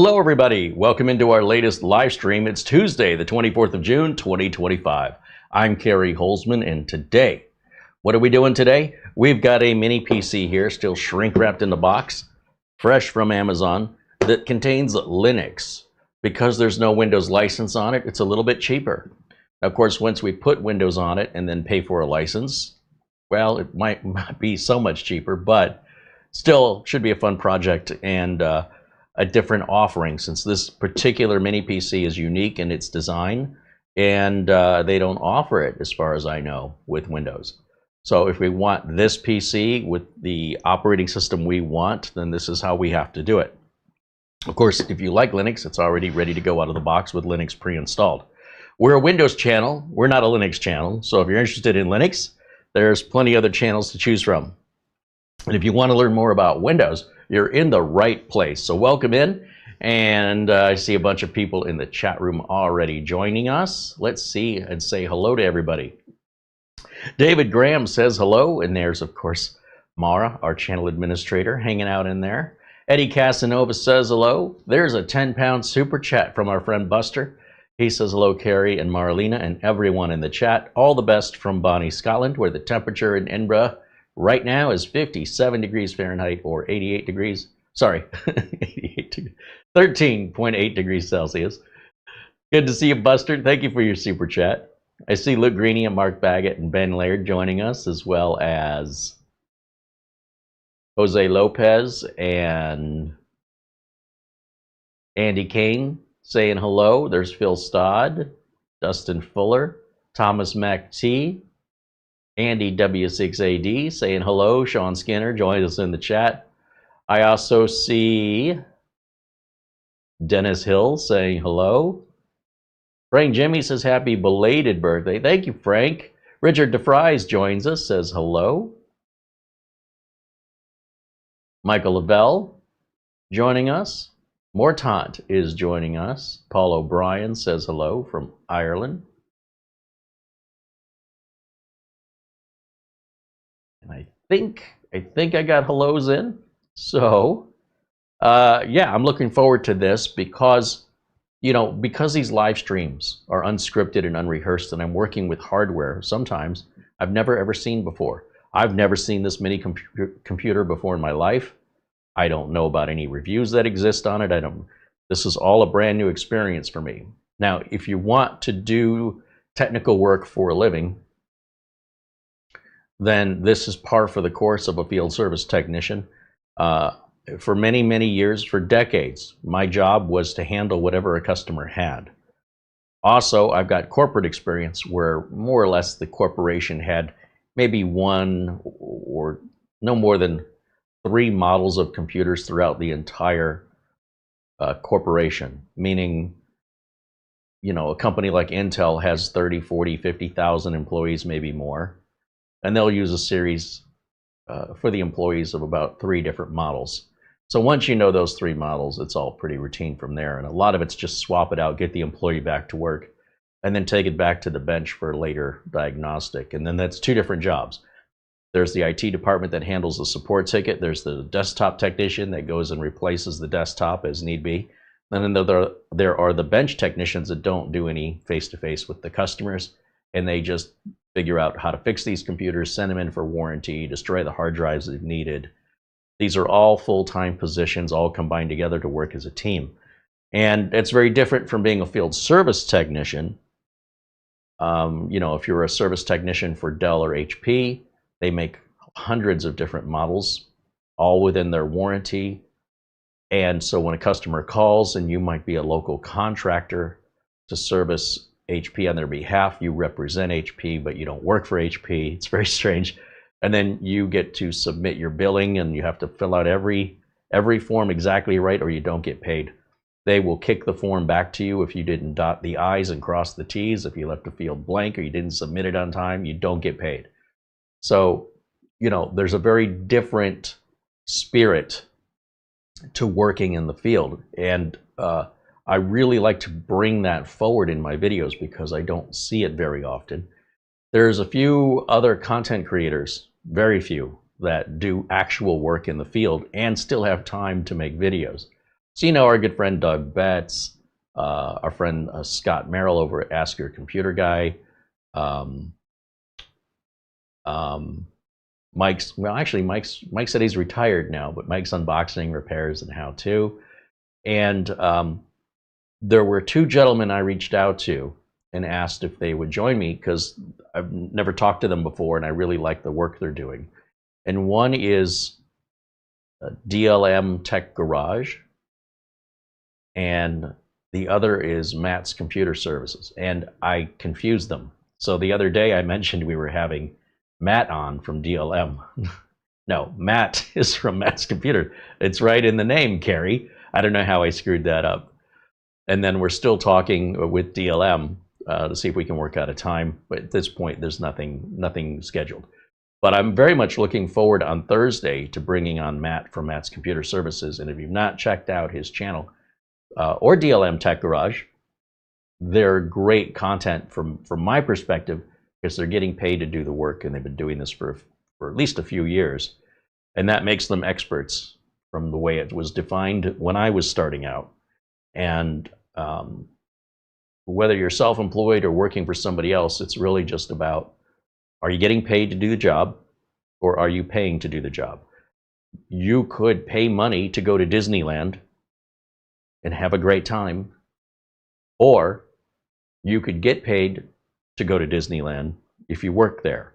Hello everybody, welcome into our latest live stream. It's Tuesday, the 24th of June, 2025. I'm CareyHolzman, and today, what are we doing today? We've got a mini PC here, still shrink wrapped in the box, fresh from Amazon, that contains Linux. Because there's no Windows license on it, it's a little bit cheaper. Of course, once we put Windows on it and then pay for a license, well, it might not be so much cheaper, but still should be a fun project and a different offering, since this particular mini PC is unique in its design, and they don't offer it, as far as I know, with Windows. So if we want this PC with the operating system we want, then this is how we have to do it. Of course, if you like Linux, it's already ready to go out of the box with Linux pre-installed. We're a Windows channel, we're not a Linux channel, so if you're interested in Linux, there's plenty of other channels to choose from. And if you want to learn more about Windows, you're in the right place. So welcome in, and I see a bunch of people in the chat room already joining us. Let's see and say hello to everybody. David Graham says hello, and there's, of course, Mara, our channel administrator, hanging out in there. Eddie Casanova says hello. There's a 10-pound super chat from our friend Buster. He says hello, Carey and Marlena and everyone in the chat. All the best from Bonnie, Scotland, where the temperature in Edinburgh right now is 57 degrees Fahrenheit, or 88 degrees, sorry, 13.8 degrees Celsius. Good to see you, Buster. Thank you for your super chat. I see Luke Greeny and Mark Baggett and Ben Laird joining us, as well as Jose Lopez and Andy Kane saying hello. There's Phil Stodd, Dustin Fuller, Thomas McT, Andy W6AD saying hello. Sean Skinner joined us in the chat. I also see Dennis Hill saying hello. Frank Jimmy says happy belated birthday. Thank you, Frank. Richard DeFries joins us, says hello. Michael Lavelle joining us. Mortant is joining us. Paul O'Brien says hello from Ireland. And I think I got hellos in. So, yeah, I'm looking forward to this because, you know, because these live streams are unscripted and unrehearsed, and I'm working with hardware sometimes I've never ever seen before. I've never seen this mini computer before in my life. I don't know about any reviews that exist on it. This is all a brand new experience for me. Now, if you want to do technical work for a living, then this is par for the course of a field service technician. For many, many years, for decades, my job was to handle whatever a customer had. Also, I've got corporate experience where more or less the corporation had maybe one or no more than 3 models of computers throughout the entire corporation, meaning, you know, a company like Intel has 30, 40, 50,000 employees, maybe more, and they'll use a series for the employees of about 3 different models. So once you know those 3 models, it's all pretty routine from there, and a lot of it's just swap it out, get the employee back to work, and then take it back to the bench for later diagnostic. And then that's 2 different jobs. There's the IT department that handles the support ticket. There's the desktop technician that goes and replaces the desktop as need be. And then there are the bench technicians that don't do any face-to-face with the customers, and they just figure out how to fix these computers, send them in for warranty, destroy the hard drives if needed. These are all full-time positions, all combined together to work as a team. And it's very different from being a field service technician. You know, if you're a service technician for Dell or HP, they make hundreds of different models, all within their warranty. And so when a customer calls and you might be a local contractor to service HP on their behalf, you represent HP, but you don't work for HP. It's very strange. And then you get to submit your billing, and you have to fill out every form exactly right, or you don't get paid. They will kick the form back to you if you didn't dot the I's and cross the T's. If you left a field blank or you didn't submit it on time, you don't get paid. So, you know, there's a very different spirit to working in the field. And I really like to bring that forward in my videos because I don't see it very often. There's a few other content creators, very few, that do actual work in the field and still have time to make videos. So, you know, our good friend Doug Betts, our friend Scott Merrill over at Ask Your Computer Guy, um, um, Mike said he's retired now, but Mike's Unboxing, Repairs, and How To. And there were two gentlemen I reached out to and asked if they would join me because I've never talked to them before and I really like the work they're doing. And one is DLM Tech Garage, and the other is Matt's Computer Services. And I confused them. So the other day I mentioned we were having Matt on from DLM. No, Matt is from Matt's Computer. It's right in the name, Carey. I don't know how I screwed that up. And then we're still talking with DLM to see if we can work out a time. But at this point, there's nothing scheduled. But I'm very much looking forward on Thursday to bringing on Matt from Matt's Computer Services. And if you've not checked out his channel or DLM Tech Garage, they're great content from my perspective because they're getting paid to do the work, and they've been doing this for at least a few years. And that makes them experts from the way it was defined when I was starting out. And whether you're self-employed or working for somebody else, it's really just about, are you getting paid to do the job, or are you paying to do the job? You could pay money to go to Disneyland and have a great time, or you could get paid to go to Disneyland if you work there.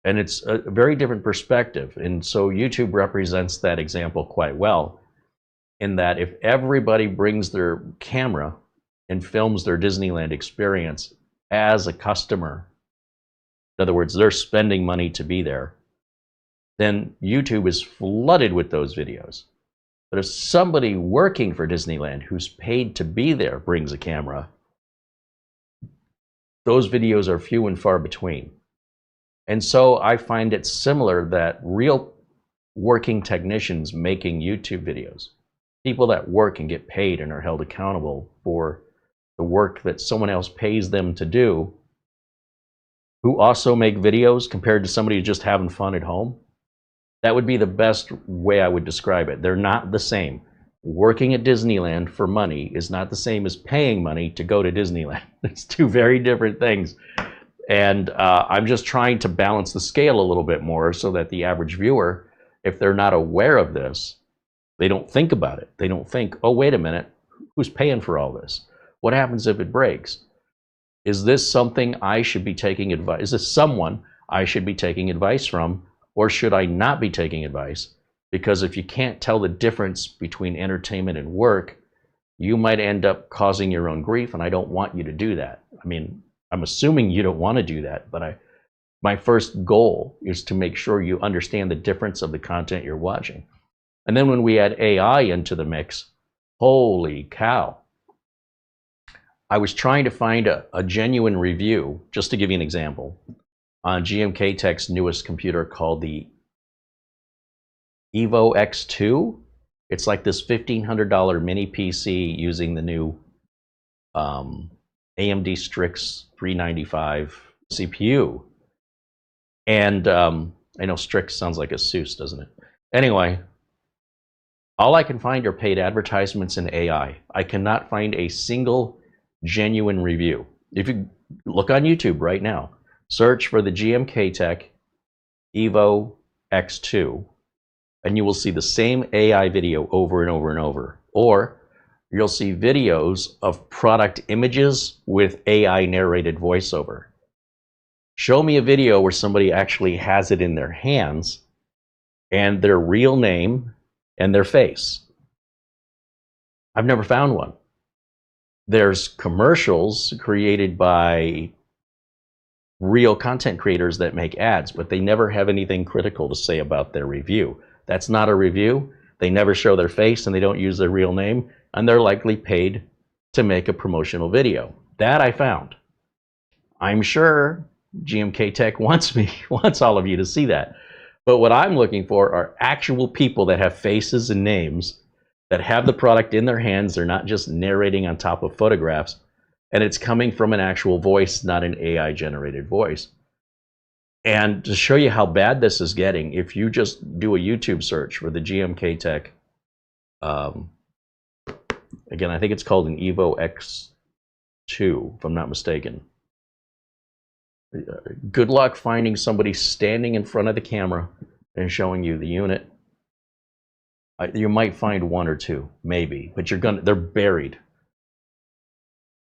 And it's a very different perspective. And so YouTube represents that example quite well, in that if everybody brings their camera and films their Disneyland experience as a customer, in other words, they're spending money to be there, then YouTube is flooded with those videos. But if somebody working for Disneyland who's paid to be there brings a camera, those videos are few and far between. And so I find it similar that real working technicians making YouTube videos, people that work and get paid and are held accountable for the work that someone else pays them to do, who also make videos compared to somebody who's just having fun at home, that would be the best way I would describe it. They're not the same. Working at Disneyland for money is not the same as paying money to go to Disneyland. It's two very different things. And I'm just trying to balance the scale a little bit more so that the average viewer, if they're not aware of this, they don't think about it. They don't think, oh, wait a minute, who's paying for all this? What happens if it breaks? Is this something I should be taking advice? Is this someone I should be taking advice from, or should I not be taking advice? Because if you can't tell the difference between entertainment and work, you might end up causing your own grief, and I don't want you to do that. I mean, I'm assuming you don't want to do that, but my first goal is to make sure you understand the difference of the content you're watching. And then when we add AI into the mix, holy cow. I was trying to find a genuine review, just to give you an example, on GMK Tech's newest computer called the Evo X2. It's like this $1,500 mini PC using the new AMD Strix 395 CPU. And I know Strix sounds like a Seuss, doesn't it? Anyway, all I can find are paid advertisements in AI. I cannot find a single genuine review. If you look on YouTube right now, search for the GMK Tech Evo X2, and you will see the same AI video over and over and over. Or you'll see videos of product images with AI narrated voiceover. Show me a video where somebody actually has it in their hands and their real name and their face. I've never found one. There's commercials created by real content creators that make ads, but they never have anything critical to say about their review. That's not a review. They never show their face and they don't use their real name, and they're likely paid to make a promotional video. That I found. I'm sure GMK Tech wants all of you to see that. But what I'm looking for are actual people that have faces and names, that have the product in their hands. They're not just narrating on top of photographs, and it's coming from an actual voice, not an AI generated voice. And to show you how bad this is getting, if you just do a YouTube search for the GMK Tech Again, I think it's called an Evo X2, if I'm not mistaken. Good luck finding somebody standing in front of the camera and showing you the unit. You might find one or two, maybe, but they're buried.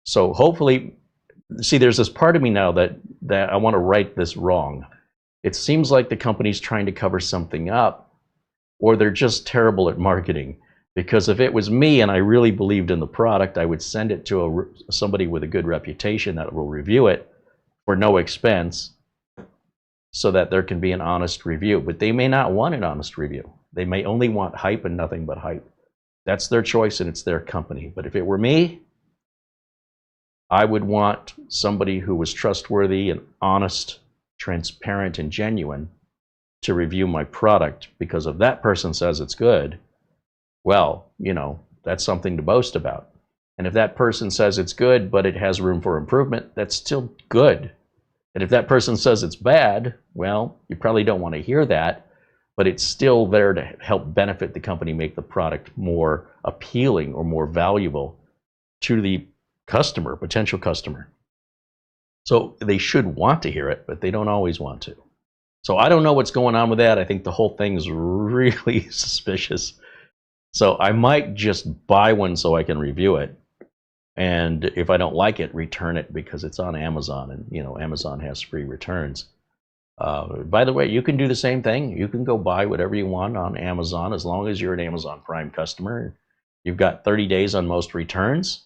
So hopefully, see, there's this part of me now that I want to right this wrong. It seems like the company's trying to cover something up, or they're just terrible at marketing. Because if it was me and I really believed in the product, I would send it to somebody with a good reputation that will review it for no expense, so that there can be an honest review. But they may not want an honest review. They may only want hype and nothing but hype. That's their choice and it's their company. But if it were me, I would want somebody who was trustworthy and honest, transparent, and genuine to review my product, because if that person says it's good, well, you know, that's something to boast about. And if that person says it's good, but it has room for improvement, that's still good. And if that person says it's bad, well, you probably don't want to hear that, but it's still there to help benefit the company, make the product more appealing or more valuable to the customer, potential customer. So they should want to hear it, but they don't always want to. So I don't know what's going on with that. I think the whole thing is really suspicious. So I might just buy one so I can review it. And if I don't like it, return it, because it's on Amazon, and you know, Amazon has free returns. By the way, you can do the same thing. You can go buy whatever you want on Amazon, as long as you're an Amazon Prime customer. You've got 30 days on most returns.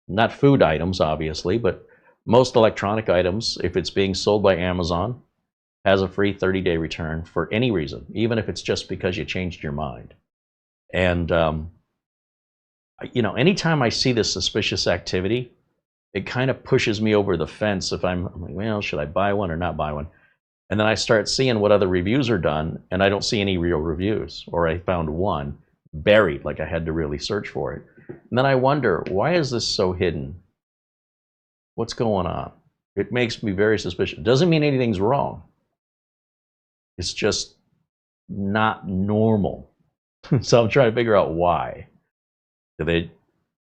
Not food items, obviously, but most electronic items, if it's being sold by Amazon, has a free 30-day return for any reason, even if it's just because you changed your mind. And you know, anytime I see this suspicious activity, it kind of pushes me over the fence. If I'm like, well, should I buy one or not buy one? And then I start seeing what other reviews are done, and I don't see any real reviews, or I found one buried, like I had to really search for it. And then I wonder, why is this so hidden? What's going on? It makes me very suspicious. It doesn't mean anything's wrong. It's just not normal. So I'm trying to figure out why. Do they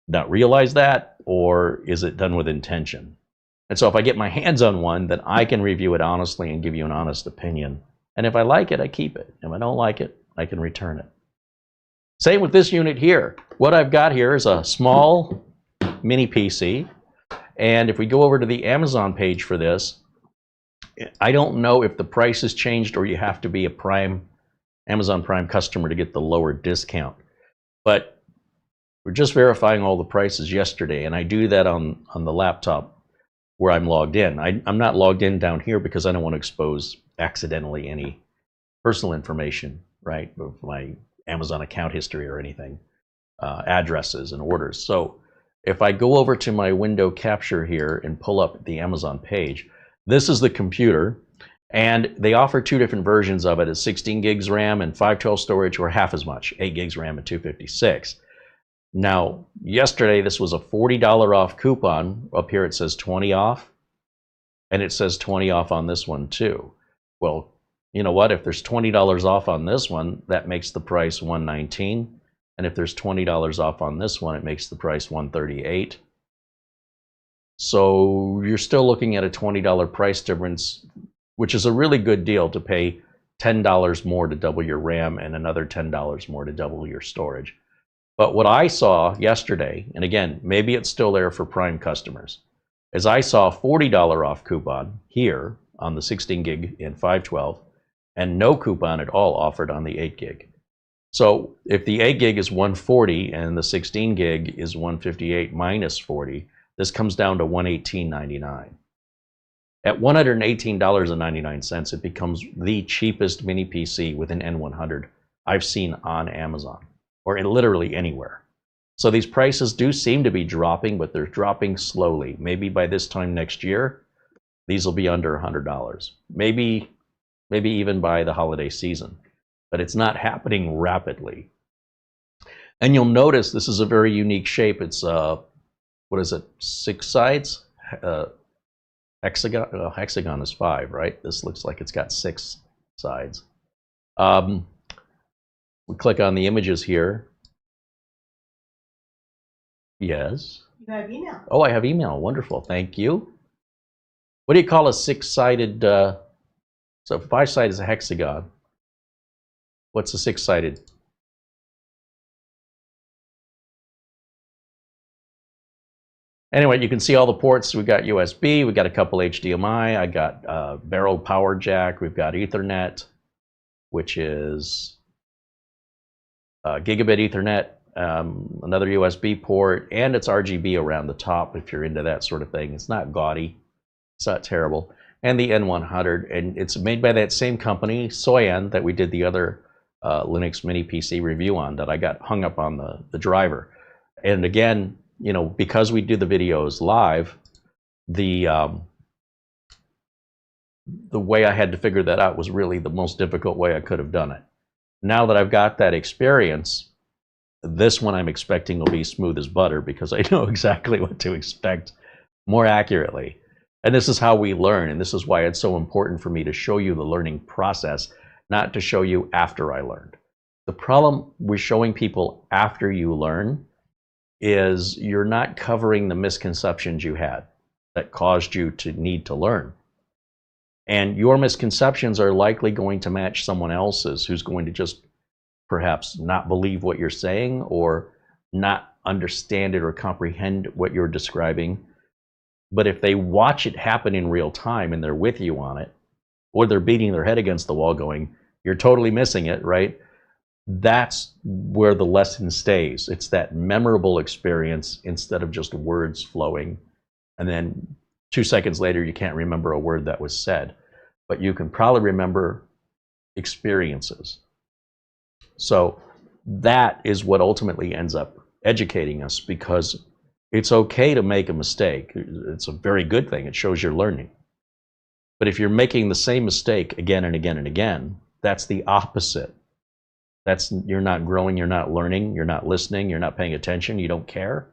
not realize that, or is it done with intention? And so if I get my hands on one, then I can review it honestly and give you an honest opinion. And if I like it, I keep it. If I don't like it, I can return it. Same with this unit here. What I've got here is a small mini PC. And if we go over to the Amazon page for this, I don't know if the price has changed or you have to be a Amazon Prime customer to get the lower discount. But we're just verifying all the prices yesterday, and I do that on the laptop where I'm logged in. I'm not logged in down here because I don't want to expose accidentally any personal information, right, of my Amazon account history or anything, addresses and orders. So if I go over to my window capture here and pull up the Amazon page, this is the computer, and they offer two different versions of it, as 16 gigs RAM and 512 storage, or half as much, 8 gigs RAM and 256. Now, yesterday this was a $40 off coupon. Up here it says 20 off, and it says 20 off on this one too. Well, you know what? If there's $20 off on this one, that makes the price $119. And if there's $20 off on this one, it makes the price $138. So you're still looking at a $20 price difference, which is a really good deal to pay $10 more to double your RAM and another $10 more to double your storage. But what I saw yesterday, and again, maybe it's still there for Prime customers, is I saw a $40 off coupon here on the 16 gig and 512, and no coupon at all offered on the 8 gig. So if the 8 gig is $140 and the 16 gig is $158 minus $40, this comes down to $118.99. At $118.99, it becomes the cheapest mini PC with an N100 I've seen on Amazon, or literally anywhere. So these prices do seem to be dropping, but they're dropping slowly. Maybe by this time next year, these will be under $100. Maybe even by the holiday season. But it's not happening rapidly. And you'll notice this is a very unique shape. It's, what is it, 6 sides? Hexagon, hexagon is 5, right? This looks like it's got 6 sides. We click on the images here. Yes. You have email. Oh, I have email. Wonderful. Thank you. What do you call a six-sided? So 5-sided is a hexagon. What's a 6-sided? Anyway, you can see all the ports. We've got USB. We've got a couple HDMI. I got barrel power jack. We've got Ethernet, which is gigabit Ethernet. Another USB port, and it's RGB around the top if you're into that sort of thing. It's not gaudy. It's not terrible. And the N100, and it's made by that same company, Soayan, that we did the other Linux mini PC review on, that I got hung up on the driver. And again, you know, because we do the videos live, the way I had to figure that out was really the most difficult way I could have done it. Now that I've got that experience, this one I'm expecting will be smooth as butter because I know exactly what to expect more accurately. And this is how we learn, and this is why it's so important for me to show you the learning process, not to show you after I learned. The problem with showing people after you learn is you're not covering the misconceptions you had that caused you to need to learn. And your misconceptions are likely going to match someone else's who's going to just perhaps not believe what you're saying or not understand it or comprehend what you're describing. But if they watch it happen in real time and they're with you on it, or they're beating their head against the wall going, you're totally missing it, right? That's where the lesson stays. It's that memorable experience instead of just words flowing. And then 2 seconds later, you can't remember a word that was said. But you can probably remember experiences. So that is what ultimately ends up educating us, because it's okay to make a mistake. It's a very good thing. It shows you're learning. But if you're making the same mistake again and again and again, that's the opposite. That's, you're not growing, you're not learning, you're not listening, you're not paying attention, you don't care.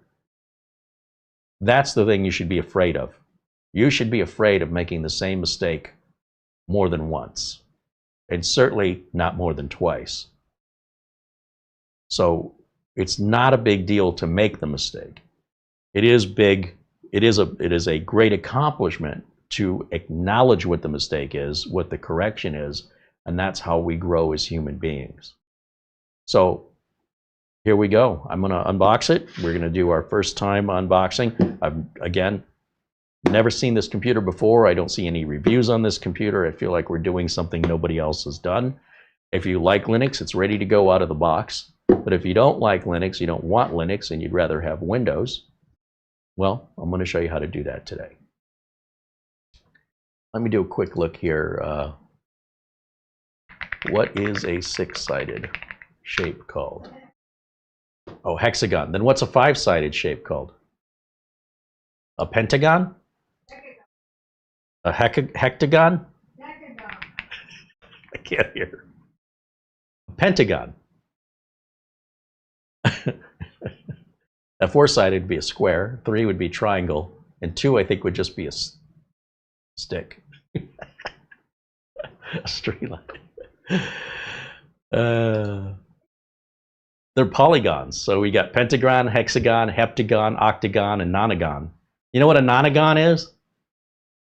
That's the thing you should be afraid of. You should be afraid of making the same mistake more than once, and certainly not more than twice. So it's not a big deal to make the mistake. It is big. It is a great accomplishment to acknowledge what the mistake is, what the correction is, and that's how we grow as human beings. So here we go. I'm going to unbox it. We're going to do our first time unboxing. I've, again, never seen this computer before. I don't see any reviews on this computer. I feel like we're doing something nobody else has done. If you like Linux, it's ready to go out of the box. But if you don't like Linux, you don't want Linux, and you'd rather have Windows, well, I'm going to show you how to do that today. Let me do a quick look here. What is a 6-sided shape called? Oh, hexagon. Then what's a 5-sided shape called? A pentagon? A hectagon? I can't hear. A pentagon. A 4-sided would be a square, 3 would be triangle, and 2 I think would just be a stick. A straight line. They're polygons. So we got pentagon, hexagon, heptagon, octagon, and nonagon. You know what a nonagon is?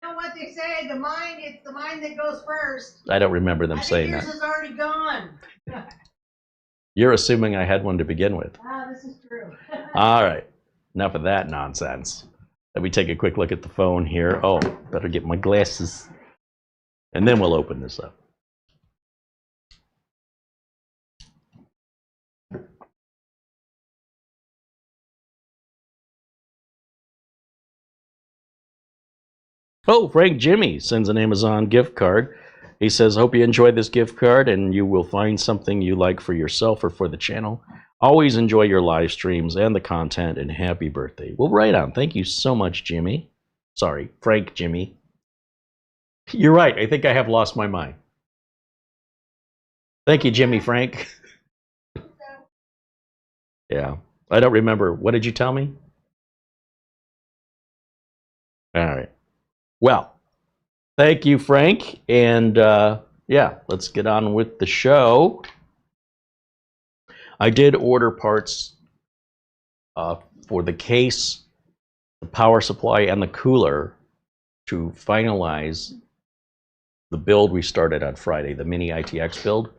You know what they say, the mind, it's the mind that goes first. I don't remember them saying that. Yours is already gone. You're assuming I had one to begin with. Ah, this is true. All right, enough of that nonsense. Let me take a quick look at the phone here. Oh, better get my glasses. And then we'll open this up. Oh, Frank Jimmy sends an Amazon gift card. He says, hope you enjoyed this gift card and you will find something you like for yourself or for the channel. Always enjoy your live streams and the content, and happy birthday. Well, right on. Thank you so much, Jimmy. Sorry, Frank Jimmy. You're right. I think I have lost my mind. Thank you, Jimmy Frank. Yeah, I don't remember. What did you tell me? All right. Well, thank you, Frank. And yeah, let's get on with the show. I did order parts for the case, the power supply, and the cooler to finalize the build we started on Friday, the mini ITX build,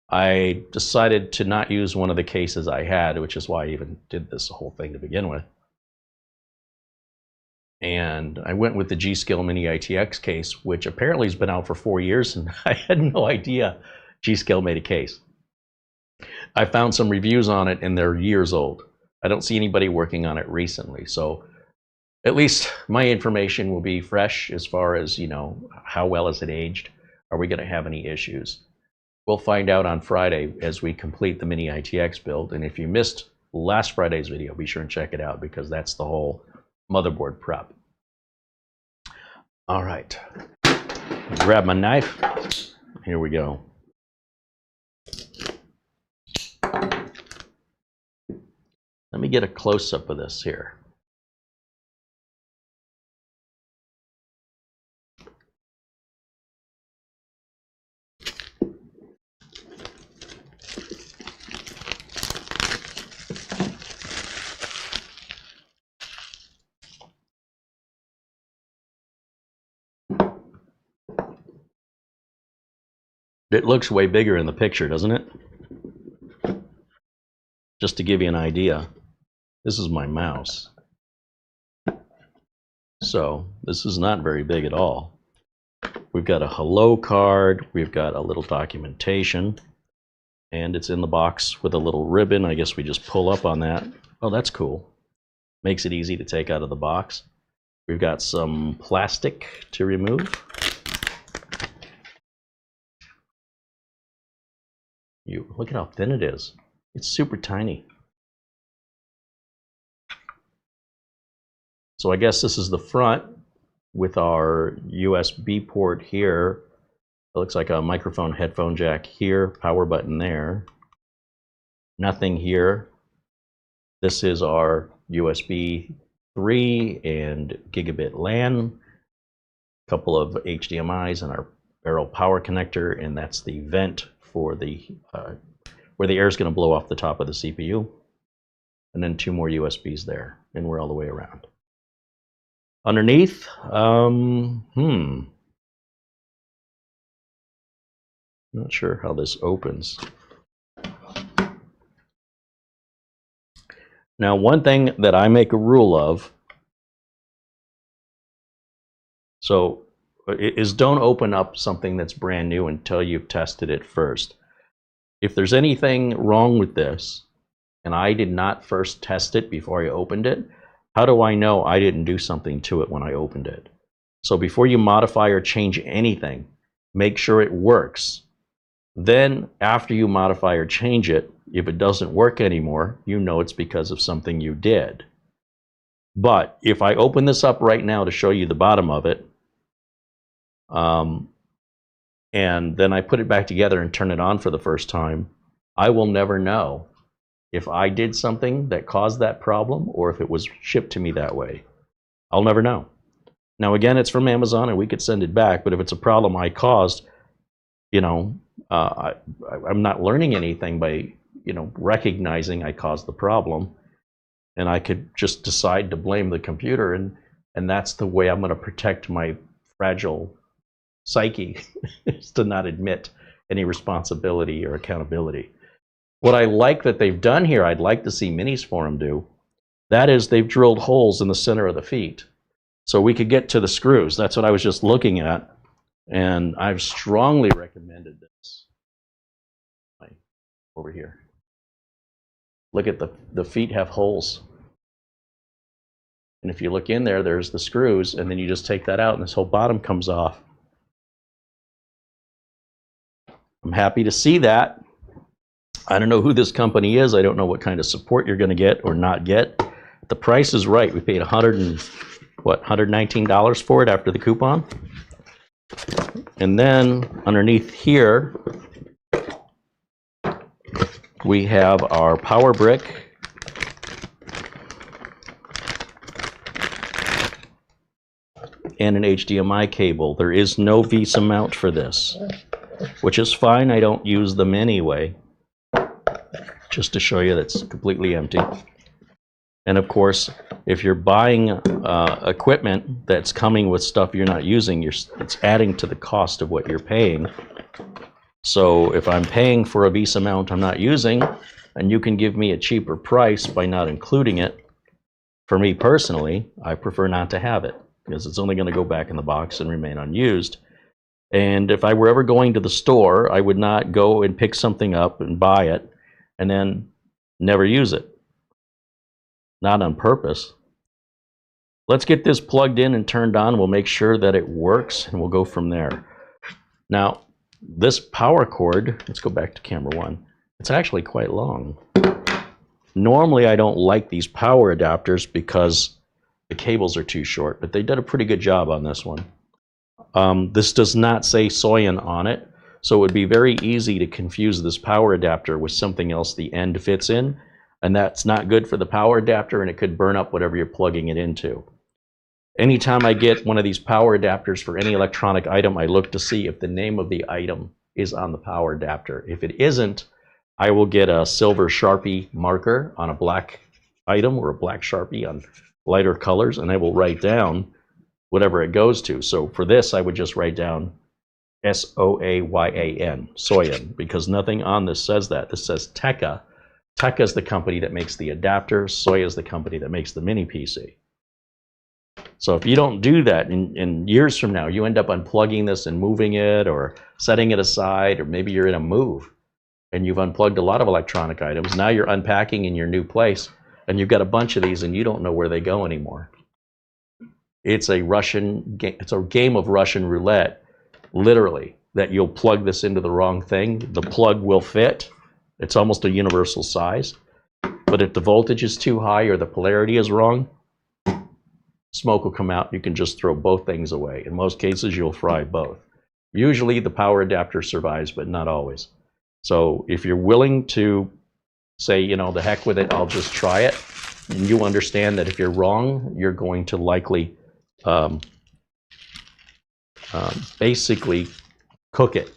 I decided to not use one of the cases I had, which is why I even did this whole thing to begin with. And I went with the G-Skill Mini ITX case, which apparently has been out for 4 years, and I had no idea G-Skill made a case. I found some reviews on it, and they're years old. I don't see anybody working on it recently, so at least my information will be fresh as far as, you know, how well is it aged? Are we going to have any issues? We'll find out on Friday as we complete the Mini ITX build, and if you missed last Friday's video, be sure and check it out because that's the whole motherboard prep. All right, grab my knife. Here we go. Let me get a close-up of this here. It looks way bigger in the picture, doesn't it? Just to give you an idea, this is my mouse. So this is not very big at all. We've got a hello card, we've got a little documentation, and it's in the box with a little ribbon. I guess we just pull up on that. Oh, that's cool. Makes it easy to take out of the box. We've got some plastic to remove. Look at how thin it is. It's super tiny. So I guess this is the front with our USB port here. It looks like a microphone headphone jack here, power button there. Nothing here. This is our USB 3 and gigabit LAN. A couple of HDMIs and our barrel power connector, and that's the vent for the where the air is going to blow off the top of the CPU, and then 2 more USBs there, and we're all the way around. Underneath, not sure how this opens. Now, one thing that I make a rule of, is don't open up something that's brand new until you've tested it first. If there's anything wrong with this, and I did not first test it before I opened it, how do I know I didn't do something to it when I opened it? So before you modify or change anything, make sure it works. Then after you modify or change it, if it doesn't work anymore, you know it's because of something you did. But if I open this up right now to show you the bottom of it, and then I put it back together and turn it on for the first time, I will never know if I did something that caused that problem or if it was shipped to me that way. I'll never know. Now again, it's from Amazon and we could send it back, but if it's a problem I caused, you know, I'm not learning anything by, you know, recognizing I caused the problem, and I could just decide to blame the computer, and that's the way I'm going to protect my fragile psyche, is to not admit any responsibility or accountability. What I like that they've done here, I'd like to see Minis Forum do, that is they've drilled holes in the center of the feet. So we could get to the screws. That's what I was just looking at. And I've strongly recommended this. Over here. Look at the feet have holes. And if you look in there, there's the screws, and then you just take that out and this whole bottom comes off. I'm happy to see that. I don't know who this company is. I don't know what kind of support you're going to get or not get. The price is right. We paid $119 for it after the coupon. And then underneath here, we have our power brick. And an HDMI cable. There is no VESA mount for this, which is fine. I don't use them anyway. Just to show you that's completely empty. And of course, if you're buying equipment that's coming with stuff you're not using, it's adding to the cost of what you're paying. So if I'm paying for a Visa mount I'm not using, and you can give me a cheaper price by not including it, for me personally, I prefer not to have it, because it's only going to go back in the box and remain unused. And if I were ever going to the store, I would not go and pick something up and buy it and then never use it. Not on purpose. Let's get this plugged in and turned on. We'll make sure that it works, and we'll go from there. Now, this power cord, let's go back to camera 1. It's actually quite long. Normally, I don't like these power adapters because the cables are too short, but they did a pretty good job on this one. This does not say Soayan on it, so it would be very easy to confuse this power adapter with something else the end fits in, and that's not good for the power adapter, and it could burn up whatever you're plugging it into. Anytime I get one of these power adapters for any electronic item, I look to see if the name of the item is on the power adapter. If it isn't, I will get a silver Sharpie marker on a black item or a black Sharpie on lighter colors, and I will write down whatever it goes to. So for this, I would just write down S-O-A-Y-A-N, Soayan, because nothing on this says that. This says Tekka. Tekka is the company that makes the adapter. Soayan is the company that makes the mini PC. So if you don't do that, in years from now, you end up unplugging this and moving it or setting it aside, or maybe you're in a move and you've unplugged a lot of electronic items. Now you're unpacking in your new place and you've got a bunch of these and you don't know where they go anymore. It's a game of Russian roulette, literally, that you'll plug this into the wrong thing. The plug will fit. It's almost a universal size. But if the voltage is too high or the polarity is wrong, smoke will come out. You can just throw both things away. In most cases, you'll fry both. Usually the power adapter survives, but not always. So if you're willing to say, you know, the heck with it, I'll just try it, and you understand that if you're wrong, you're going to likely basically cook it.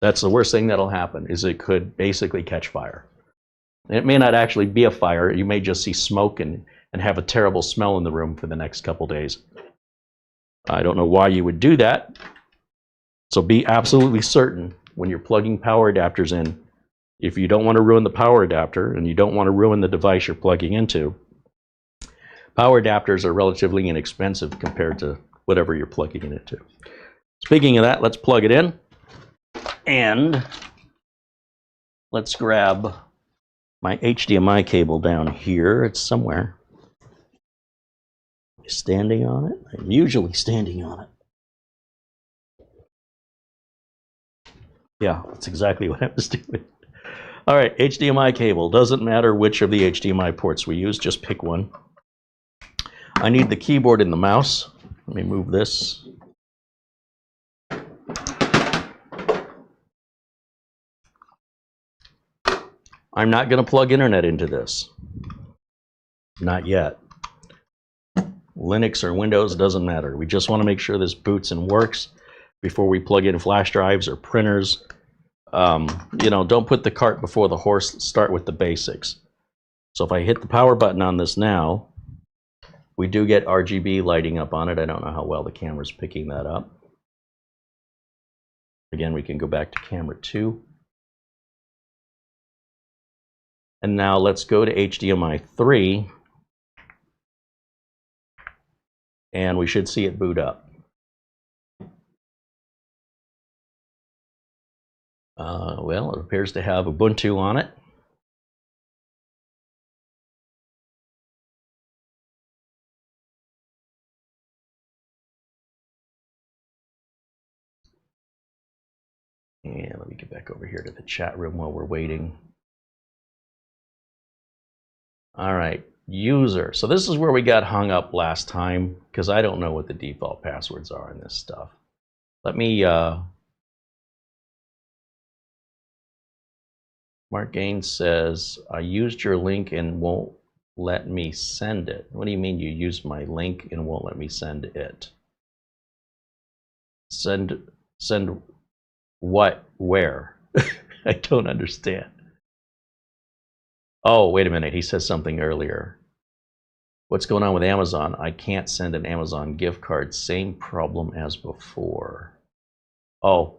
That's the worst thing that'll happen, is it could basically catch fire. It may not actually be a fire. You may just see smoke and have a terrible smell in the room for the next couple days. I don't know why you would do that. So be absolutely certain when you're plugging power adapters in, if you don't want to ruin the power adapter and you don't want to ruin the device you're plugging into, power adapters are relatively inexpensive compared to whatever you're plugging it into. Speaking of that, let's plug it in. And let's grab my HDMI cable down here. It's somewhere. Standing on it? I'm usually standing on it. Yeah, that's exactly what I was doing. All right, HDMI cable. Doesn't matter which of the HDMI ports we use, just pick one. I need the keyboard and the mouse. Let me move this. I'm not going to plug internet into this. Not yet. Linux or Windows, doesn't matter. We just want to make sure this boots and works before we plug in flash drives or printers. You know, don't put the cart before the horse. Start with the basics. So if I hit the power button on this now, we do get RGB lighting up on it. I don't know how well the camera's picking that up. Again, we can go back to camera 2. And now let's go to HDMI 3. And we should see it boot up. Well, it appears to have Ubuntu on it. And let me get back over here to the chat room while we're waiting. All right, user. So this is where we got hung up last time, because I don't know what the default passwords are in this stuff. Let me, Mark Gaines says, I used your link and won't let me send it. What do you mean you used my link and won't let me send it? Send what? Where? I don't understand. Oh, wait a minute. He said something earlier. What's going on with Amazon? I can't send an Amazon gift card. Same problem as before. Oh,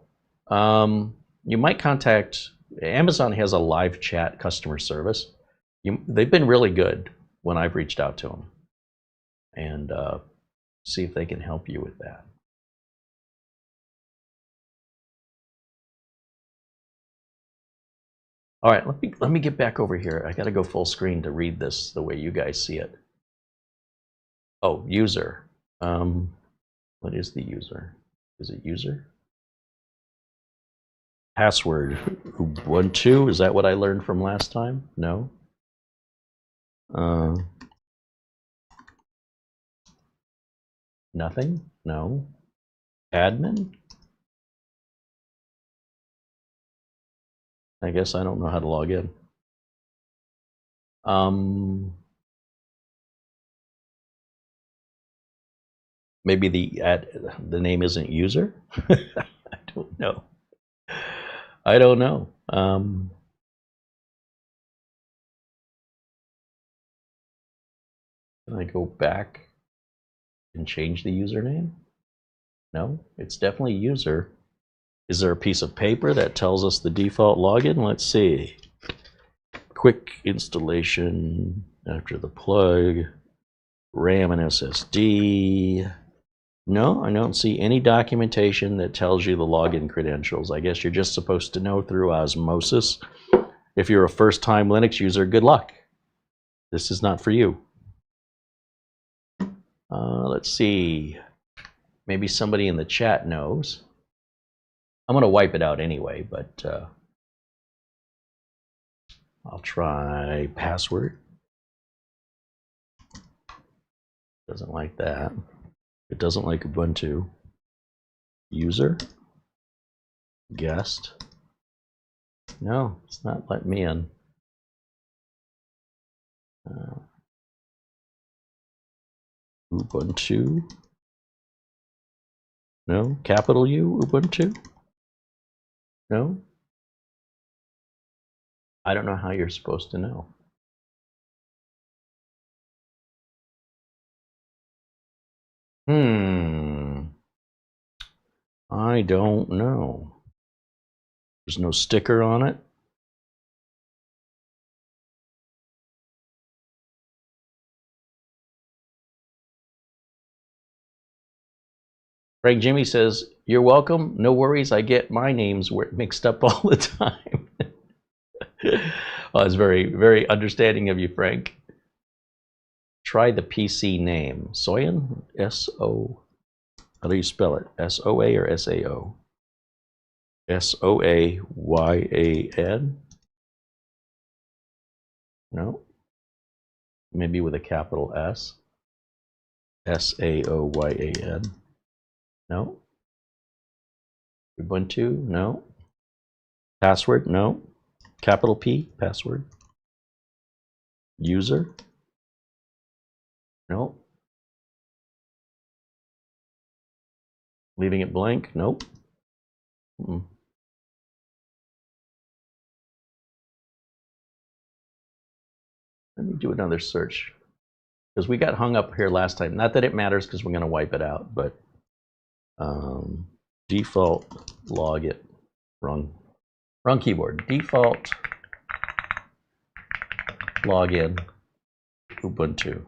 you might contact Amazon. Has a live chat customer service. They've been really good when I've reached out to them, and see if they can help you with that. All right, let me get back over here. I got to go full screen to read this the way you guys see it. Oh, user. What is the user? Is it user? Password. Ubuntu. Is that what I learned from last time? No. Nothing. No. Admin. I guess I don't know how to log in. Maybe the name isn't user. I don't know. I don't know. Can I go back and change the username? No, it's definitely user. Is there a piece of paper that tells us the default login? Let's see. Quick installation after the plug, RAM and SSD. No, I don't see any documentation that tells you the login credentials. I guess you're just supposed to know through osmosis. If you're a first-time Linux user, good luck. This is not for you. Let's see. Maybe somebody in the chat knows. I'm going to wipe it out anyway, but I'll try password. Doesn't like that. It doesn't like Ubuntu. User. Guest. No, it's not letting me in. Ubuntu. No. Capital U, Ubuntu. No. I don't know how you're supposed to know. I don't know. There's no sticker on it. Frank Jimmy says, "You're welcome. No worries. I get my names mixed up all the time." Well, it's very, very understanding of you, Frank. Try the PC name. Soayan? S-O. How do you spell it? S-O-A or S-A-O? S-O-A-Y-A-N? No. Maybe with a capital S. S-A-O-Y-A-N. No. Ubuntu? No. Password? No. Capital P? Password. User? No. Leaving it blank? Nope. Let me do another search, because we got hung up here last time. Not that it matters, because we're going to wipe it out, but default login. Wrong keyboard. Default login Ubuntu.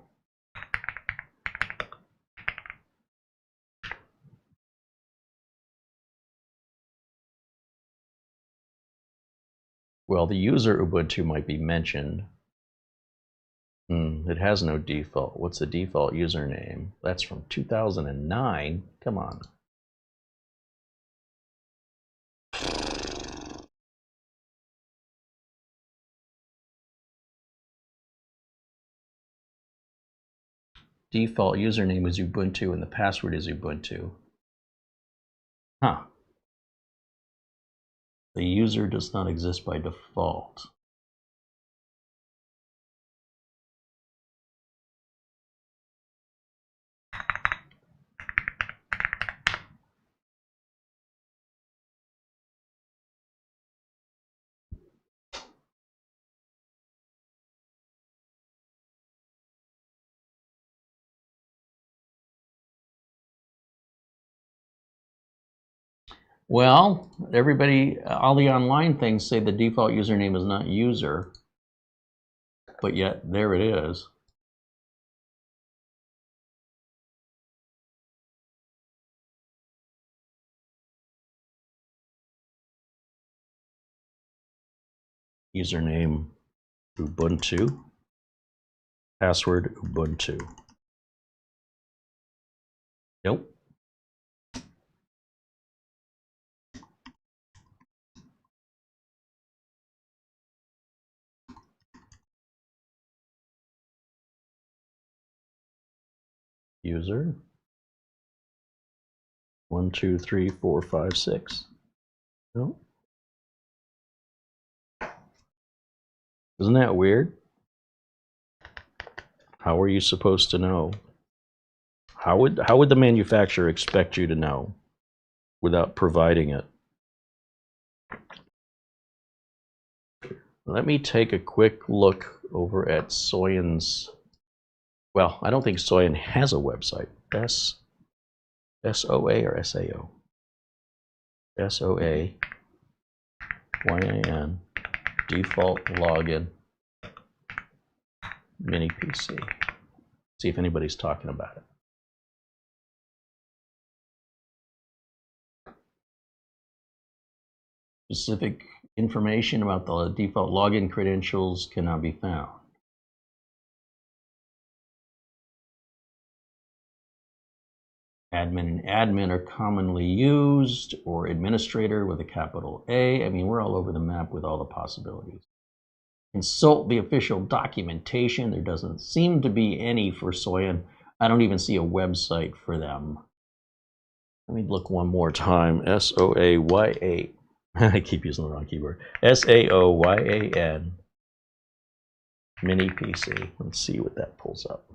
Well, the user Ubuntu might be mentioned. It has no default. What's the default username? That's from 2009. Come on. Default username is Ubuntu and the password is Ubuntu. Huh. The user does not exist by default. Well, everybody, all the online things say the default username is not user, but yet there it is. Username Ubuntu, password Ubuntu. Nope. User 1 2 3 4 5 6. Nope. Isn't that weird? How are you supposed to know? How would the manufacturer expect you to know without providing it? Let me take a quick look over at Soayan's. Well, I don't think Soayan has a website. S-O-A or S-A-O? S-O-A-Y-A-N, default login, mini PC. See if anybody's talking about it. Specific information about the default login credentials cannot be found. Admin and admin are commonly used, or administrator with a capital A. I mean, we're all over the map with all the possibilities. Consult the official documentation. There doesn't seem to be any for Soayan. I don't even see a website for them. Let me look one more time. S-O-A-Y-A. I keep using the wrong keyword. S-A-O-Y-A-N. Mini PC. Let's see what that pulls up.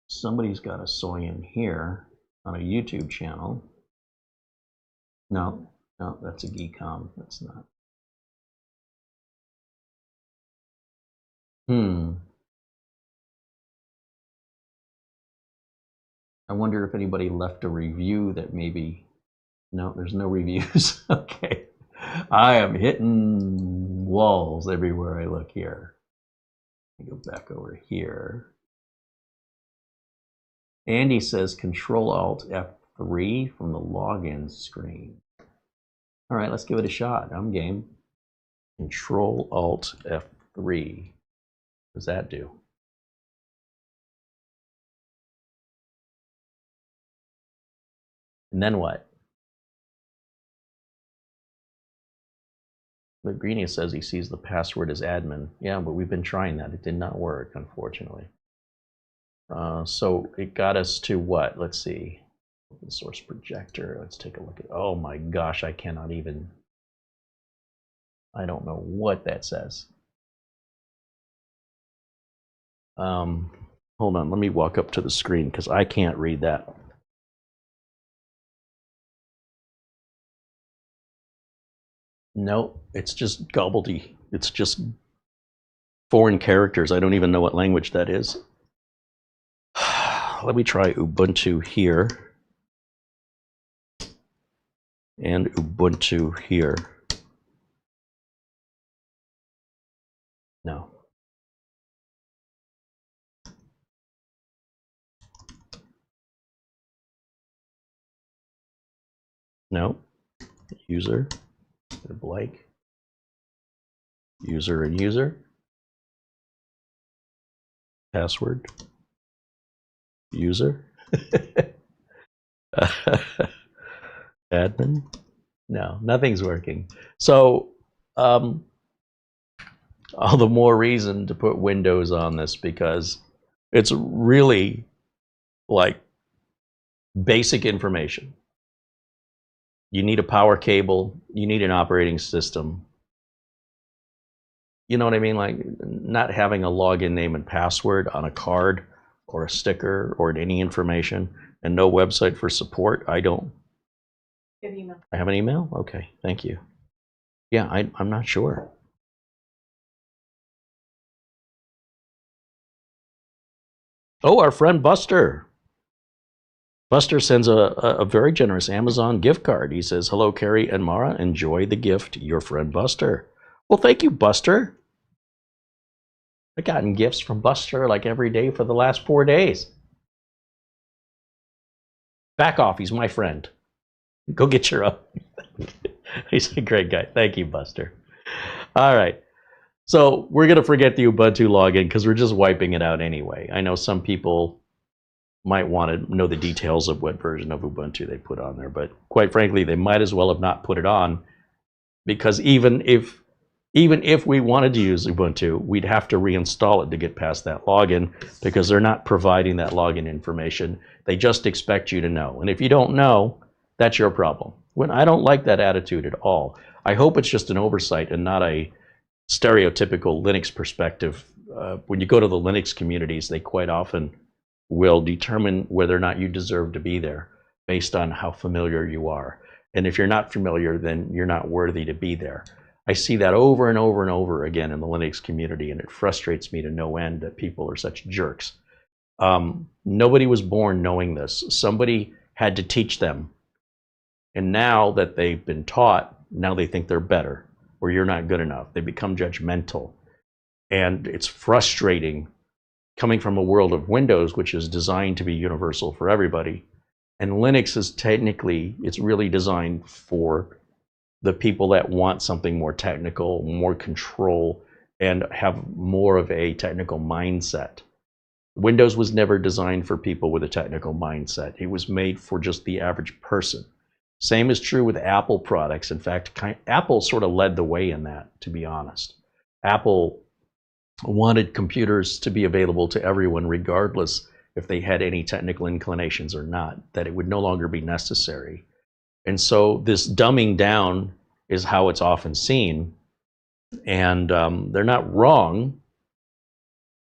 Somebody's got a Soayan here on a YouTube channel. No, that's a Geekom. That's not. I wonder if anybody left a review that maybe. No, there's no reviews. Okay. I am hitting walls everywhere I look here. Let me go back over here. Andy says Control-Alt F3 from the login screen. All right, let's give it a shot. I'm game. Control-Alt F3. What does that do? And then what? But Greenia says he sees the password as admin. Yeah, but we've been trying that. It did not work, unfortunately. So it got us to what? Let's see. Open source projector. Let's take a look at. Oh my gosh, I cannot even. I don't know what that says. Hold on. Let me walk up to the screen because I can't read that. No, it's just gobbledy. It's just foreign characters. I don't even know what language that is. Let me try Ubuntu here and Ubuntu here. No. No. User, blank. User and user. Password. User. Admin. No, nothing's working. So all the more reason to put Windows on this because it's really like basic information. You need a power cable, you need an operating system. You know what I mean? Like not having a login name and password on a card or a sticker or any information and no website for support. I don't. You have email. I have an email? Okay, thank you. Yeah, I'm not sure. Oh, our friend Buster. Buster sends a very generous Amazon gift card. He says, hello, Carey and Mara. Enjoy the gift, your friend Buster. Well, thank you, Buster. I've gotten gifts from Buster like every day for the last 4 days. Back off. He's my friend. Go get your own. He's a great guy. Thank you, Buster. All right. So we're going to forget the Ubuntu login because we're just wiping it out anyway. I know some people might want to know the details of what version of Ubuntu they put on there, but quite frankly, they might as well have not put it on, because even if we wanted to use Ubuntu, we'd have to reinstall it to get past that login, because they're not providing that login information. They just expect you to know. And if you don't know, that's your problem. When I don't like that attitude at all. I hope it's just an oversight and not a stereotypical Linux perspective. When you go to the Linux communities, they quite often will determine whether or not you deserve to be there based on how familiar you are. And if you're not familiar, then you're not worthy to be there. I see that over and over and over again in the Linux community, and it frustrates me to no end that people are such jerks. Nobody was born knowing this. Somebody had to teach them. And now that they've been taught, now they think they're better, or you're not good enough. They become judgmental. And it's frustrating coming from a world of Windows, which is designed to be universal for everybody. And Linux is technically, it's really designed for the people that want something more technical, more control, and have more of a technical mindset. Windows was never designed for people with a technical mindset. It was made for just the average person. Same is true with Apple products. In fact, Apple sort of led the way in that, to be honest. Apple wanted computers to be available to everyone, regardless if they had any technical inclinations or not, that it would no longer be necessary. And so this dumbing down is how it's often seen. And they're not wrong.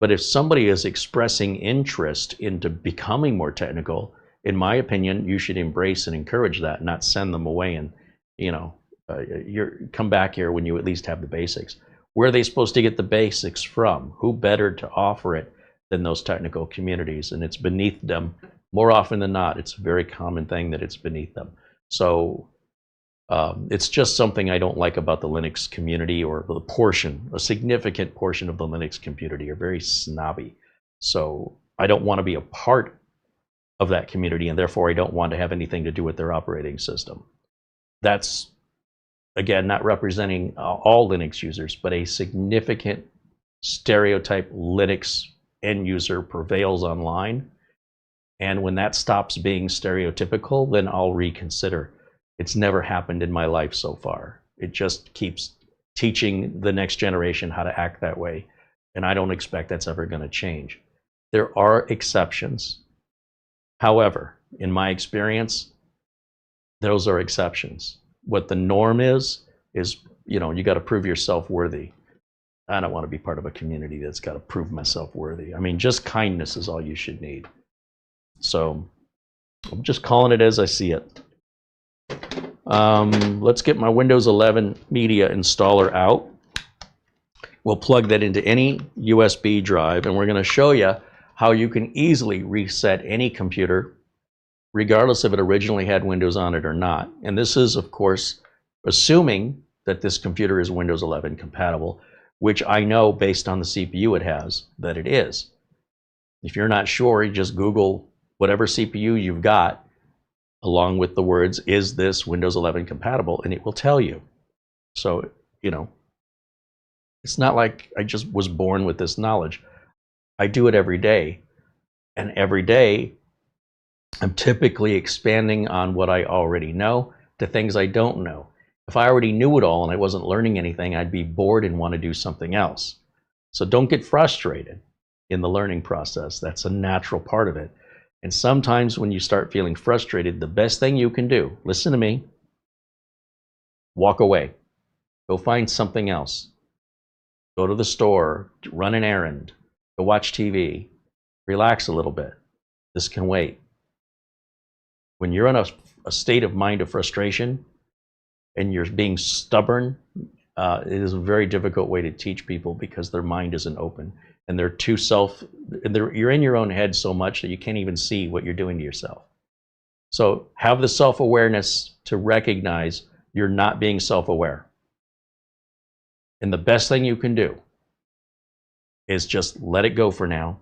But if somebody is expressing interest into becoming more technical, in my opinion, you should embrace and encourage that, not send them away and, come back here when you at least have the basics. Where are they supposed to get the basics from? Who better to offer it than those technical communities? And it's beneath them. More often than not, it's a very common thing that it's beneath them. So it's just something I don't like about the Linux community, or a significant portion of the Linux community are very snobby. So I don't want to be a part of that community, and therefore I don't want to have anything to do with their operating system. That's, again, not representing all Linux users, but a significant stereotype Linux end user prevails online. And when that stops being stereotypical, then I'll reconsider. It's never happened in my life so far. It just keeps teaching the next generation how to act that way. And I don't expect that's ever going to change. There are exceptions. However, in my experience, those are exceptions. What the norm is, you got to prove yourself worthy. I don't want to be part of a community that's got to prove myself worthy. I mean, just kindness is all you should need. So I'm just calling it as I see it. Let's get my Windows 11 media installer out. We'll plug that into any USB drive, and we're going to show you how you can easily reset any computer, regardless if it originally had Windows on it or not. And this is, of course, assuming that this computer is Windows 11 compatible, which I know based on the CPU it has that it is. If you're not sure, you just Google whatever CPU you've got, along with the words, is this Windows 11 compatible? And it will tell you. So, it's not like I just was born with this knowledge. I do it every day. And every day, I'm typically expanding on what I already know to things I don't know. If I already knew it all and I wasn't learning anything, I'd be bored and want to do something else. So don't get frustrated in the learning process. That's a natural part of it. And sometimes when you start feeling frustrated, the best thing you can do, listen to me, walk away. Go find something else. Go to the store, run an errand, go watch TV, relax a little bit. This can wait. When you're in a state of mind of frustration and you're being stubborn, it is a very difficult way to teach people, because their mind isn't open. And they're you're in your own head so much that you can't even see what you're doing to yourself. So have the self-awareness to recognize you're not being self-aware. And the best thing you can do is just let it go for now.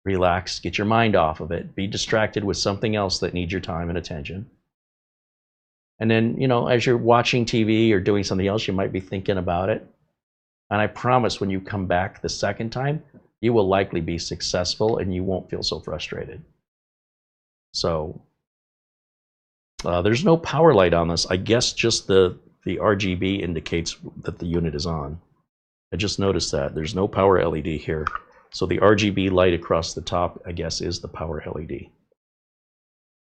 Relax, get your mind off of it, be distracted with something else that needs your time and attention. And then, you know, as you're watching TV or doing something else, you might be thinking about it. And I promise when you come back the second time, you will likely be successful and you won't feel so frustrated. So there's no power light on this. I guess just the RGB indicates that the unit is on. I just noticed that. There's no power LED here. So the RGB light across the top, I guess, is the power LED.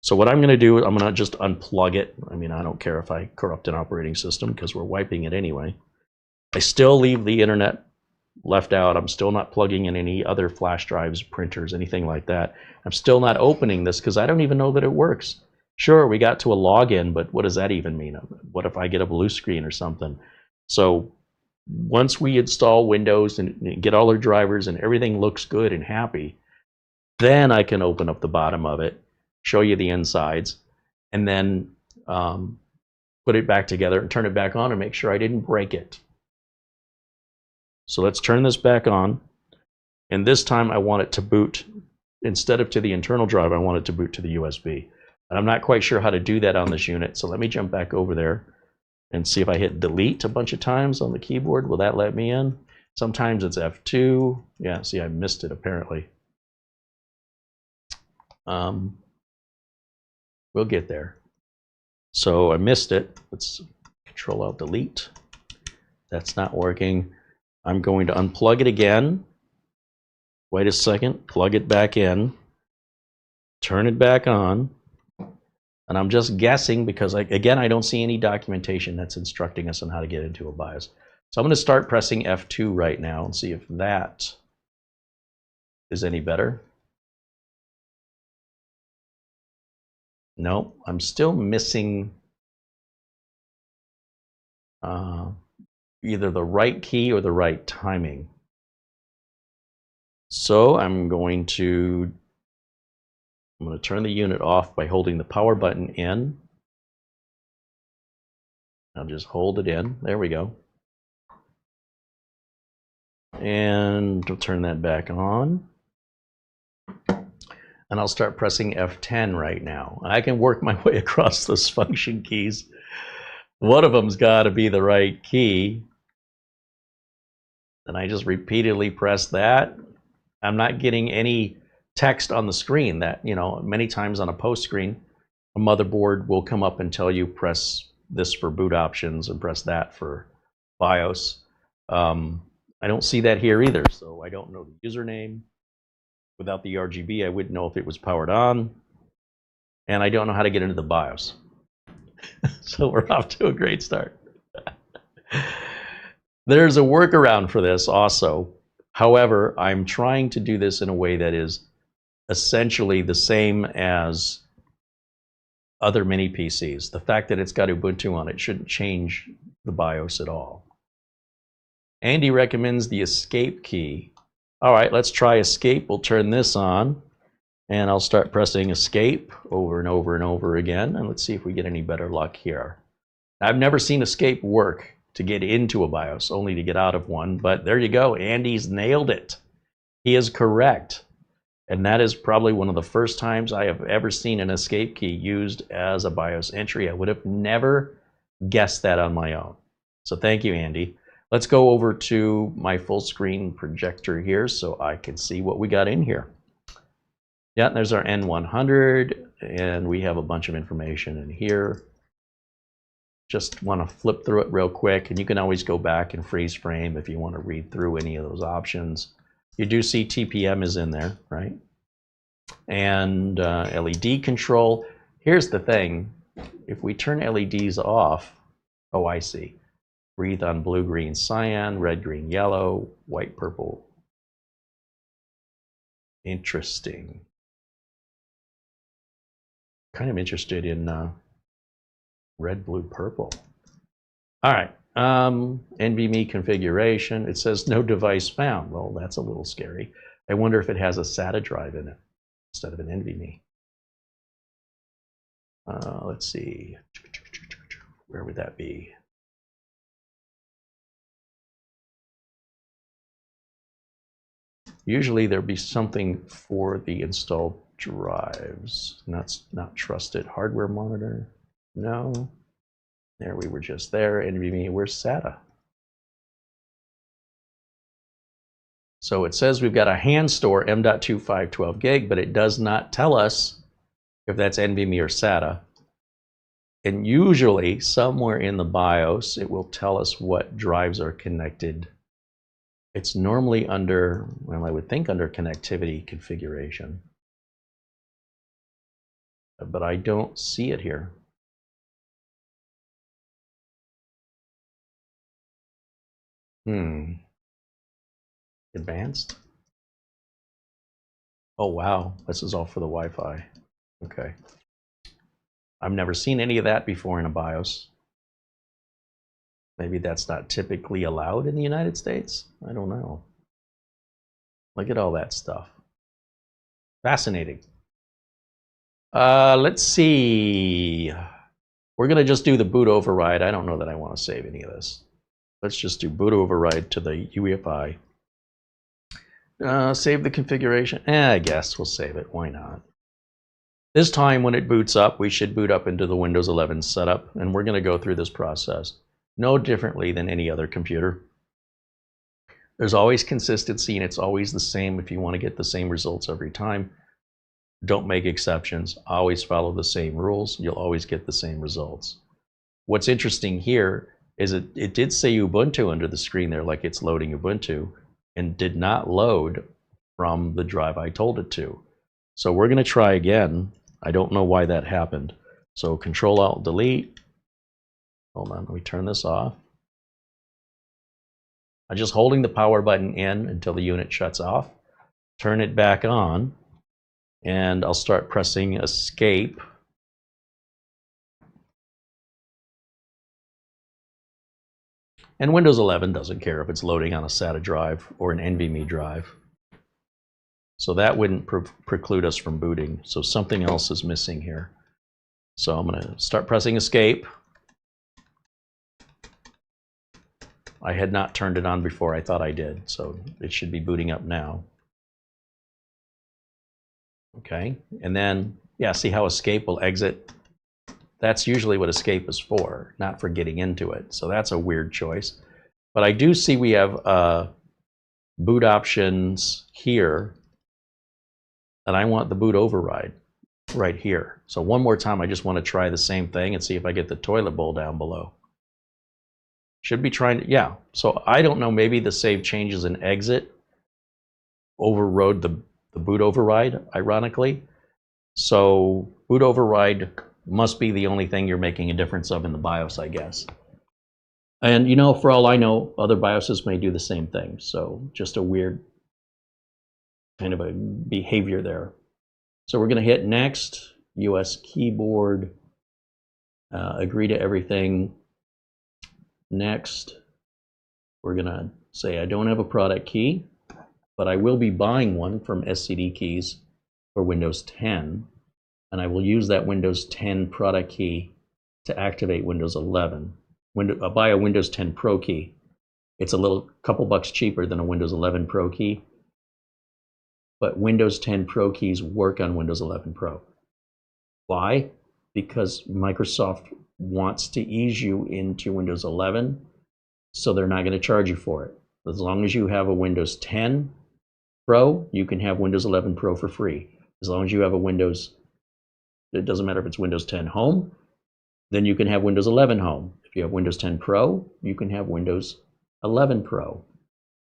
So what I'm going to do, I'm going to just unplug it. I mean, I don't care if I corrupt an operating system because we're wiping it anyway. I still leave the internet left out. I'm still not plugging in any other flash drives, printers, anything like that. I'm still not opening this because I don't even know that it works. Sure, we got to a login, but what does that even mean? What if I get a blue screen or something? So once we install Windows and get all our drivers and everything looks good and happy, then I can open up the bottom of it, show you the insides, and then put it back together and turn it back on and make sure I didn't break it. So let's turn this back on. And this time I want it to boot, instead of to the internal drive, I want it to boot to the USB. And I'm not quite sure how to do that on this unit. So let me jump back over there and see if I hit delete a bunch of times on the keyboard. Will that let me in? Sometimes it's F2. Yeah, see, I missed it apparently. We'll get there. So I missed it. Let's Control Alt Delete. That's not working. I'm going to unplug it again. Wait a second, plug it back in, turn it back on. And I'm just guessing because, again, I don't see any documentation that's instructing us on how to get into a BIOS. So I'm going to start pressing F2 right now and see if that is any better. No, I'm still missing either the right key or the right timing. So I'm going to turn the unit off by holding the power button in. I'll just hold it in. There we go. And I'll turn that back on. And I'll start pressing F10 right now. I can work my way across those function keys. One of them's got to be the right key. And I just repeatedly press that. I'm not getting any text on the screen that, you know, many times on a post screen, a motherboard will come up and tell you press this for boot options and press that for BIOS. I don't see that here either, so I don't know the username. Without the RGB, I wouldn't know if it was powered on. And I don't know how to get into the BIOS. So we're off to a great start. There's a workaround for this also. However, I'm trying to do this in a way that is essentially the same as other mini PCs. The fact that it's got Ubuntu on it shouldn't change the BIOS at all. Andy recommends the escape key. All right, let's try escape. We'll turn this on and I'll start pressing escape over and over and over again. And let's see if we get any better luck here. I've never seen escape work to get into a BIOS, only to get out of one, but there you go. Andy's nailed it. He is correct. And that is probably one of the first times I have ever seen an escape key used as a BIOS entry. I would have never guessed that on my own. So thank you, Andy. Let's go over to my full screen projector here so I can see what we got in here. Yeah, there's our N100, and we have a bunch of information in here. Just want to flip through it real quick, and you can always go back and freeze frame if you want to read through any of those options. You do see TPM is in there, right? And LED control. Here's the thing. If we turn LEDs off, oh, I see. Breathe on blue, green, cyan, red, green, yellow, white, purple. Interesting. Kind of interested in red, blue, purple. All right. NVMe configuration. It says no device found. Well, that's a little scary. I wonder if it has a SATA drive in it instead of an NVMe. Let's see. Where would that be? Usually there'd be something for the installed drives. That's not trusted. Hardware monitor. No. There, we were just there. NVMe, where's SATA? So it says we've got a hand store M.25 12 gig, but it does not tell us if that's NVMe or SATA. And usually somewhere in the BIOS, it will tell us what drives are connected. It's normally under, well, I would think under connectivity configuration, but I don't see it here. Advanced? Oh, wow. This is all for the Wi-Fi. Okay. I've never seen any of that before in a BIOS. Maybe that's not typically allowed in the United States? I don't know. Look at all that stuff. Fascinating. Let's see. We're going to just do the boot override. I don't know that I want to save any of this. Let's just do boot override to the UEFI. Save the configuration. I guess we'll save it. Why not? This time when it boots up, we should boot up into the Windows 11 setup, and we're going to go through this process no differently than any other computer. There's always consistency, and it's always the same if you want to get the same results every time. Don't make exceptions. Always follow the same rules. You'll always get the same results. What's interesting here is it did say Ubuntu under the screen there, like it's loading Ubuntu, and did not load from the drive I told it to. So we're going to try again. I don't know why that happened. So Control-Alt-Delete. Hold on, let me turn this off. I'm just holding the power button in until the unit shuts off. Turn it back on, and I'll start pressing Escape. And Windows 11 doesn't care if it's loading on a SATA drive or an NVMe drive. So that wouldn't preclude us from booting. So something else is missing here. So I'm going to start pressing Escape. I had not turned it on before. I thought I did. So it should be booting up now. Okay. And then, yeah, see how Escape will exit? That's usually what Escape is for, not for getting into it. So that's a weird choice. But I do see we have boot options here. And I want the boot override right here. So one more time, I just want to try the same thing and see if I get the toilet bowl down below. Should be trying to, yeah. So I don't know, maybe the save changes and exit overrode the boot override, ironically. So boot override must be the only thing you're making a difference of in the BIOS, I guess. And you know, for all I know, other BIOSes may do the same thing. So just a weird kind of a behavior there. So we're going to hit next, US keyboard, agree to everything. Next, we're going to say I don't have a product key, but I will be buying one from SCD Keys for Windows 10, and I will use that Windows 10 product key to activate Windows 11. I'll buy a Windows 10 Pro key. It's a couple bucks cheaper than a Windows 11 Pro key, but Windows 10 Pro keys work on Windows 11 Pro. Why? Because Microsoft wants to ease you into Windows 11, so they're not going to charge you for it. As long as you have a Windows 10 Pro, you can have Windows 11 Pro for free. As long as you have a Windows, it doesn't matter if it's Windows 10 Home, then you can have Windows 11 Home. If you have Windows 10 Pro, you can have Windows 11 Pro.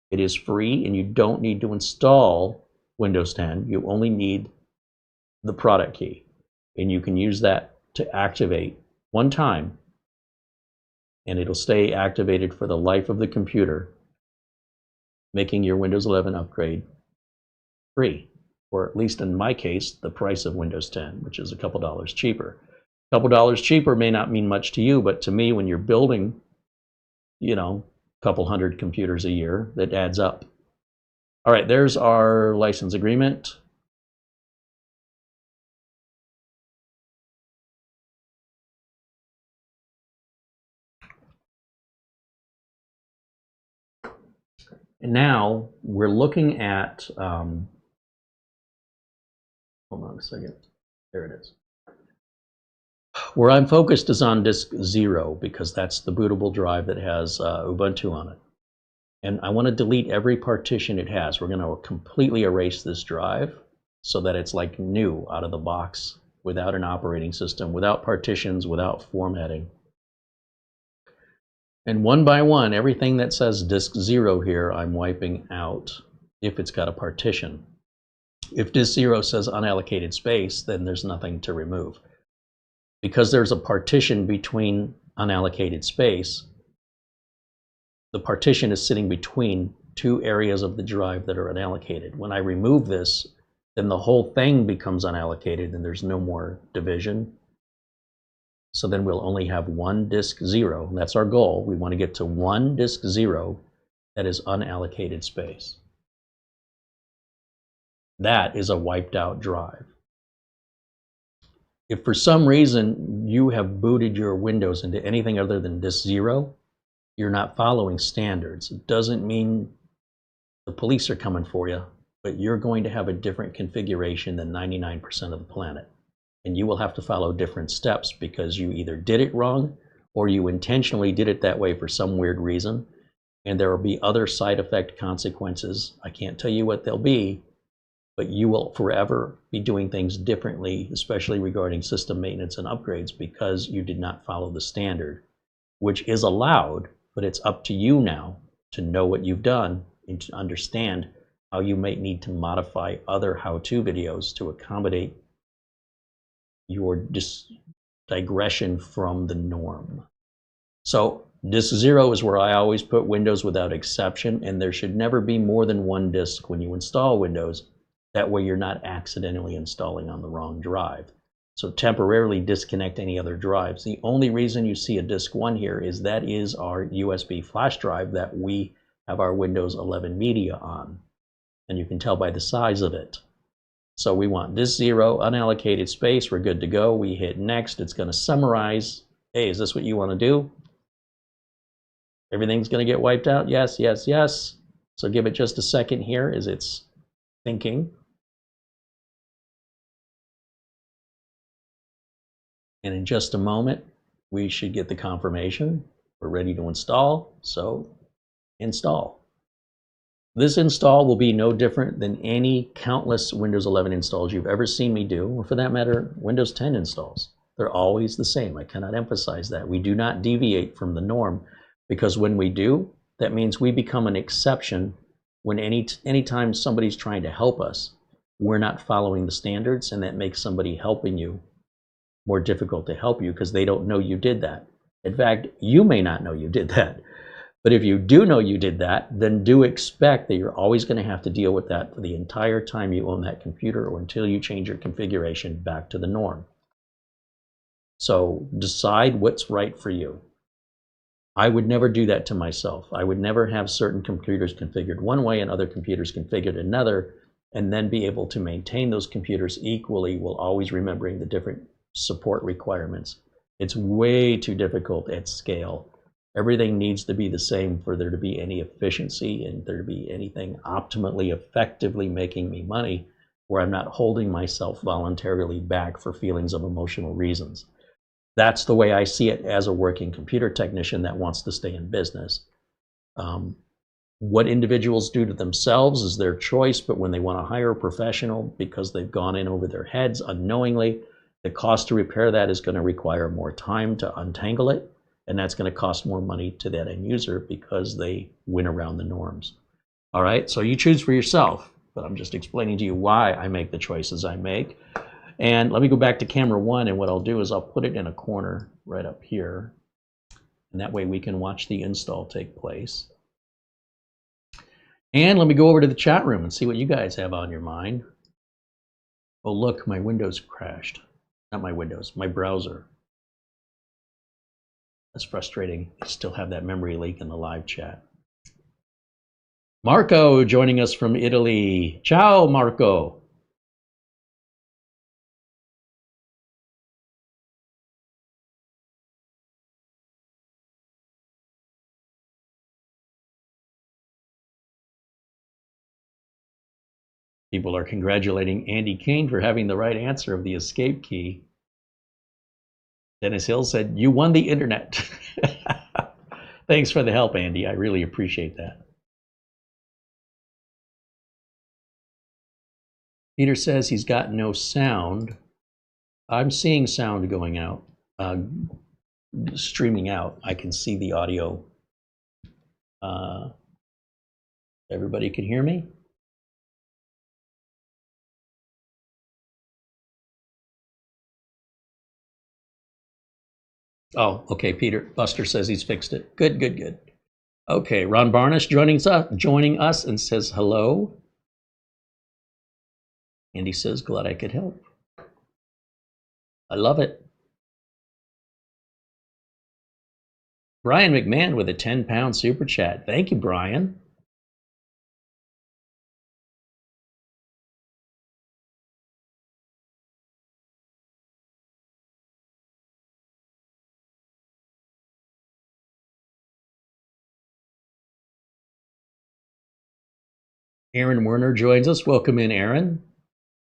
It is free, and you don't need to install Windows 10. You only need the product key, and you can use that to activate one time, and it'll stay activated for the life of the computer, making your Windows 11 upgrade free, or at least in my case, the price of Windows 10, which is a couple dollars cheaper. A couple dollars cheaper may not mean much to you, but to me, when you're building, you know, a couple hundred computers a year, that adds up. All right, there's our license agreement. now we're looking at, hold on a second, there it is. Where I'm focused is on disk 0 because that's the bootable drive that has Ubuntu on it. And I want to delete every partition it has. We're going to completely erase this drive so that it's like new out of the box, without an operating system, without partitions, without formatting. And one by one, everything that says disk 0 here, I'm wiping out if it's got a partition. If disk 0 says unallocated space, then there's nothing to remove. Because there's a partition between unallocated space, the partition is sitting between two areas of the drive that are unallocated. When I remove this, then the whole thing becomes unallocated and there's no more division. So then we'll only have one disk 0. That's our goal. We want to get to one disk 0 that is unallocated space. That is a wiped out drive. If for some reason you have booted your Windows into anything other than disk 0, you're not following standards. It doesn't mean the police are coming for you, but you're going to have a different configuration than 99% of the planet. And you will have to follow different steps because you either did it wrong or you intentionally did it that way for some weird reason. And there will be other side effect consequences. I can't tell you what they'll be, but you will forever be doing things differently, especially regarding system maintenance and upgrades, because you did not follow the standard, which is allowed, but it's up to you now to know what you've done and to understand how you might need to modify other how-to videos to accommodate your digression from the norm. So disk 0 is where I always put Windows without exception, and there should never be more than one disk when you install Windows. That way you're not accidentally installing on the wrong drive. So temporarily disconnect any other drives. The only reason you see a disk 1 here is that is our USB flash drive that we have our Windows 11 media on. And you can tell by the size of it. So we want disk 0, unallocated space, we're good to go. We hit next, it's going to summarize. Hey, is this what you want to do? Everything's going to get wiped out? Yes, yes, yes. So give it just a second here as it's thinking. And in just a moment, we should get the confirmation. We're ready to install, so install. This install will be no different than any countless Windows 11 installs you've ever seen me do, or for that matter, Windows 10 installs. They're always the same. I cannot emphasize that. We do not deviate from the norm, because when we do, that means we become an exception when anytime somebody's trying to help us, we're not following the standards, and that makes somebody helping you more difficult to help you because they don't know you did that. In fact, you may not know you did that. But if you do know you did that, then do expect that you're always going to have to deal with that for the entire time you own that computer or until you change your configuration back to the norm. So decide what's right for you. I would never do that to myself. I would never have certain computers configured one way and other computers configured another, and then be able to maintain those computers equally while always remembering the different support requirements. It's way too difficult at scale. Everything needs to be the same for there to be any efficiency and there to be anything optimally, effectively making me money, where I'm not holding myself voluntarily back for feelings of emotional reasons. That's the way I see it as a working computer technician that wants to stay in business. What individuals do to themselves is their choice, but when they want to hire a professional because they've gone in over their heads unknowingly, the cost to repair that is going to require more time to untangle it, and that's going to cost more money to that end user because they went around the norms. All right, so you choose for yourself, but I'm just explaining to you why I make the choices I make. And let me go back to camera 1, and what I'll do is I'll put it in a corner right up here, and that way we can watch the install take place. And let me go over to the chat room and see what you guys have on your mind. Oh, look, my Windows crashed. Not my Windows, my browser. That's frustrating. I still have that memory leak in the live chat. Marco joining us from Italy. Ciao, Marco. People are congratulating Andy Kane for having the right answer of the escape key. Dennis Hill said, "You won the internet." Thanks for the help, Andy. I really appreciate that. Peter says he's got no sound. I'm seeing sound going out, streaming out. I can see the audio. Everybody can hear me? Oh, okay, Peter. Buster says he's fixed it. Good, good, good. Okay, Ron Barnish joining us and says hello. And he says, glad I could help. I love it. Brian McMahon with a 10-pound super chat. Thank you, Brian. Aaron Werner joins us. Welcome in, Aaron.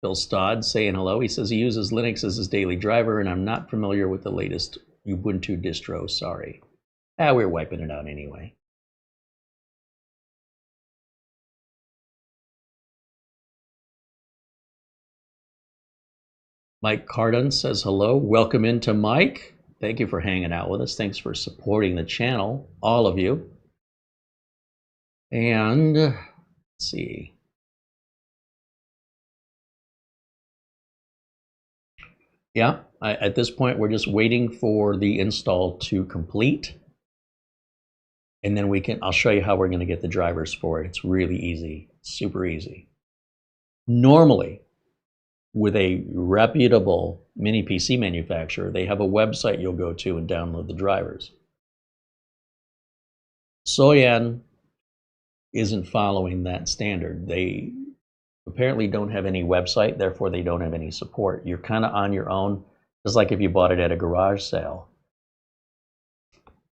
Phil Stodd saying hello. He says he uses Linux as his daily driver, and I'm not familiar with the latest Ubuntu distro. Sorry. We're wiping it out anyway. Mike Cardon says hello. Welcome into Mike. Thank you for hanging out with us. Thanks for supporting the channel, all of you. And let's see. Yeah, at this point, we're just waiting for the install to complete. And then I'll show you how we're going to get the drivers for it. It's really easy, super easy. Normally, with a reputable mini PC manufacturer, they have a website you'll go to and download the drivers. Soayan isn't following that standard. They apparently don't have any website, therefore they don't have any support. You're kind of on your own, just like if you bought it at a garage sale.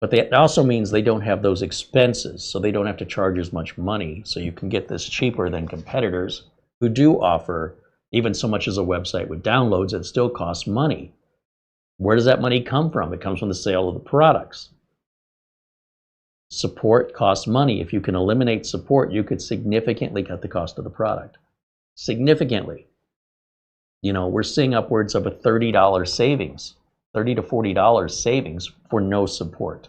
But that also means they don't have those expenses, so they don't have to charge as much money. So you can get this cheaper than competitors who do offer even so much as a website with downloads. It still costs money. Where does that money come from? It comes from the sale of the products. Support costs money. If you can eliminate support, you could significantly cut the cost of the product. Significantly. You know, we're seeing upwards of a $30 savings, $30 to $40 savings for no support.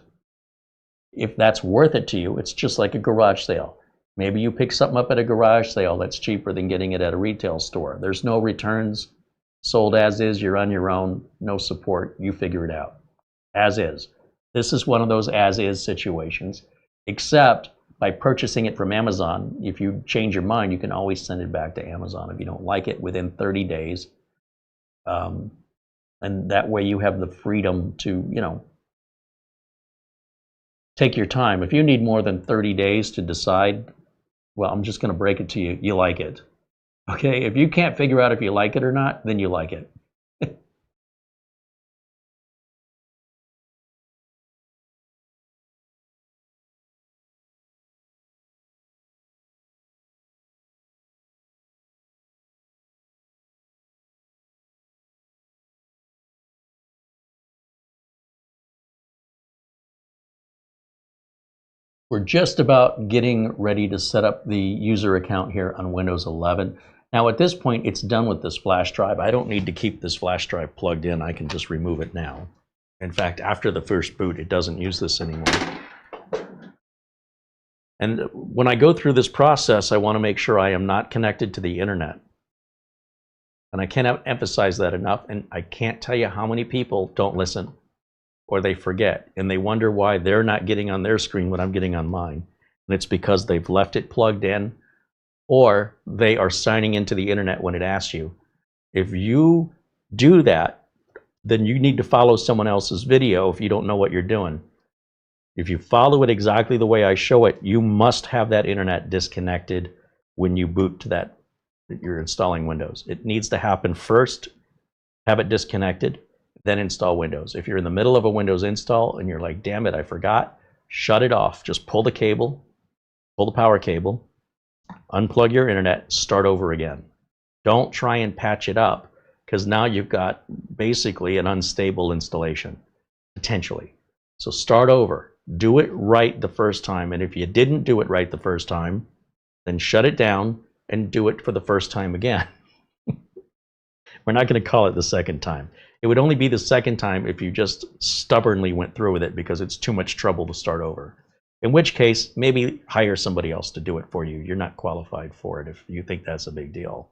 If that's worth it to you, it's just like a garage sale. Maybe you pick something up at a garage sale that's cheaper than getting it at a retail store. There's no returns, sold as is, you're on your own, no support, you figure it out. As is. This is one of those as is situations, except by purchasing it from Amazon. If you change your mind, you can always send it back to Amazon if you don't like it within 30 days. And that way you have the freedom to, you know, take your time. If you need more than 30 days to decide, well, I'm just going to break it to you, you like it. Okay, if you can't figure out if you like it or not, then you like it. We're just about getting ready to set up the user account here on Windows 11. Now at this point, it's done with this flash drive. I don't need to keep this flash drive plugged in. I can just remove it now. In fact, after the first boot, it doesn't use this anymore. And when I go through this process, I want to make sure I am not connected to the internet. And I cannot emphasize that enough. And I can't tell you how many people don't listen, or they forget, and they wonder why they're not getting on their screen what I'm getting on mine. And it's because they've left it plugged in, or they are signing into the internet when it asks you. If you do that, then you need to follow someone else's video if you don't know what you're doing. If you follow it exactly the way I show it, you must have that internet disconnected when you boot to that you're installing Windows. It needs to happen first, have it disconnected, then install Windows. If you're in the middle of a Windows install and you're like, damn it, I forgot, shut it off. Just pull the cable, pull the power cable, unplug your internet, start over again. Don't try and patch it up, because now you've got basically an unstable installation, potentially. So start over. Do it right the first time, and if you didn't do it right the first time, then shut it down and do it for the first time again. We're not going to call it the second time. It would only be the second time if you just stubbornly went through with it because it's too much trouble to start over. In which case, maybe hire somebody else to do it for you. You're not qualified for it if you think that's a big deal.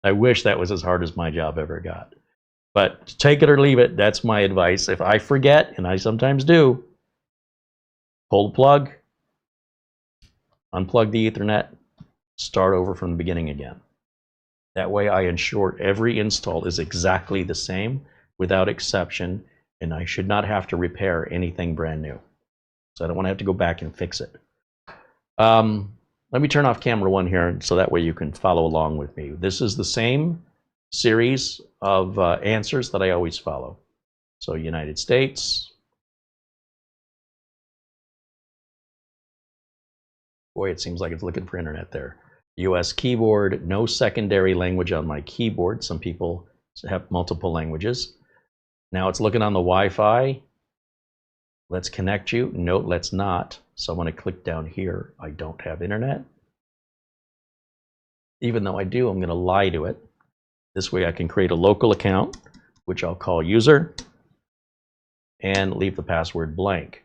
I wish that was as hard as my job ever got. But take it or leave it, that's my advice. If I forget, and I sometimes do, pull the plug, unplug the Ethernet, start over from the beginning again. That way I ensure every install is exactly the same without exception, and I should not have to repair anything brand new. So I don't want to have to go back and fix it. Let me turn off camera 1 here so that way you can follow along with me. This is the same series of answers that I always follow. So United States. Boy, it seems like it's looking for internet there. US keyboard, no secondary language on my keyboard. Some people have multiple languages. Now it's looking on the Wi-Fi. Let's connect you. No, let's not. So I'm going to click down here. I don't have internet. Even though I do, I'm going to lie to it. This way I can create a local account, which I'll call user, and leave the password blank.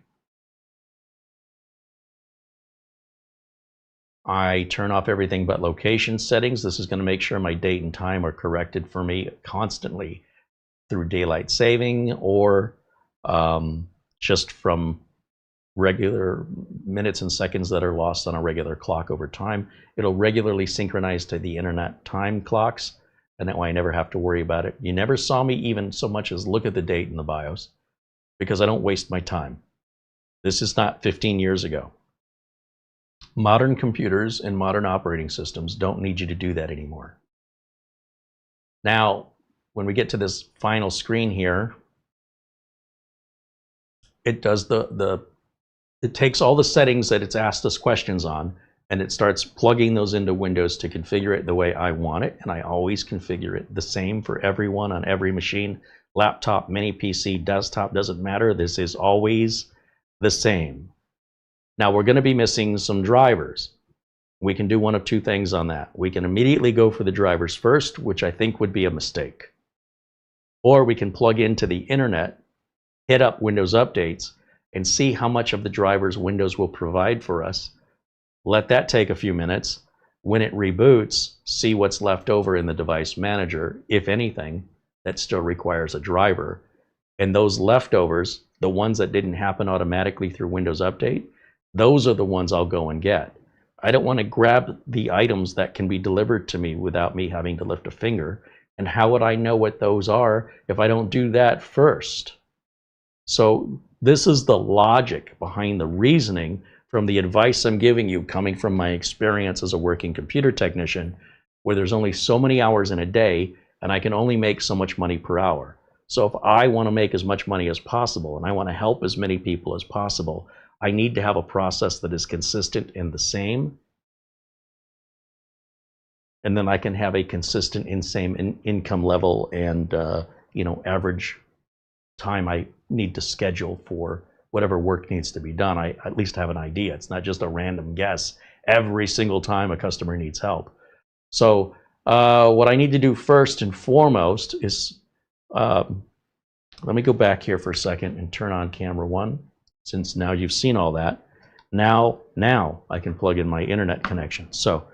I turn off everything but location settings. This is going to make sure my date and time are corrected for me constantly through daylight saving or just from regular minutes and seconds that are lost on a regular clock over time. It'll regularly synchronize to the internet time clocks, and that way I never have to worry about it. You never saw me even so much as look at the date in the BIOS because I don't waste my time. This is not 15 years ago. Modern computers and modern operating systems don't need you to do that anymore. Now, when we get to this final screen here, it does it takes all the settings that it's asked us questions on, and it starts plugging those into Windows to configure it the way I want it, and I always configure it the same for everyone on every machine. Laptop, mini PC, desktop, doesn't matter. This is always the same. Now we're going to be missing some drivers. We can do one of two things on that. We can immediately go for the drivers first, which I think would be a mistake. Or we can plug into the internet, hit up Windows updates, and see how much of the drivers Windows will provide for us. Let that take a few minutes. When it reboots, see what's left over in the device manager, if anything, that still requires a driver. And those leftovers, the ones that didn't happen automatically through Windows Update, those are the ones I'll go and get. I don't want to grab the items that can be delivered to me without me having to lift a finger. And how would I know what those are if I don't do that first? So this is the logic behind the reasoning from the advice I'm giving you, coming from my experience as a working computer technician, where there's only so many hours in a day and I can only make so much money per hour. So if I want to make as much money as possible and I want to help as many people as possible, I need to have a process that is consistent and the same. And then I can have a consistent and same income level and average time I need to schedule for whatever work needs to be done. I at least have an idea. It's not just a random guess every single time a customer needs help. So what I need to do first and foremost is, let me go back here for a second and turn on camera 1. Since now you've seen all that, now I can plug in my internet connection. So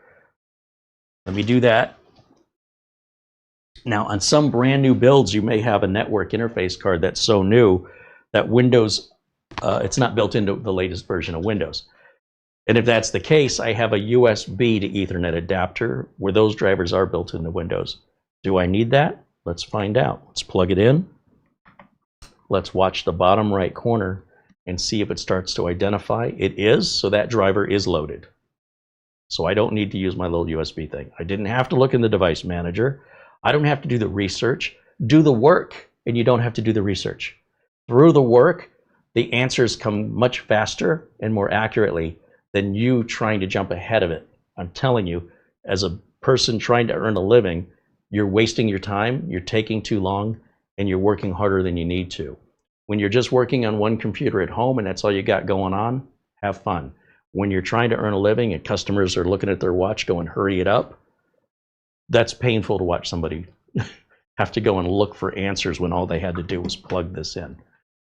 let me do that. Now on some brand new builds, you may have a network interface card that's so new that Windows, it's not built into the latest version of Windows. And if that's the case, I have a USB to Ethernet adapter where those drivers are built into Windows. Do I need that? Let's find out. Let's plug it in. Let's watch the bottom right corner and see if it starts to identify. It is, so that driver is loaded. So I don't need to use my little USB thing. I didn't have to look in the device manager. I don't have to do the research. Do the work, and you don't have to do the research. Through the work, the answers come much faster and more accurately than you trying to jump ahead of it I'm telling you, as a person trying to earn a living, you're wasting your time, you're taking too long, and you're working harder than you need to. When you're just working on one computer at home and that's all you got going on, have fun. When you're trying to earn a living and customers are looking at their watch going, hurry it up, that's painful to watch somebody have to go and look for answers when all they had to do was plug this in.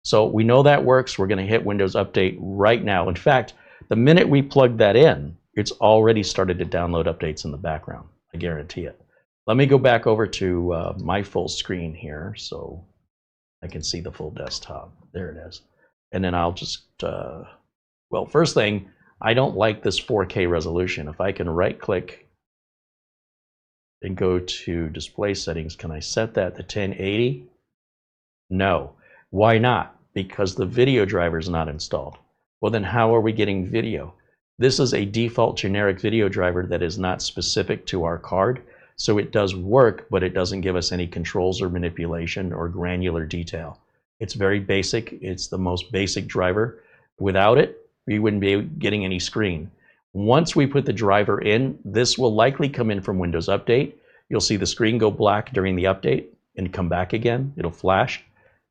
So we know that works. We're going to hit Windows Update right now. In fact, the minute we plug that in, it's already started to download updates in the background. I guarantee it. Let me go back over to my full screen here so I can see the full desktop. There it is. And then I'll just, well, first thing, I don't like this 4K resolution. If I can right click and go to display settings, can I set that to 1080? No. Why not? Because the video driver is not installed. Well, then how are we getting video? This is a default generic video driver that is not specific to our card. So it does work, but it doesn't give us any controls or manipulation or granular detail. It's very basic. It's the most basic driver. Without it, we wouldn't be getting any screen. Once we put the driver in, this will likely come in from Windows Update. You'll see the screen go black during the update and come back again. It'll flash.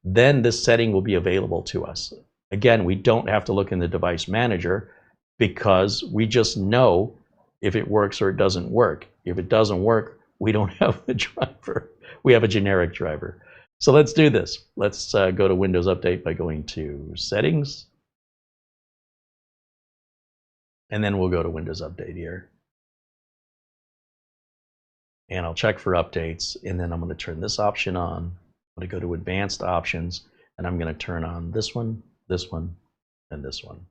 Then this setting will be available to us. Again, we don't have to look in the device manager because we just know if it works or it doesn't work. If it doesn't work, we don't have the driver. We have a generic driver. So let's do this. Let's go to Windows Update by going to Settings. And then we'll go to Windows Update here. And I'll check for updates. And then I'm going to turn this option on. I'm going to go to Advanced Options. And I'm going to turn on this one, and this one.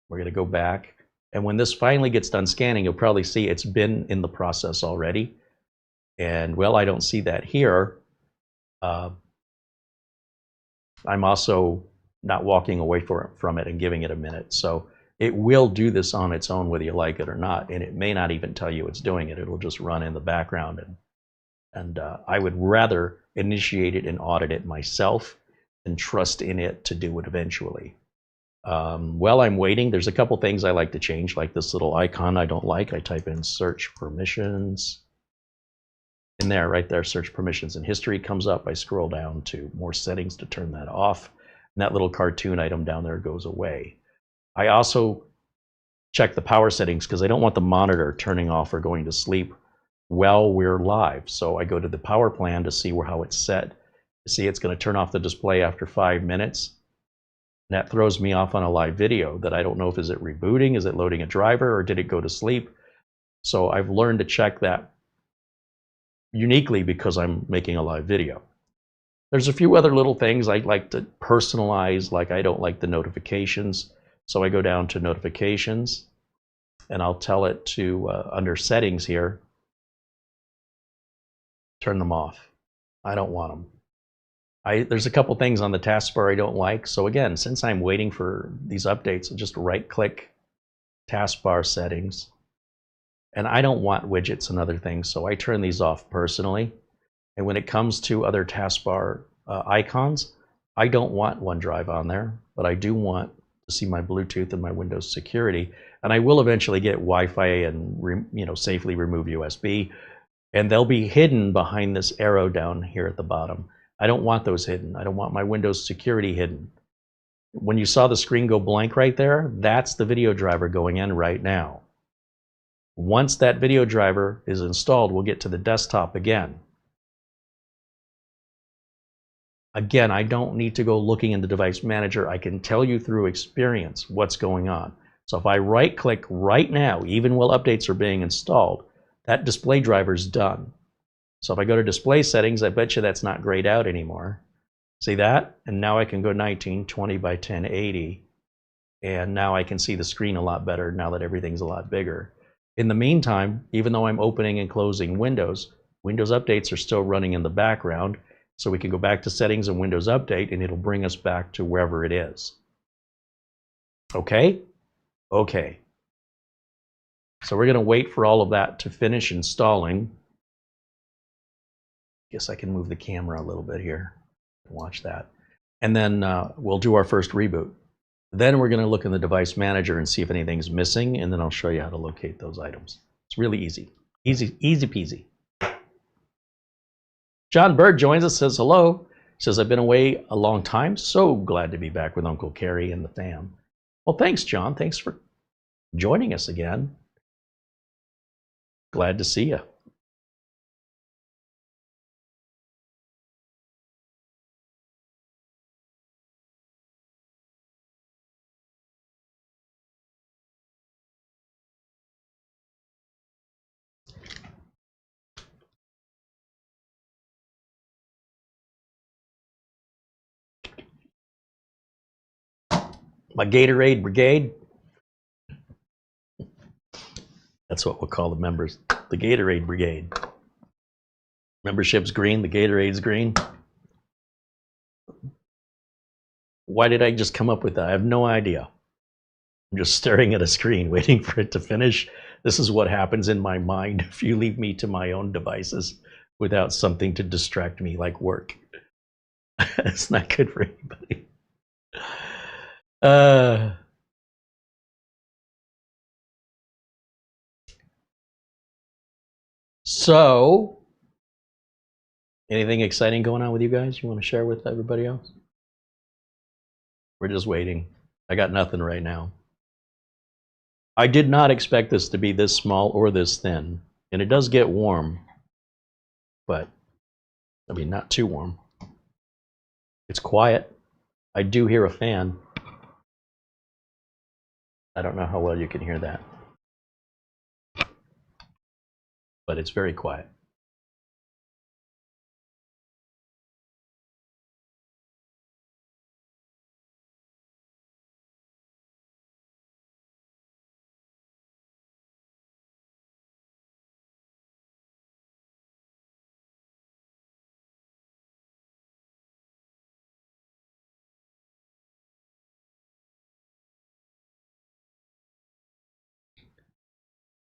We're going to go back. And when this finally gets done scanning, you'll probably see it's been in the process already. And well, I don't see that here. I'm also not walking away from it and giving it a minute. So it will do this on its own whether you like it or not. And it may not even tell you it's doing it. It'll just run in the background. And I would rather initiate it and audit it myself than trust in it to do it eventually. While I'm waiting, there's a couple things I like to change, like this little icon I don't like. I type in search permissions. In there, right there, search permissions and history comes up. I scroll down to more settings to turn that off. And that little cartoon item down there goes away. I also check the power settings because I don't want the monitor turning off or going to sleep while we're live. So I go to the power plan to see how it's set. See, it's going to turn off the display after 5 minutes. And that throws me off on a live video that I don't know if is it rebooting, is it loading a driver, or did it go to sleep? So I've learned to check that uniquely because I'm making a live video. There's a few other little things I like to personalize, like I don't like the notifications. So I go down to notifications and I'll tell it to, under settings here, turn them off. I don't want them. There's a couple things on the taskbar I don't like. So again, since I'm waiting for these updates, I just right-click taskbar settings. And I don't want widgets and other things, so I turn these off personally. And when it comes to other taskbar icons, I don't want OneDrive on there, but I do want to see my Bluetooth and my Windows security. And I will eventually get Wi-Fi and safely remove USB. And they'll be hidden behind this arrow down here at the bottom. I don't want those hidden. I don't want my Windows security hidden. When you saw the screen go blank right there, that's the video driver going in right now. Once that video driver is installed, we'll get to the desktop again. Again, I don't need to go looking in the device manager. I can tell you through experience what's going on. So if I right-click right now, even while updates are being installed, that display driver is done. So if I go to display settings, I bet you that's not grayed out anymore. See that? And now I can go 1920 by 1080. And now I can see the screen a lot better now that everything's a lot bigger. In the meantime, even though I'm opening and closing Windows, Windows updates are still running in the background. So we can go back to settings and Windows Update and it'll bring us back to wherever it is. Okay? Okay. So we're going to wait for all of that to finish installing. Guess I can move the camera a little bit here. Watch that. And then we'll do our first reboot. Then we're going to look in the device manager and see if anything's missing, and then I'll show you how to locate those items. It's really easy. Easy peasy. John Bird joins us, says hello. Says, I've been away a long time. So glad to be back with Uncle Carey and the fam. Well, thanks, John. Thanks for joining us again. Glad to see you. My Gatorade Brigade. That's what we'll call the members, the Gatorade Brigade. Membership's green, the Gatorade's green. Why did I just come up with that? I have no idea. I'm just staring at a screen waiting for it to finish. This is what happens in my mind if you leave me to my own devices without something to distract me like work. It's not good for anybody. So, anything exciting going on with you guys you want to share with everybody else? We're just waiting. I got nothing right now. I did not expect this to be this small or this thin. And it does get warm, but I mean, not too warm. It's quiet. I do hear a fan. I don't know how well you can hear that, but it's very quiet.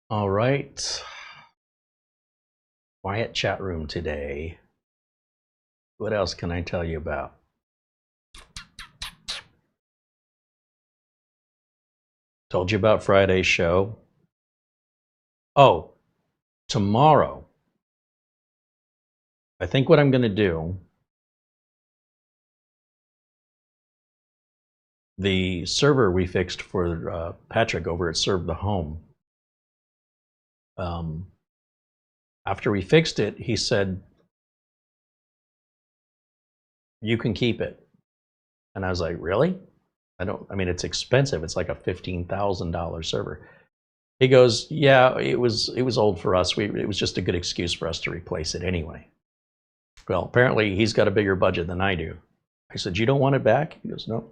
All right. Quiet chat room today. What else can I tell you about? Told you about Friday's show. Oh, tomorrow. I think what I'm going to do, the server we fixed for Patrick over at Serve the Home, after we fixed it, he said, you can keep it. And I was like, really? I mean, it's expensive. It's like a $15,000 server. He goes, yeah, it was old for us. It was just a good excuse for us to replace it anyway. Well, apparently he's got a bigger budget than I do. I said, you don't want it back? He goes, no.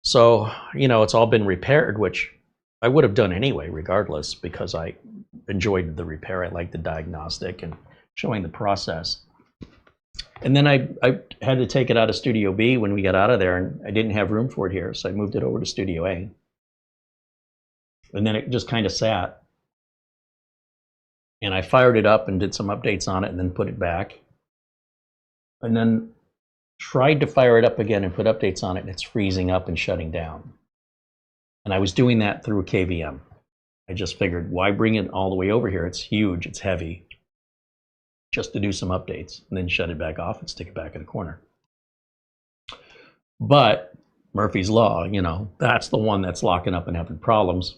So, you know, it's all been repaired, which I would have done anyway, regardless, because I enjoyed the repair. I liked the diagnostic and showing the process. And then I had to take it out of Studio B when we got out of there, and I didn't have room for it here, so I moved it over to Studio A. And then it just kind of sat. And I fired it up and did some updates on it and then put it back. And then tried to fire it up again and put updates on it, and it's freezing up and shutting down. And I was doing that through KVM. I just figured, why bring it all the way over here? It's huge, it's heavy. Just to do some updates and then shut it back off and stick it back in the corner. But Murphy's Law, you know, that's the one that's locking up and having problems.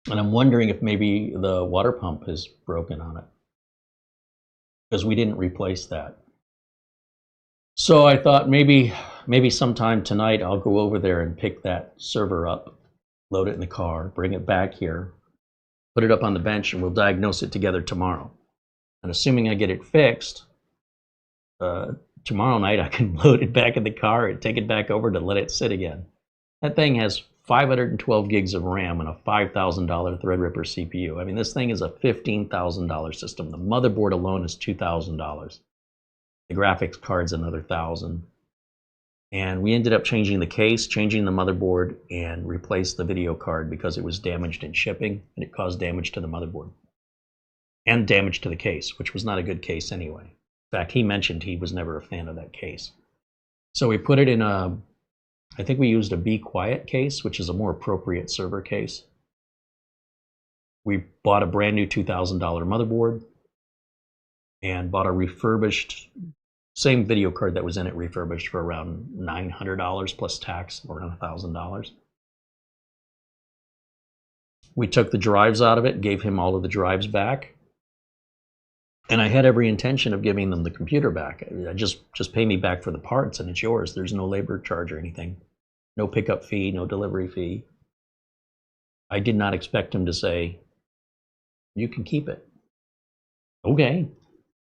And I'm wondering if maybe the water pump is broken on it, because we didn't replace that. So I thought maybe sometime tonight I'll go over there and pick that server up, load it in the car, bring it back here, put it up on the bench, and we'll diagnose it together tomorrow. And assuming I get it fixed, tomorrow night I can load it back in the car and take it back over to let it sit again. That thing has 512 gigs of RAM and a $5,000 Threadripper CPU. I mean, this thing is a $15,000 system. The motherboard alone is $2,000. The graphics card's another $1,000. And we ended up changing the case, changing the motherboard, and replaced the video card because it was damaged in shipping, and it caused damage to the motherboard. And damage to the case, which was not a good case anyway. In fact, he mentioned he was never a fan of that case. So we put it in a I think we used a Be Quiet case, which is a more appropriate server case. We bought a brand new $2,000 motherboard and bought a refurbished, same video card that was in it, refurbished for around $900 plus tax, around $1,000. We took the drives out of it, gave him all of the drives back. And I had every intention of giving them the computer back. Just pay me back for the parts and it's yours. There's no labor charge or anything. No pickup fee, no delivery fee. I did not expect him to say, you can keep it. Okay,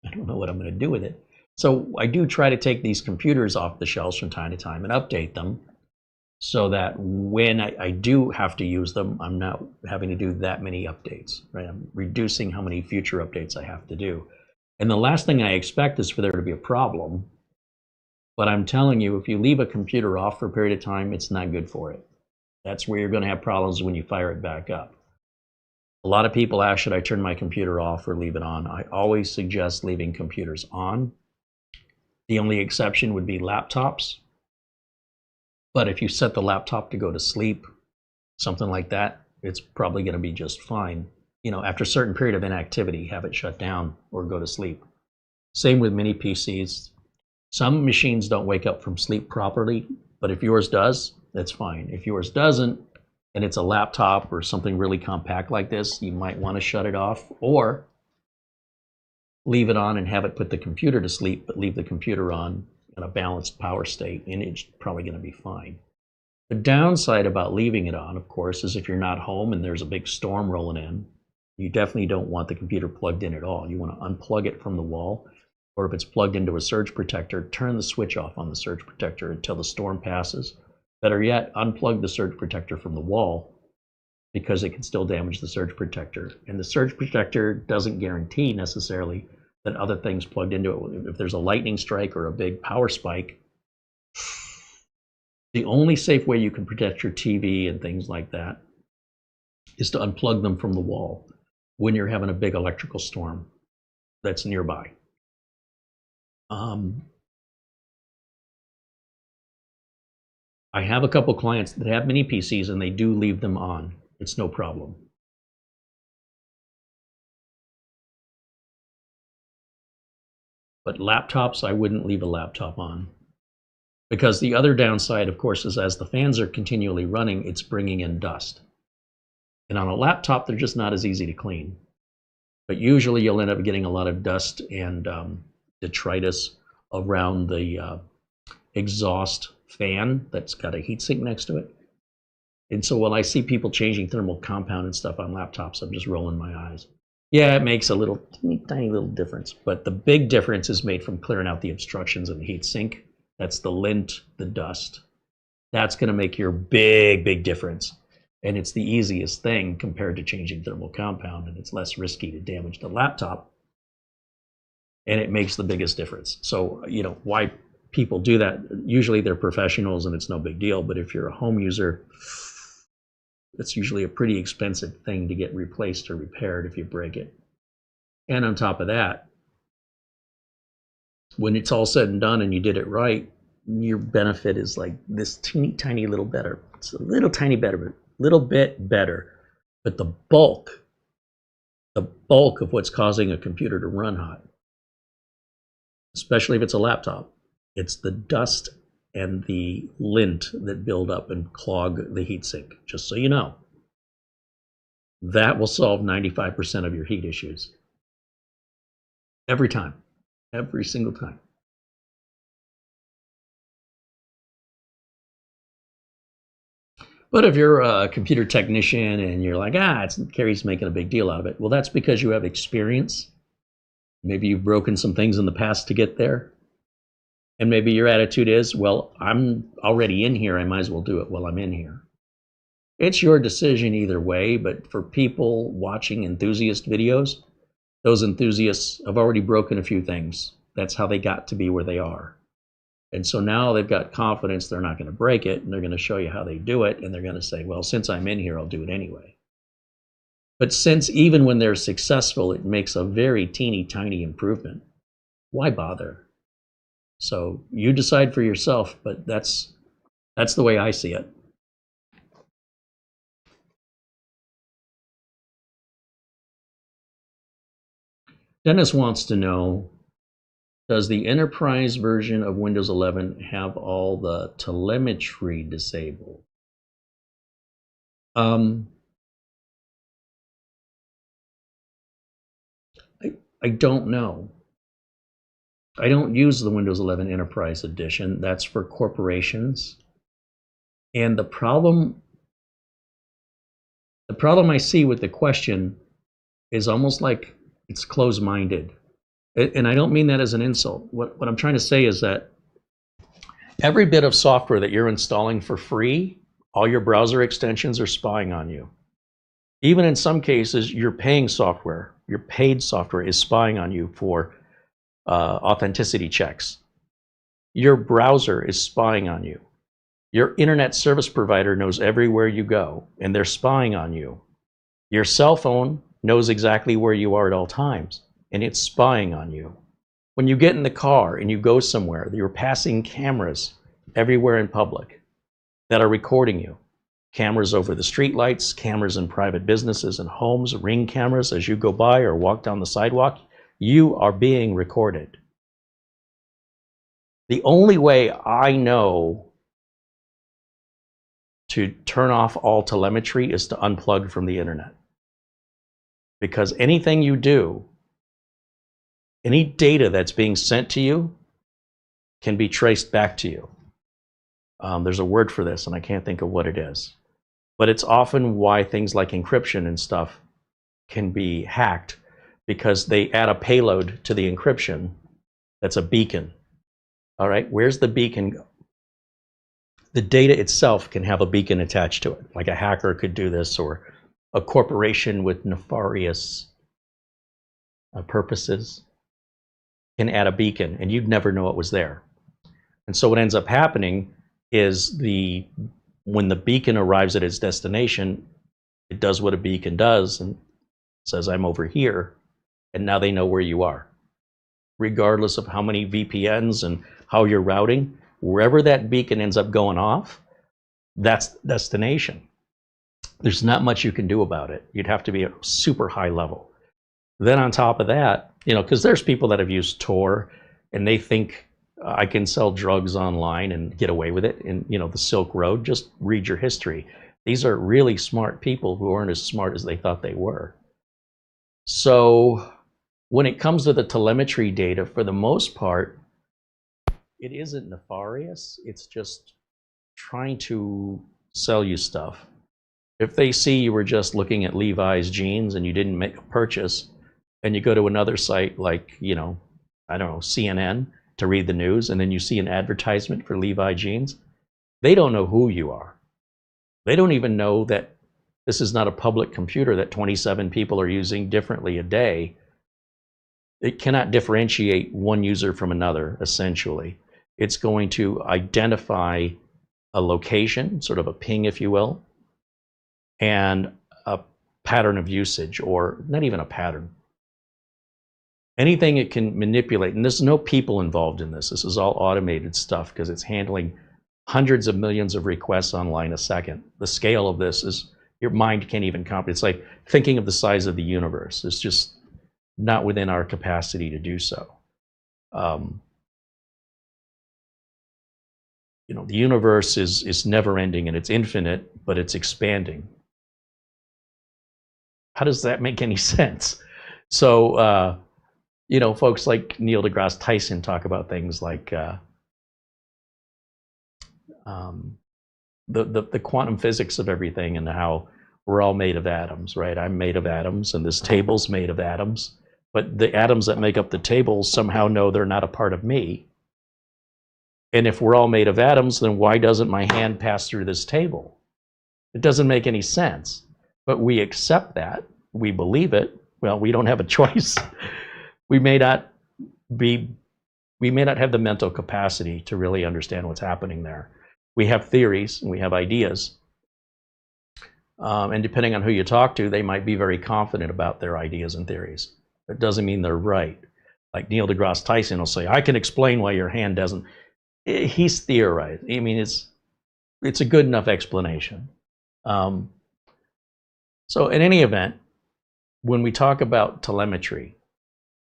I don't know what I'm going to do with it. So I do try to take these computers off the shelves from time to time and update them so that when I do have to use them, I'm not having to do that many updates, right? I'm reducing how many future updates I have to do. And the last thing I expect is for there to be a problem. But I'm telling you, if you leave a computer off for a period of time, it's not good for it. That's where you're going to have problems when you fire it back up. A lot of people ask, should I turn my computer off or leave it on? I always suggest leaving computers on. The only exception would be laptops. But if you set the laptop to go to sleep, something like that, it's probably going to be just fine. You know, after a certain period of inactivity, have it shut down or go to sleep. Same with mini PCs. Some machines don't wake up from sleep properly, but if yours does, that's fine. If yours doesn't, and it's a laptop or something really compact like this, you might want to shut it off or leave it on and have it put the computer to sleep, but leave the computer on in a balanced power state, and it's probably going to be fine. The downside about leaving it on, of course, is if you're not home and there's a big storm rolling in, you definitely don't want the computer plugged in at all. You want to unplug it from the wall, or if it's plugged into a surge protector, turn the switch off on the surge protector until the storm passes. Better yet, unplug the surge protector from the wall because it can still damage the surge protector. And the surge protector doesn't guarantee necessarily that other things plugged into it. If there's a lightning strike or a big power spike, the only safe way you can protect your TV and things like that is to unplug them from the wall when you're having a big electrical storm that's nearby. I have a couple clients that have mini PCs and they do leave them on. It's no problem. But laptops, I wouldn't leave a laptop on. Because the other downside, of course, is as the fans are continually running, it's bringing in dust. And on a laptop, they're just not as easy to clean. But usually you'll end up getting a lot of dust and detritus around the exhaust fan that's got a heatsink next to it. And so when I see people changing thermal compound and stuff on laptops, I'm just rolling my eyes. Yeah, it makes a little tiny little difference, but the big difference is made from clearing out the obstructions in the heatsink. That's the lint, the dust. That's going to make your big difference. And it's the easiest thing compared to changing thermal compound, and it's less risky to damage the laptop. And it makes the biggest difference. So, you know, why people do that, usually they're professionals and it's no big deal, but if you're a home user, it's usually a pretty expensive thing to get replaced or repaired if you break it. And on top of that, when it's all said and done and you did it right, your benefit is like this tiny little better. It's a little tiny better, little bit better. But the bulk of what's causing a computer to run hot, especially if it's a laptop, it's the dust and the lint that build up and clog the heatsink, just so you know. That will solve 95% of your heat issues. Every time. Every single time. But if you're a computer technician and you're like, Carey's making a big deal out of it, well, that's because you have experience. Maybe you've broken some things in the past to get there. And maybe your attitude is, well, I'm already in here, I might as well do it while I'm in here. It's your decision either way, but for people watching enthusiast videos, those enthusiasts have already broken a few things. That's how they got to be where they are. And so now they've got confidence they're not going to break it, and they're going to show you how they do it, and they're going to say, well, since I'm in here, I'll do it anyway. But since even when they're successful, it makes a very tiny improvement, why bother? So you decide for yourself, but that's That's the way I see it. Dennis wants to know, does the enterprise version of Windows 11 have all the telemetry disabled? I don't know. I don't use the Windows 11 Enterprise Edition. That's for corporations. And the problem I see with the question is almost like it's closed-minded. And I don't mean that as an insult. What I'm trying to say is that every bit of software that you're installing for free, all your browser extensions are spying on you. Even in some cases, your paying software, your paid software is spying on you for authenticity checks. Your browser is spying on you. Your internet service provider knows everywhere you go, and they're spying on you. Your cell phone knows exactly where you are at all times, and it's spying on you. When you get in the car and you go somewhere, you're passing cameras everywhere in public that are recording you. Cameras over the streetlights, cameras in private businesses and homes, ring cameras as you go by or walk down the sidewalk. You are being recorded. The only way I know to turn off all telemetry is to unplug from the internet. Because anything you do, any data that's being sent to you can be traced back to you. There's a word for this, and I can't think of what it is. But it's often why things like encryption and stuff can be hacked, because they add a payload to the encryption that's a beacon. All right, where's the beacon go? The data itself can have a beacon attached to it. Like a hacker could do this, or a corporation with nefarious purposes can add a beacon, and you'd never know it was there. And so what ends up happening is when the beacon arrives at its destination, it does what a beacon does and says, I'm over here, and now they know where you are. Regardless of how many VPNs and how you're routing, wherever that beacon ends up going off, that's the destination. There's not much you can do about it. You'd have to be at a super high level. Then on top of that, because there's people that have used Tor and they think I can sell drugs online and get away with it. And the Silk Road, just read your history. These are really smart people who aren't as smart as they thought they were. So when it comes to the telemetry data, for the most part, it isn't nefarious. It's just trying to sell you stuff. If they see you were just looking at Levi's jeans and you didn't make a purchase, and you go to another site like, I don't know, CNN to read the news, and then you see an advertisement for Levi jeans, they don't know who you are. They don't even know that this is not a public computer that 27 people are using differently a day. It cannot differentiate one user from another, essentially. It's going to identify a location, sort of a ping, if you will, and a pattern of usage, or not even a pattern. Anything it can manipulate, and there's no people involved in this. This is all automated stuff because it's handling hundreds of millions of requests online a second. The scale of this is, your mind can't even comprehend. It's like thinking of the size of the universe. It's just not within our capacity to do so. The universe is never ending and it's infinite, but it's expanding. How does that make any sense? So, folks like Neil deGrasse Tyson talk about things like the quantum physics of everything and how we're all made of atoms, right? I'm made of atoms, and this table's made of atoms. But the atoms that make up the table somehow know they're not a part of me. And if we're all made of atoms, then why doesn't my hand pass through this table? It doesn't make any sense. But we accept that. We believe it. Well, we don't have a choice. We may not have the mental capacity to really understand what's happening there. We have theories and we have ideas. And depending on who you talk to, they might be very confident about their ideas and theories. That doesn't mean they're right. Like Neil deGrasse Tyson will say, I can explain why your hand doesn't. He's theorized. I mean, it's a good enough explanation. So in any event, when we talk about telemetry,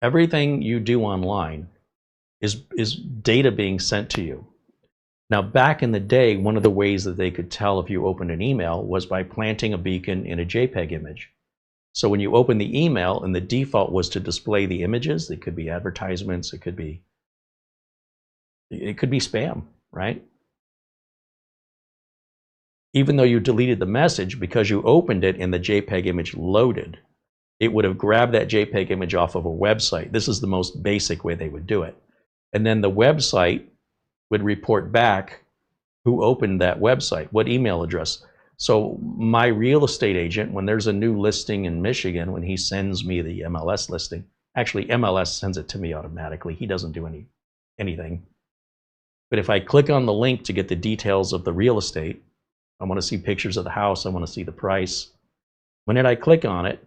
everything you do online is data being sent to you. Now, back in the day, one of the ways that they could tell if you opened an email was by planting a beacon in a JPEG image. So when you open the email, and the default was to display the images, it could be advertisements, it could be spam, right? Even though you deleted the message, because you opened it and the JPEG image loaded, it would have grabbed that JPEG image off of a website. This is the most basic way they would do it. And then the website would report back who opened that website, what email address. So my real estate agent, when there's a new listing in Michigan, when he sends me the MLS listing, actually MLS sends it to me automatically. He doesn't do anything. But if I click on the link to get the details of the real estate, I want to see pictures of the house, I want to see the price. When I click on it,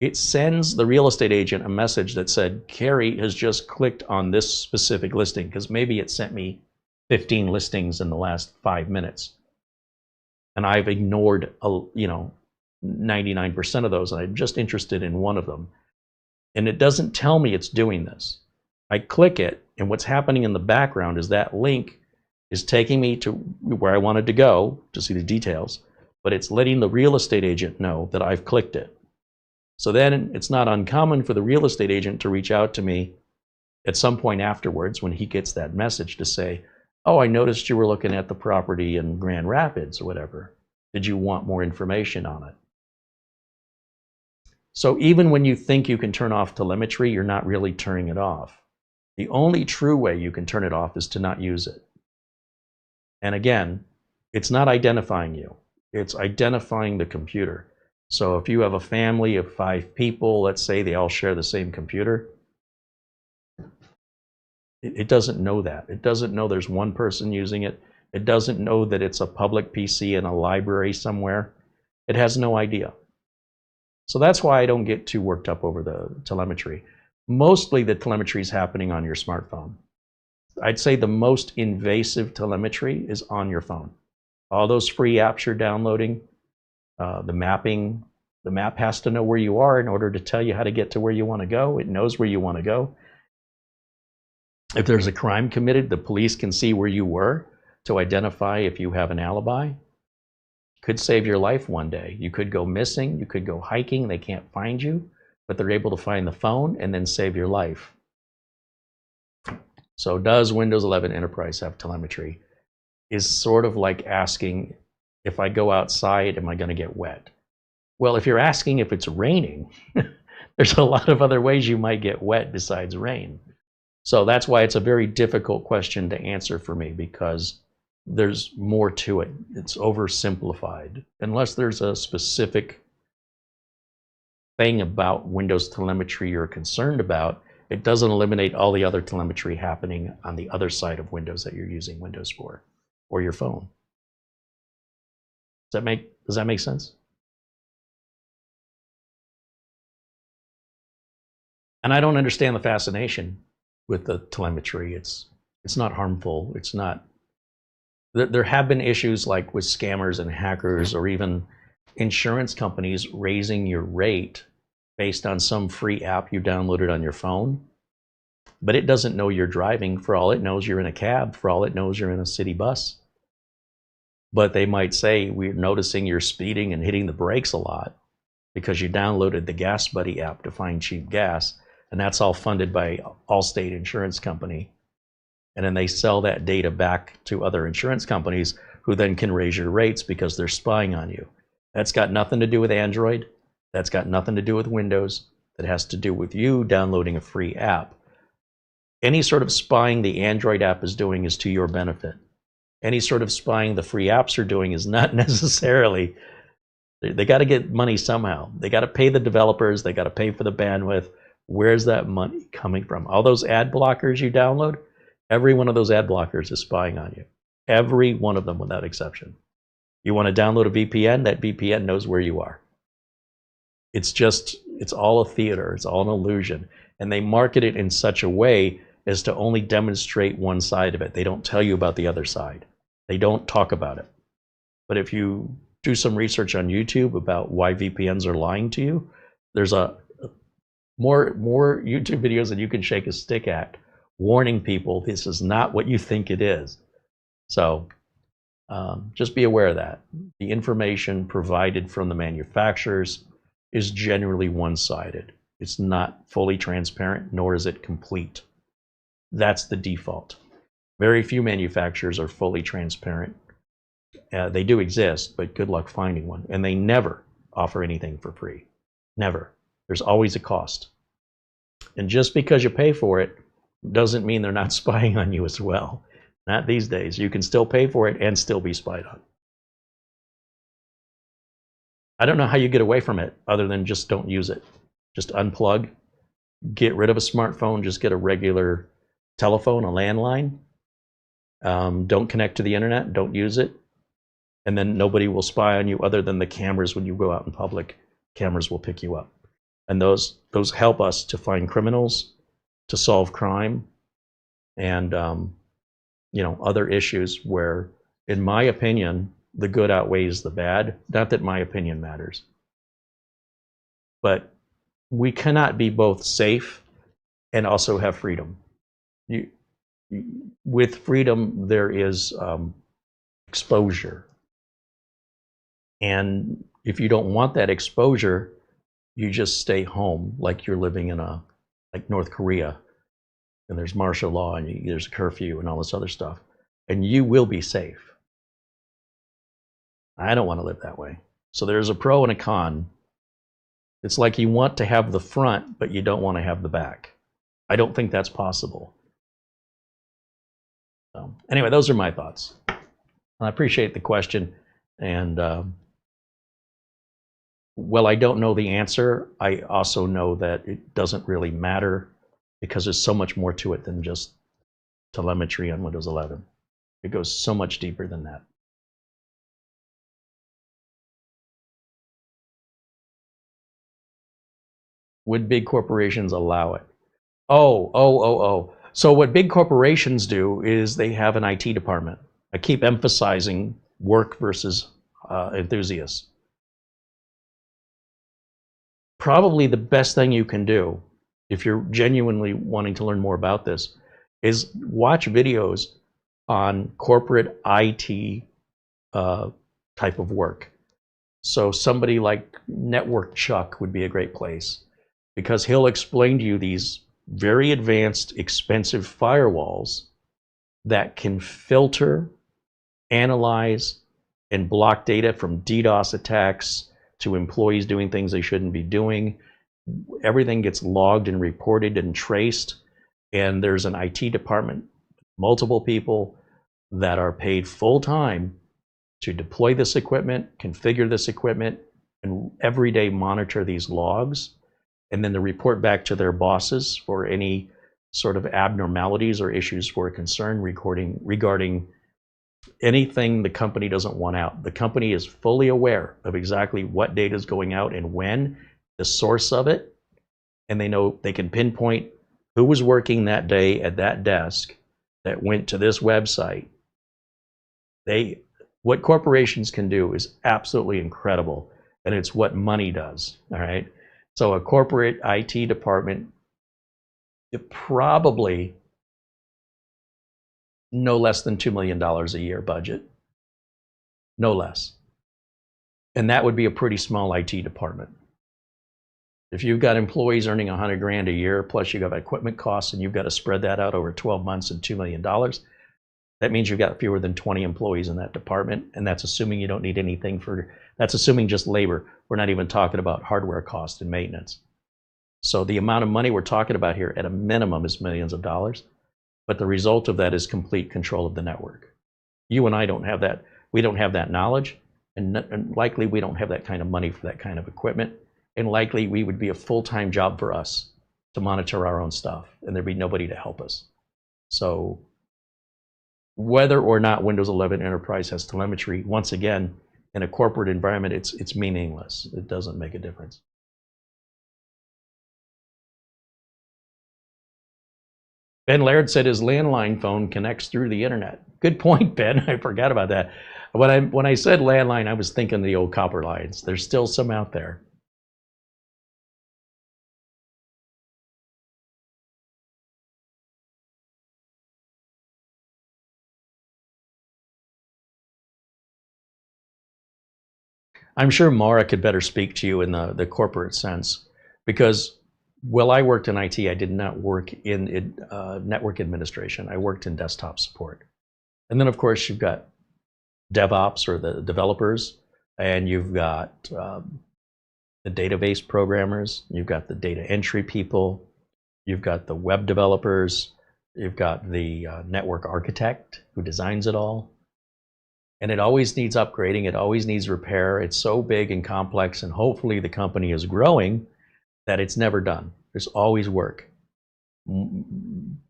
it sends the real estate agent a message that said, Carey has just clicked on this specific listing, because maybe it sent me 15 listings in the last 5 minutes. And I've ignored, 99% of those, and I'm just interested in one of them. And it doesn't tell me it's doing this. I click it, and what's happening in the background is that link is taking me to where I wanted to go to see the details, but it's letting the real estate agent know that I've clicked it. So then it's not uncommon for the real estate agent to reach out to me at some point afterwards when he gets that message to say, oh, I noticed you were looking at the property in Grand Rapids or whatever. Did you want more information on it? So even when you think you can turn off telemetry, you're not really turning it off. The only true way you can turn it off is to not use it. And again, it's not identifying you. It's identifying the computer. So if you have a family of 5 people, let's say they all share the same computer, it doesn't know that. It doesn't know there's one person using it. It doesn't know that it's a public PC in a library somewhere. It has no idea. So that's why I don't get too worked up over the telemetry. Mostly the telemetry is happening on your smartphone. I'd say the most invasive telemetry is on your phone. All those free apps you're downloading, the map has to know where you are in order to tell you how to get to where you want to go. It knows where you want to go. If there's a crime committed, the police can see where you were to identify if you have an alibi. Could save your life one day. You could go missing, you could go hiking, they can't find you, but they're able to find the phone and then save your life. So does Windows 11 Enterprise have telemetry? Is sort of like asking, if I go outside, am I going to get wet? Well, if you're asking if it's raining, there's a lot of other ways you might get wet besides rain. So that's why it's a very difficult question to answer for me, because there's more to it. It's oversimplified. Unless there's a specific thing about Windows telemetry you're concerned about, it doesn't eliminate all the other telemetry happening on the other side of Windows that you're using Windows for, or your phone. Does that make sense? And I don't understand the fascination with the telemetry. It's not harmful. It's not. There have been issues like with scammers and hackers, or even insurance companies raising your rate based on some free app you downloaded on your phone. But it doesn't know you're driving. For all it knows, you're in a cab. For all it knows, you're in a city bus. But they might say, we're noticing you're speeding and hitting the brakes a lot because you downloaded the Gas Buddy app to find cheap gas. And that's all funded by Allstate Insurance Company. And then they sell that data back to other insurance companies who then can raise your rates because they're spying on you. That's got nothing to do with Android. That's got nothing to do with Windows. That has to do with you downloading a free app. Any sort of spying the Android app is doing is to your benefit. Any sort of spying the free apps are doing is not necessarily. They got to get money somehow. They got to pay the developers. They got to pay for the bandwidth. Where's that money coming from? All those ad blockers you download, every one of those ad blockers is spying on you. Every one of them without exception. You want to download a VPN, that VPN knows where you are. It's all a theater. It's all an illusion. And they market it in such a way as to only demonstrate one side of it. They don't tell you about the other side. They don't talk about it. But if you do some research on YouTube about why VPNs are lying to you, there's more YouTube videos than you can shake a stick at, warning people this is not what you think it is. So just be aware of that. The information provided from the manufacturers is generally one-sided. It's not fully transparent, nor is it complete. That's the default. Very few manufacturers are fully transparent. They do exist, but good luck finding one. And they never offer anything for free. Never. There's always a cost. And just because you pay for it doesn't mean they're not spying on you as well. Not these days. You can still pay for it and still be spied on. I don't know how you get away from it other than just don't use it. Just unplug, get rid of a smartphone, just get a regular telephone, a landline. Don't connect to the internet, don't use it. And then nobody will spy on you other than the cameras when you go out in public. Cameras will pick you up. And those help us to find criminals, to solve crime, and other issues where, in my opinion, the good outweighs the bad. Not that my opinion matters. But we cannot be both safe and also have freedom. With freedom, there is exposure. And if you don't want that exposure, you just stay home like you're living in like North Korea, and there's martial law and there's a curfew and all this other stuff, and you will be safe. I don't want to live that way. So there's a pro and a con. It's like you want to have the front, but you don't want to have the back. I don't think that's possible. So anyway, those are my thoughts. I appreciate the question. And well, I don't know the answer. I also know that it doesn't really matter because there's so much more to it than just telemetry on Windows 11. It goes so much deeper than that. Would big corporations allow it? Oh. So what big corporations do is they have an IT department. I keep emphasizing work versus enthusiasts. Probably the best thing you can do, if you're genuinely wanting to learn more about this, is watch videos on corporate IT type of work. So somebody like Network Chuck would be a great place, because he'll explain to you these very advanced, expensive firewalls that can filter, analyze, and block data from DDoS attacks to employees doing things they shouldn't be doing. Everything gets logged and reported and traced, and there's an IT department, multiple people that are paid full-time to deploy this equipment, configure this equipment, and every day monitor these logs, and then to report back to their bosses for any sort of abnormalities or issues for concern regarding anything the company doesn't want out. The company is fully aware of exactly what data is going out and when, the source of it, and they know they can pinpoint who was working that day at that desk that went to this website. What corporations can do is absolutely incredible, and it's what money does, all right? So a corporate IT department, it probably no less than $2 million a year budget, no less. And that would be a pretty small IT department. If you've got employees earning $100 grand a year, plus you've got equipment costs, and you've got to spread that out over 12 months and $2 million, that means you've got fewer than 20 employees in that department, and that's assuming you don't need anything that's assuming just labor. We're not even talking about hardware cost and maintenance. So the amount of money we're talking about here at a minimum is millions of dollars, but the result of that is complete control of the network. You and I don't have that. We don't have that knowledge, and likely we don't have that kind of money for that kind of equipment, and likely we would be a full-time job for us to monitor our own stuff, and there'd be nobody to help us. So whether or not Windows 11 Enterprise has telemetry, once again, in a corporate environment, it's meaningless. It doesn't make a difference. Ben Laird said his landline phone connects through the internet. Good point, Ben. I forgot about that. When I said landline, I was thinking the old copper lines. There's still some out there. I'm sure Mara could better speak to you in the corporate sense, because while I worked in IT, I did not work in network administration. I worked in desktop support. And then, of course, you've got DevOps, or the developers, and you've got the database programmers, you've got the data entry people, you've got the web developers, you've got the network architect who designs it all. And it always needs upgrading, it always needs repair. It's so big and complex, and hopefully the company is growing that it's never done. There's always work.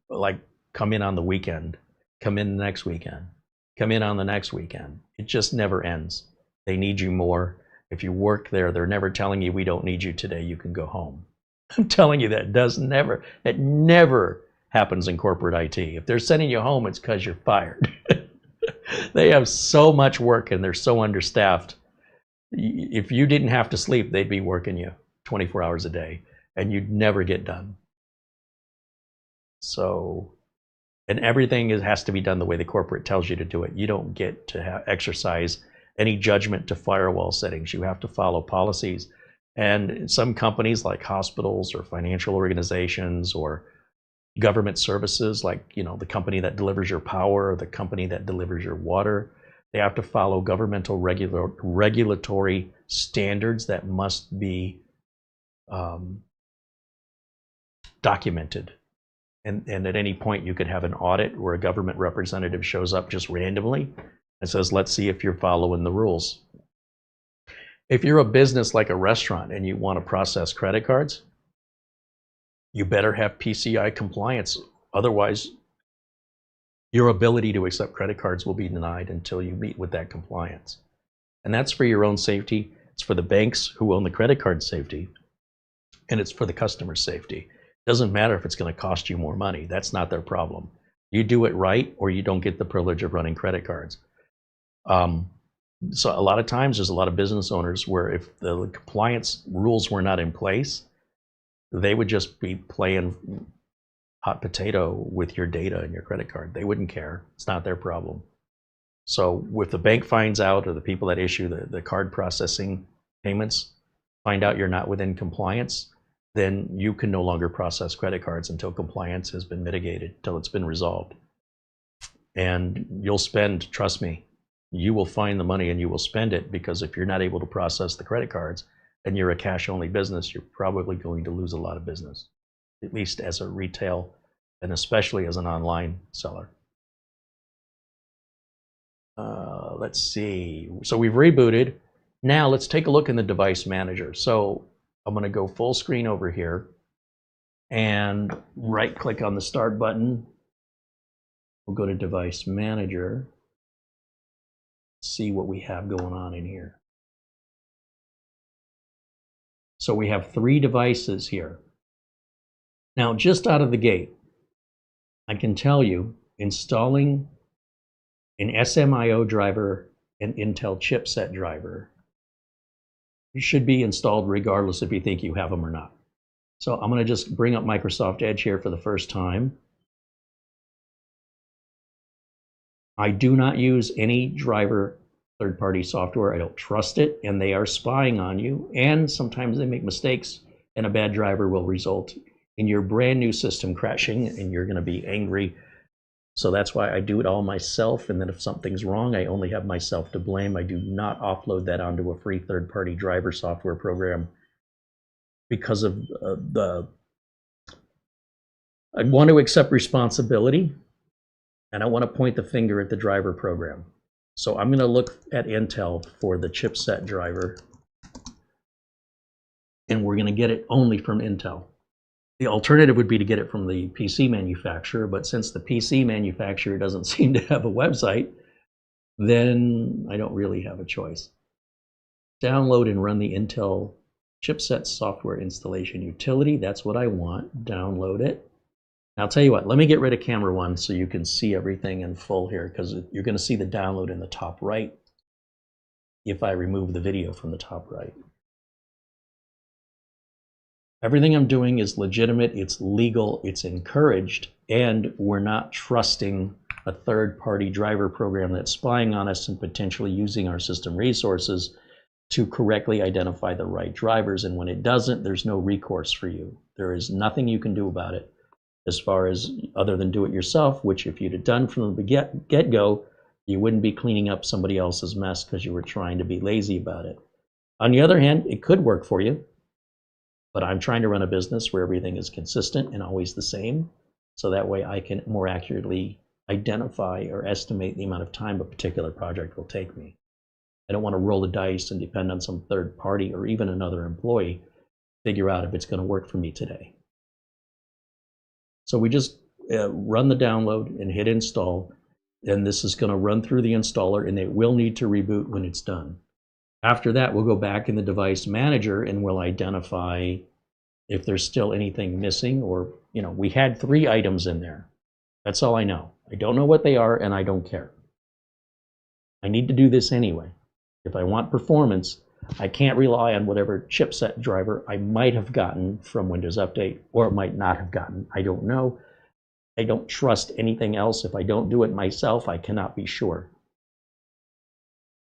Like, come in on the weekend, come in the next weekend, come in on the next weekend. It just never ends. They need you more. If you work there, they're never telling you, we don't need you today, you can go home. I'm telling you, that never happens in corporate IT. If they're sending you home, it's because you're fired. They have so much work and they're so understaffed. If you didn't have to sleep, they'd be working you 24 hours a day, and you'd never get done. So, and everything has to be done the way the corporate tells you to do it. You don't get to exercise any judgment to firewall settings. You have to follow policies. And some companies, like hospitals or financial organizations or government services, like, you know, the company that delivers your power or the company that delivers your water, they have to follow governmental regulatory standards that must be documented. And at any point you could have an audit where a government representative shows up just randomly and says, let's see if you're following the rules. If you're a business like a restaurant and you want to process credit cards, you better have PCI compliance. Otherwise, your ability to accept credit cards will be denied until you meet with that compliance. And that's for your own safety. It's for the banks who own the credit card safety. And it's for the customer's safety. It doesn't matter if it's going to cost you more money. That's not their problem. You do it right, or you don't get the privilege of running credit cards. So a lot of times there's a lot of business owners where if the compliance rules were not in place, they would just be playing hot potato with your data and your credit card. They wouldn't care. It's not their problem. So if the bank finds out, or the people that issue the card processing payments find out you're not within compliance, then you can no longer process credit cards until compliance has been mitigated, until it's been resolved. And you'll spend, trust me, you will find the money and you will spend it, because if you're not able to process the credit cards and you're a cash-only business, you're probably going to lose a lot of business, at least as a retail and especially as an online seller. Let's see. So we've rebooted. Now let's take a look in the device manager. So I'm going to go full screen over here and right-click on the Start button. We'll go to Device Manager. See what we have going on in here. So we have 3 devices here. Now, just out of the gate, I can tell you installing an SMIO driver and Intel chipset driver should be installed regardless if you think you have them or not. So I'm going to just bring up Microsoft Edge here for the first time. I do not use any driver third-party software. I don't trust it, and they are spying on you, and sometimes they make mistakes, and a bad driver will result in your brand new system crashing, and you're going to be angry. So that's why I do it all myself, and then if something's wrong, I only have myself to blame. I do not offload that onto a free third-party driver software program because of I want to accept responsibility, and I want to point the finger at the driver program. So I'm going to look at Intel for the chipset driver, and we're going to get it only from Intel. The alternative would be to get it from the PC manufacturer, but since the PC manufacturer doesn't seem to have a website, then I don't really have a choice. Download and run the Intel chipset software installation utility. That's what I want. Download it. I'll tell you what, let me get rid of camera 1 so you can see everything in full here, because you're going to see the download in the top right. if I remove the video from the top right. Everything I'm doing is legitimate, it's legal, it's encouraged, and we're not trusting a third-party driver program that's spying on us and potentially using our system resources to correctly identify the right drivers. And when it doesn't, there's no recourse for you. There is nothing you can do about it as far as other than do it yourself, which if you'd have done from the get-go, you wouldn't be cleaning up somebody else's mess because you were trying to be lazy about it. On the other hand, it could work for you. But I'm trying to run a business where everything is consistent and always the same, so that way I can more accurately identify or estimate the amount of time a particular project will take me. I don't want to roll the dice and depend on some third party or even another employee to figure out if it's going to work for me today. So we just run the download and hit install, and this is going to run through the installer, and it will need to reboot when it's done. After that, we'll go back in the device manager and we'll identify if there's still anything missing, or, you know, we had 3 items in there. That's all I know. I don't know what they are, and I don't care. I need to do this anyway. If I want performance, I can't rely on whatever chipset driver I might have gotten from Windows Update, or might not have gotten. I don't know. I don't trust anything else. If I don't do it myself, I cannot be sure.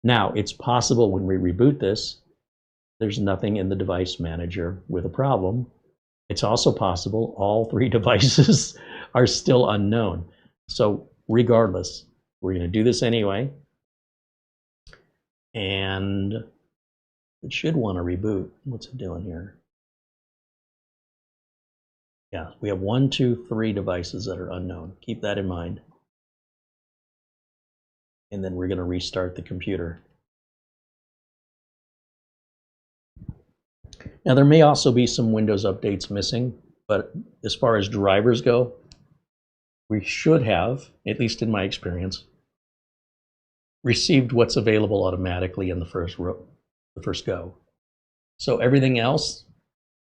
Now, it's possible when we reboot this, there's nothing in the device manager with a problem. It's also possible all 3 devices are still unknown. So regardless, we're going to do this anyway. And it should want to reboot. What's it doing here? Yeah, we have 1, 2, 3 devices that are unknown. Keep that in mind. And then we're going to restart the computer. Now, there may also be some Windows updates missing, but as far as drivers go, we should have, at least in my experience, received what's available automatically in the first go. So everything else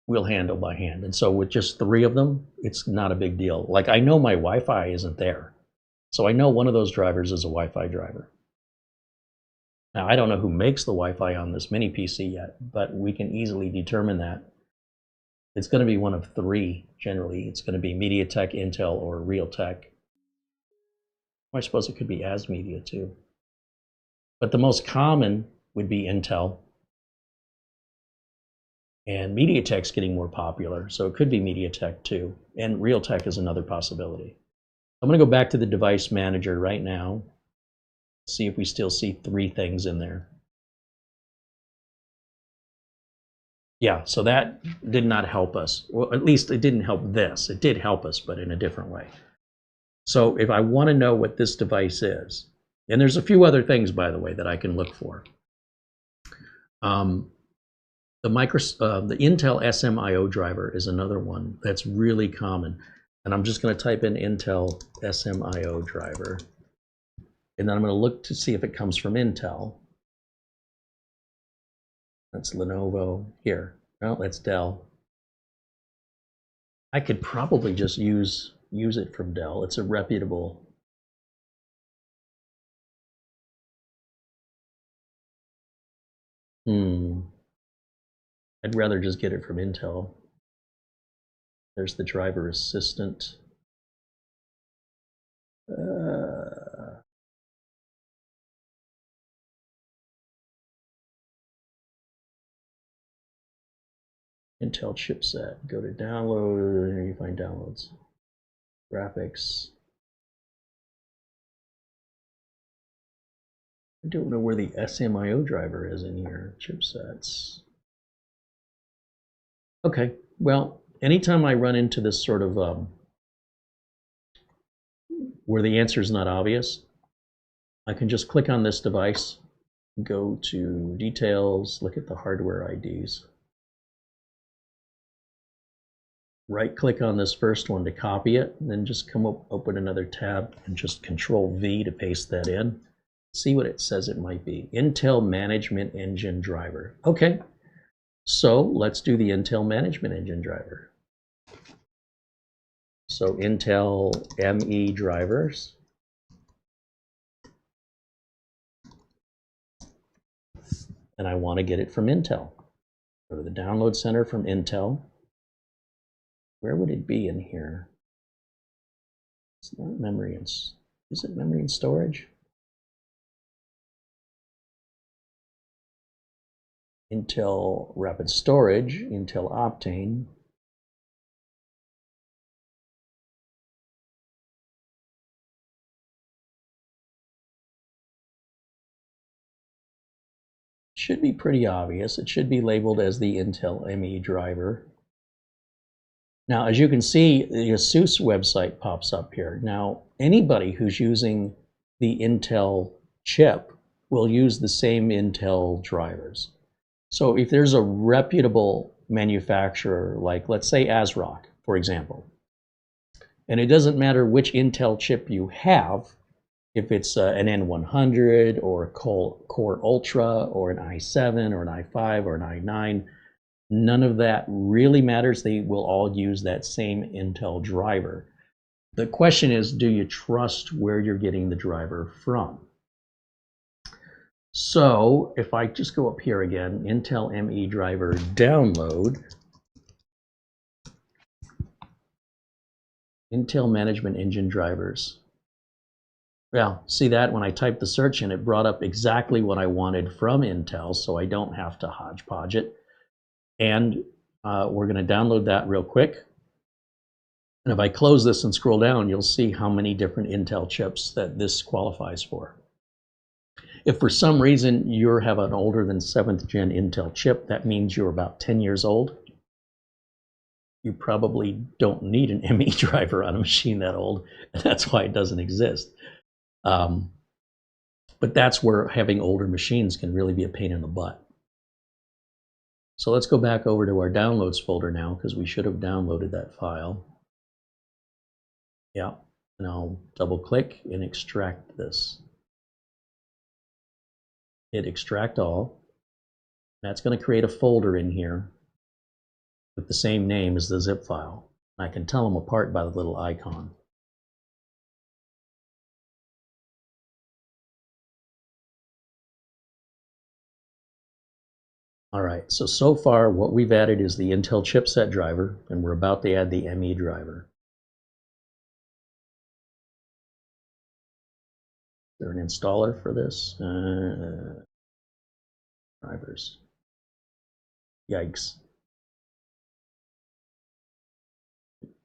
we'll handle by hand. And so with just 3 of them, it's not a big deal. Like, I know my Wi-Fi isn't there. So I know one of those drivers is a Wi-Fi driver. Now, I don't know who makes the Wi-Fi on this mini PC yet, but we can easily determine that. It's going to be one of 3, generally. It's going to be MediaTek, Intel, or Realtek. I suppose it could be ASMedia too. But the most common would be Intel. And MediaTek's getting more popular, so it could be MediaTek too. And Realtek is another possibility. I'm going to go back to the device manager right now, see if we still see 3 things in there. Yeah, so that did not help us. Well, at least it didn't help this. It did help us, but in a different way. So if I want to know what this device is, and there's a few other things, by the way, that I can look for. The Intel SMIO driver is another one that's really common. And I'm just going to type in Intel SMIO driver. And then I'm going to look to see if it comes from Intel. That's Lenovo. Here. No, that's Dell. I could probably just use it from Dell. It's a reputable. I'd rather just get it from Intel. There's the driver assistant. Intel chipset. Go to download, and you find downloads. Graphics. I don't know where the SMIO driver is in here. Chipsets. Okay, well, anytime I run into this sort of where the answer is not obvious, I can just click on this device, go to details, look at the hardware IDs. Right click on this first one to copy it, and then just come up, open another tab, and just Control V to paste that in. See what it says it might be. Intel Management Engine Driver. Okay, so let's do the Intel Management Engine Driver. So Intel ME drivers. and I want to get it from Intel. Go to the download center from Intel. Where would it be in here? It's not memory and, is it memory and storage? Intel Rapid Storage, Intel Optane. Should be pretty obvious. It should be labeled as the Intel ME driver. Now, as you can see, the ASUS website pops up here. Now, anybody who's using the Intel chip will use the same Intel drivers. So if there's a reputable manufacturer, like let's say ASRock, for example, and it doesn't matter which Intel chip you have, if it's an N100 or a Core Ultra or an i7 or an i5 or an i9, none of that really matters. They will all use that same Intel driver. The question is, do you trust where you're getting the driver from? So if I just go up here again, Intel ME driver download, Intel Management Engine drivers. Well, see that when I typed the search in, it brought up exactly what I wanted from Intel, so I don't have to hodgepodge it. And we're going to download that real quick. And if I close this and scroll down, you'll see how many different Intel chips that this qualifies for. If for some reason you have an older than 7th gen Intel chip, that means you're about 10 years old. You probably don't need an ME driver on a machine that old, and that's why it doesn't exist. But that's where having older machines can really be a pain in the butt. So let's go back over to our downloads folder now, because we should have downloaded that file. Yeah, and I'll double click and extract this. Hit extract all. That's going to create a folder in here with the same name as the zip file. I can tell them apart by the little icon. All right, so far what we've added is the Intel chipset driver, and we're about to add the ME driver. Is there an installer for this? Drivers. Yikes.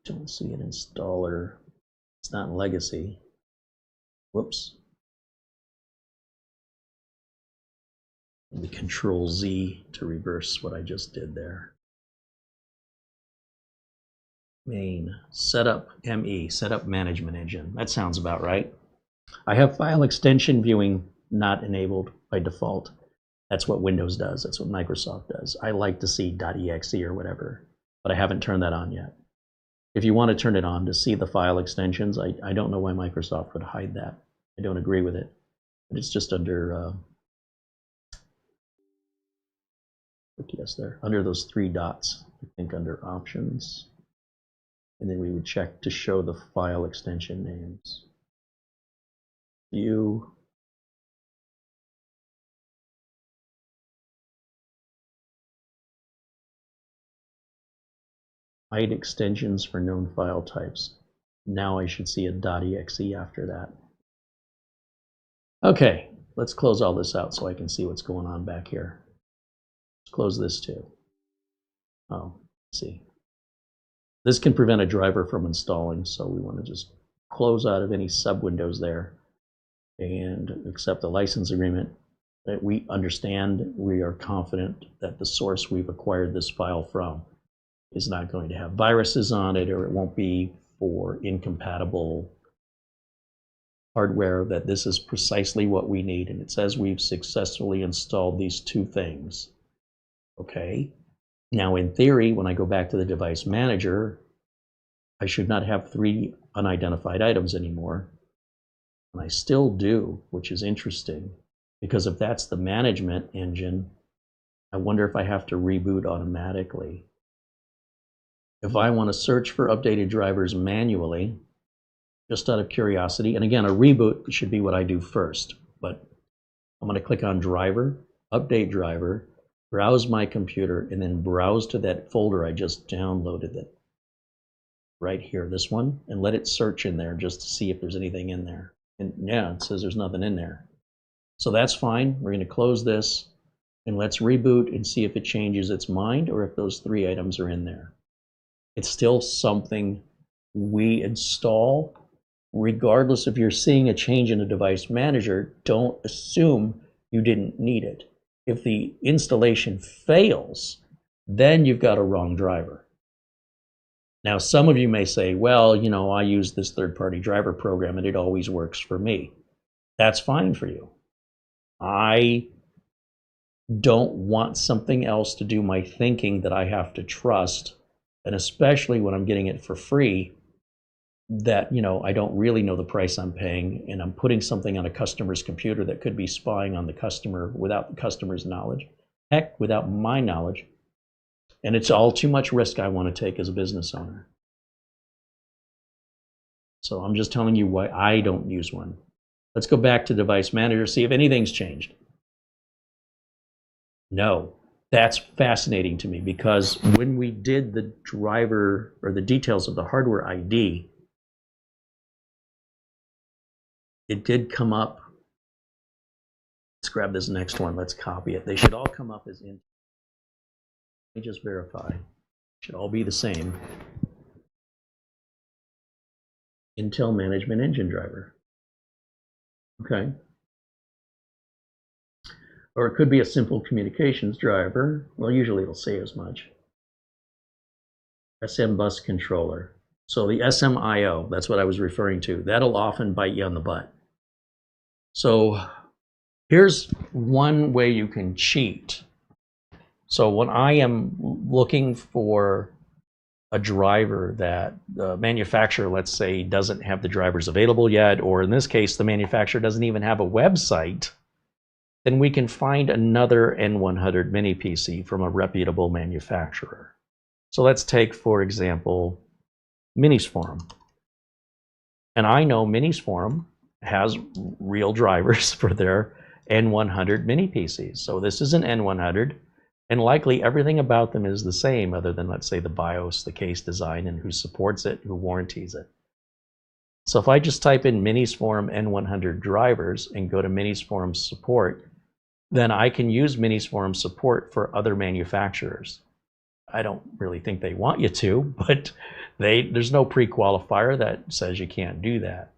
Don't see an installer. It's not in Legacy. Whoops. Maybe Control Z to reverse what I just did there. Main, setup ME, setup management engine. That sounds about right. I have file extension viewing not enabled by default. That's what Windows does. That's what Microsoft does. I like to see .exe or whatever, but I haven't turned that on yet. If you want to turn it on to see the file extensions, I don't know why Microsoft would hide that. I don't agree with it. But it's just under, yes, there, under those 3 dots, I think under options. And then we would check to show the file extension names. View. Hide extensions for known file types. Now I should see a .exe after that. Okay, let's close all this out so I can see what's going on back here. Let's close this too. Oh, let's see. This can prevent a driver from installing, so we want to just close out of any sub-windows there and accept the license agreement. That we understand, we are confident that the source we've acquired this file from is not going to have viruses on it, or it won't be for incompatible hardware, that this is precisely what we need. And it says we've successfully installed these 2 things. Okay. Now, in theory, when I go back to the device manager, I should not have 3 unidentified items anymore. And I still do, which is interesting, because if that's the management engine, I wonder if I have to reboot automatically. If I want to search for updated drivers manually, just out of curiosity, and again, a reboot should be what I do first, but I'm going to click on driver, update driver, browse my computer, and then browse to that folder I just downloaded it right here, this one, and let it search in there just to see if there's anything in there. And yeah, it says there's nothing in there. So that's fine. We're going to close this and let's reboot and see if it changes its mind or if those 3 items are in there. It's still something we install. Regardless if you're seeing a change in a device manager, don't assume you didn't need it. If the installation fails, then you've got a wrong driver. Now, some of you may say, well, you know, I use this third-party driver program and it always works for me. That's fine for you. I don't want something else to do my thinking that I have to trust, and especially when I'm getting it for free, that, you know, I don't really know the price I'm paying, and I'm putting something on a customer's computer that could be spying on the customer without the customer's knowledge, heck, without my knowledge. And it's all too much risk I want to take as a business owner. So I'm just telling you why I don't use one. Let's go back to Device Manager, see if anything's changed. No. That's fascinating to me, because when we did the driver or the details of the hardware ID, it did come up. Let's grab this next one. Let's copy it. They should all come up as in. Let me just verify. Should all be the same. Intel Management Engine Driver. Okay. Or it could be a simple communications driver. Well, usually it'll say as much. SM bus controller. So the SMIO, that's what I was referring to. That'll often bite you on the butt. So here's one way you can cheat. So when I am looking for a driver that the manufacturer, let's say, doesn't have the drivers available yet, or in this case, the manufacturer doesn't even have a website, then we can find another N100 mini PC from a reputable manufacturer. So let's take, for example, Minisforum. And I know Minisforum has real drivers for their N100 mini PCs. So this is an N100, and likely everything about them is the same, other than, let's say, the BIOS, the case design, and who supports it, who warranties it. So if I just type in Minisforum N100 drivers and go to Minisforum support, then I can use Minisforum support for other manufacturers. I don't really think they want you to, but there's no pre-qualifier that says you can't do that.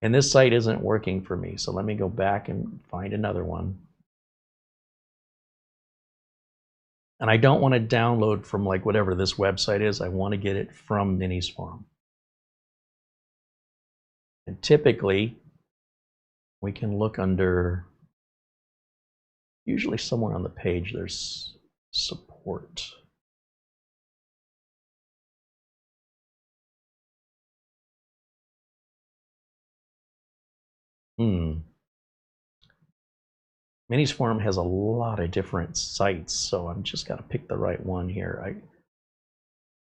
And this site isn't working for me, so let me go back and find another one. And I don't want to download from like whatever this website is. I want to get it from Minisforum. And typically, we can look under, usually somewhere on the page, there's support. Minisforum has a lot of different sites, so I'm just got to pick the right one here. I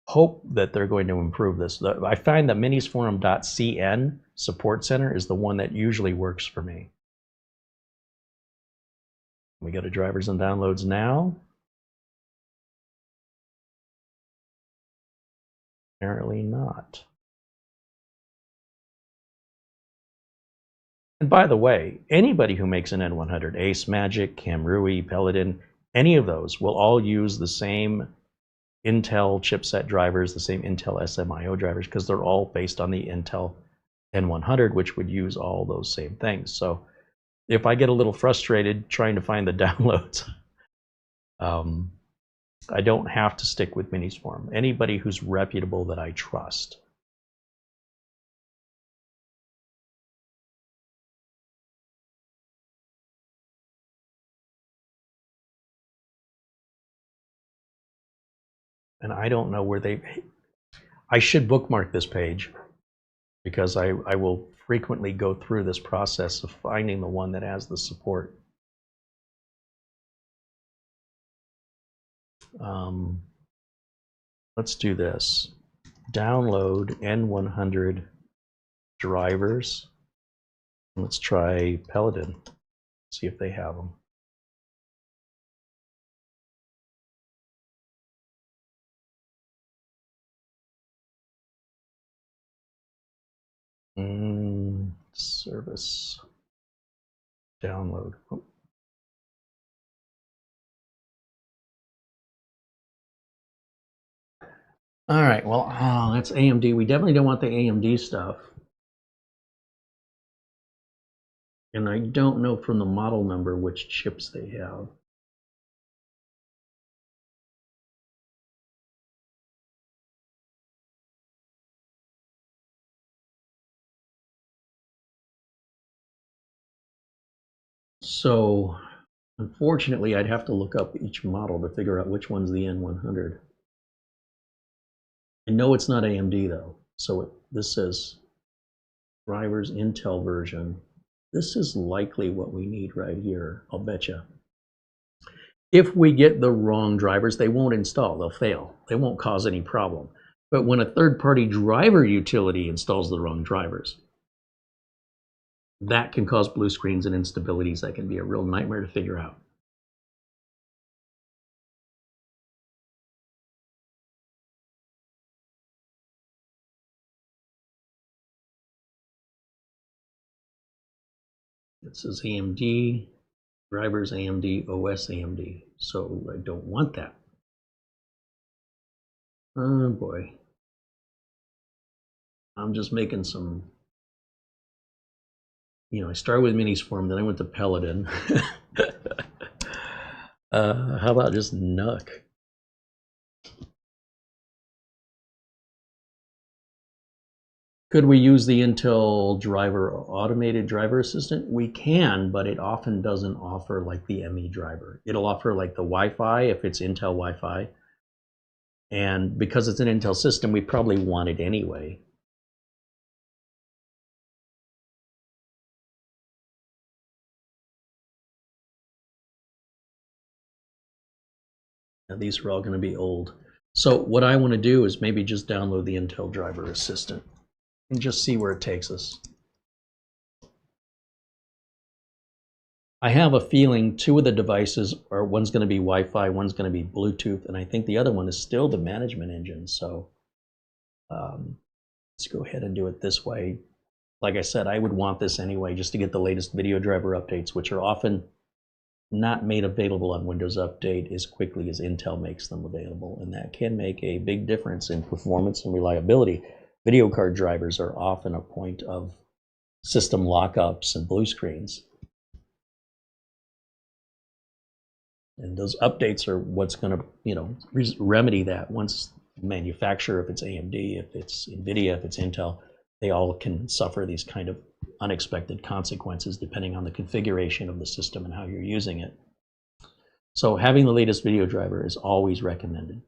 hope that they're going to improve this. I find that minisforum.cn support center is the one that usually works for me. We go to drivers and downloads now. Apparently not. And by the way, anybody who makes an N100, Ace Magic, Camrui, Paladin, any of those will all use the same Intel chipset drivers, the same Intel SMIO drivers, because they're all based on the Intel N100, which would use all those same things. So if I get a little frustrated trying to find the downloads, I don't have to stick with Minisforum. Anybody who's reputable that I trust. And I don't know where I should bookmark this page, because I will frequently go through this process of finding the one that has the support. Let's do this. Download N100 drivers. Let's try Paladin, see if they have them. Service download. Oh. All right, well, that's AMD. We definitely don't want the AMD stuff. And I don't know from the model number which chips they have. So, unfortunately, I'd have to look up each model to figure out which one's the N100. I know it's not AMD though. So this says drivers Intel version. This is likely what we need right here, I'll bet you. If we get the wrong drivers, they won't install, they'll fail. They won't cause any problem. But when a third-party driver utility installs the wrong drivers, that can cause blue screens and instabilities. That can be a real nightmare to figure out. It says AMD, drivers AMD, OS AMD. So I don't want that. Oh boy. I'm just making some, I started with Minisform, then I went to Paladin. How about just NUC? Could we use the Intel driver automated driver assistant? We can, but it often doesn't offer like the ME driver. It'll offer like the Wi-Fi if it's Intel Wi-Fi. And because it's an Intel system, we probably want it anyway. Now, these are all going to be old. So what I want to do is maybe just download the Intel driver assistant and just see where it takes us. I have a feeling two of the devices are, one's going to be Wi-Fi, one's going to be Bluetooth, and I think the other one is still the management engine. So let's go ahead and do it this way. Like I said, I would want this anyway just to get the latest video driver updates, which are often not made available on Windows Update as quickly as Intel makes them available, and that can make a big difference in performance and reliability. Video card drivers are often a point of system lockups and blue screens. And those updates are what's going to, remedy that. Once manufacturer, if it's AMD, if it's NVIDIA, if it's Intel, they all can suffer these kind of unexpected consequences depending on the configuration of the system and how you're using it. So having the latest video driver is always recommended.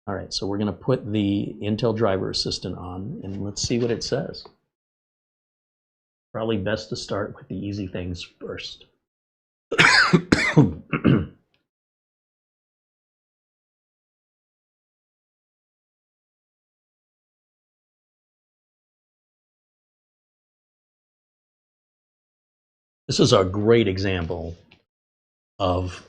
All right, so we're going to put the Intel driver assistant on, and let's see what it says. Probably best to start with the easy things first. This is a great example of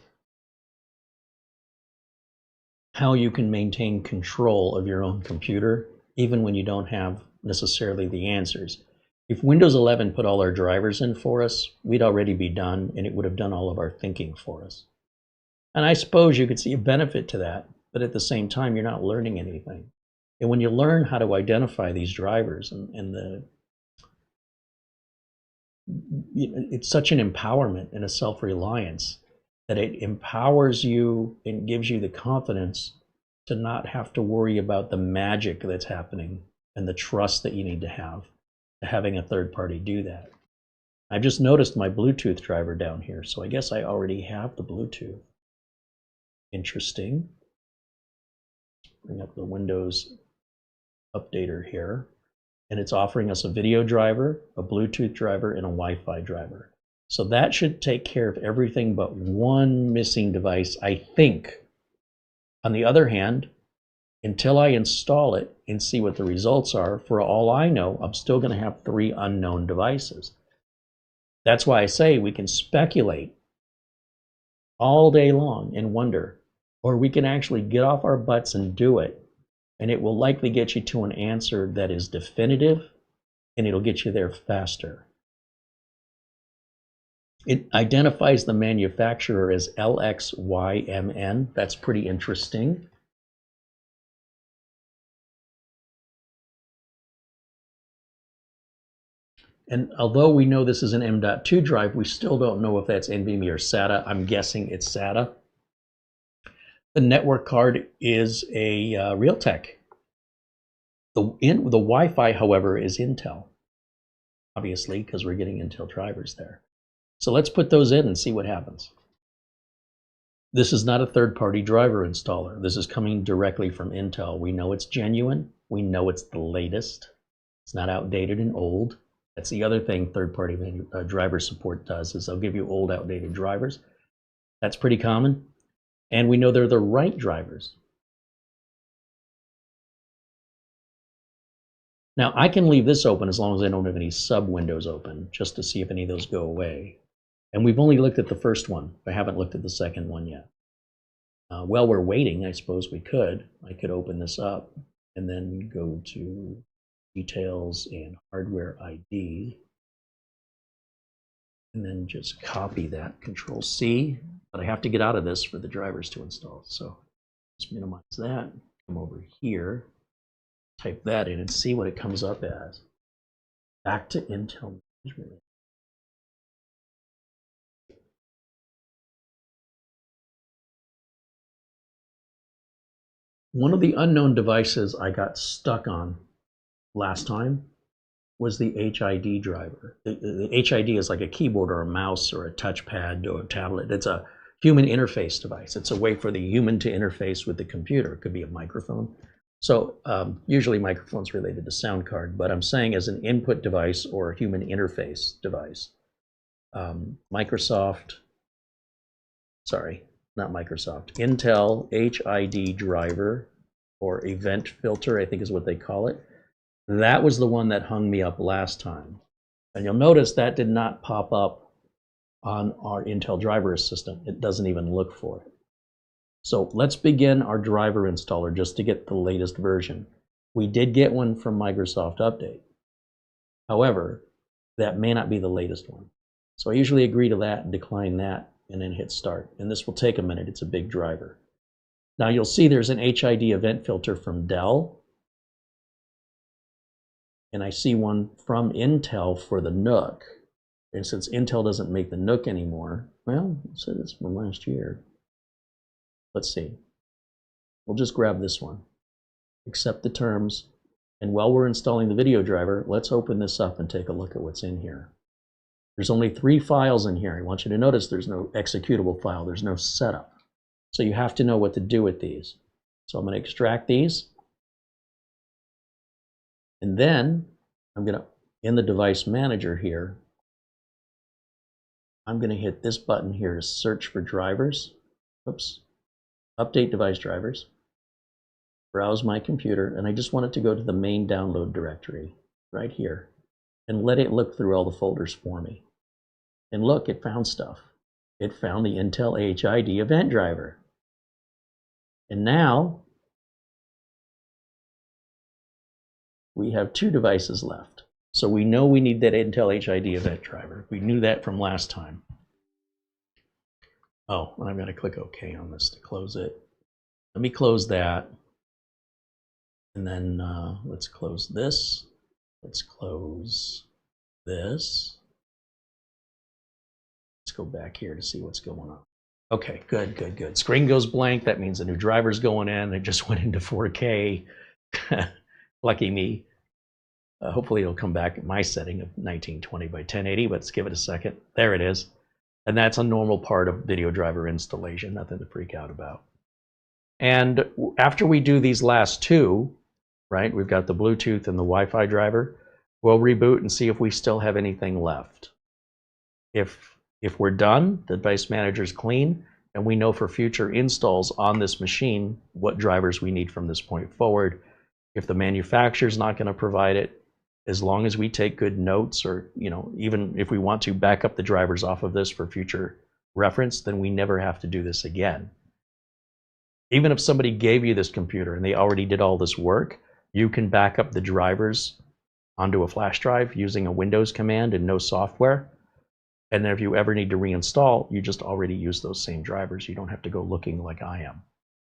how you can maintain control of your own computer, even when you don't have necessarily the answers. If Windows 11 put all our drivers in for us, we'd already be done, and it would have done all of our thinking for us. And I suppose you could see a benefit to that, but at the same time, you're not learning anything. And when you learn how to identify these drivers it's such an empowerment and a self-reliance that it empowers you and gives you the confidence to not have to worry about the magic that's happening and the trust that you need to have to having a third party do that. I've just noticed my Bluetooth driver down here, so I guess I already have the Bluetooth. Interesting. Bring up the Windows updater here. And it's offering us a video driver, a Bluetooth driver, and a Wi-Fi driver. So that should take care of everything but one missing device, I think. On the other hand, until I install it and see what the results are, for all I know, I'm still going to have 3 unknown devices. That's why I say we can speculate all day long and wonder, or we can actually get off our butts and do it and it will likely get you to an answer that is definitive, and it'll get you there faster. It identifies the manufacturer as LXYMN. That's pretty interesting. And although we know this is an M.2 drive, we still don't know if that's NVMe or SATA. I'm guessing it's SATA. The network card is a Realtek. The Wi-Fi, however, is Intel, obviously, because we're getting Intel drivers there. So let's put those in and see what happens. This is not a third-party driver installer. This is coming directly from Intel. We know it's genuine. We know it's the latest. It's not outdated and old. That's the other thing third-party driver support does, is they'll give you old, outdated drivers. That's pretty common. And we know they're the right drivers. Now, I can leave this open as long as I don't have any sub-windows open, just to see if any of those go away. And we've only looked at the first one. I haven't looked at the second one yet. While we're waiting, I suppose I could open this up and then go to Details and Hardware ID, and then just copy that, Control-C. But I have to get out of this for the drivers to install. So just minimize that, come over here, type that in and see what it comes up as. Back to Intel Management. One of the unknown devices I got stuck on last time was the HID driver. The HID is like a keyboard or a mouse or a touchpad or a tablet. It's a human interface device. It's a way for the human to interface with the computer. It could be a microphone. So usually microphones related to sound card, but I'm saying as an input device or a human interface device. Intel HID driver or event filter, I think is what they call it. That was the one that hung me up last time. And you'll notice that did not pop up on our Intel driver assistant. It doesn't even look for it. So let's begin our driver installer just to get the latest version. We did get one from Microsoft Update. However, that may not be the latest one. So I usually agree to that and decline that and then hit start. And this will take a minute. It's a big driver. Now you'll see there's an HID event filter from Dell. And I see one from Intel for the NUC. And since Intel doesn't make the NUC anymore, well, it said it's from last year. Let's see. We'll just grab this one. Accept the terms. And while we're installing the video driver, let's open this up and take a look at what's in here. There's only 3 files in here. I want you to notice there's no executable file. There's no setup. So you have to know what to do with these. So I'm going to extract these. And then I'm going to, in the device manager here, I'm going to hit this button here to search for drivers. Oops. Update device drivers. Browse my computer, and I just want it to go to the main download directory right here and let it look through all the folders for me. And look, it found stuff. It found the Intel HID event driver. And now we have 2 devices left. So we know we need that Intel HID event driver. We knew that from last time. Oh, and I'm going to click OK on this to close it. Let me close that. And then let's close this. Let's close this. Let's go back here to see what's going on. Okay, good, good, good. Screen goes blank. That means the new driver's going in. It just went into 4K. Lucky me. Hopefully it'll come back at my setting of 1920 by 1080, but let's give it a second. There it is. And that's a normal part of video driver installation, nothing to freak out about. And after we do these last 2, right, we've got the Bluetooth and the Wi-Fi driver, we'll reboot and see if we still have anything left. If we're done, the device manager's clean, and we know for future installs on this machine what drivers we need from this point forward. If the manufacturer's not going to provide it, as long as we take good notes, or even if we want to back up the drivers off of this for future reference, then we never have to do this again. Even if somebody gave you this computer and they already did all this work, you can back up the drivers onto a flash drive using a Windows command and no software. And then if you ever need to reinstall, you just already use those same drivers. You don't have to go looking like I am.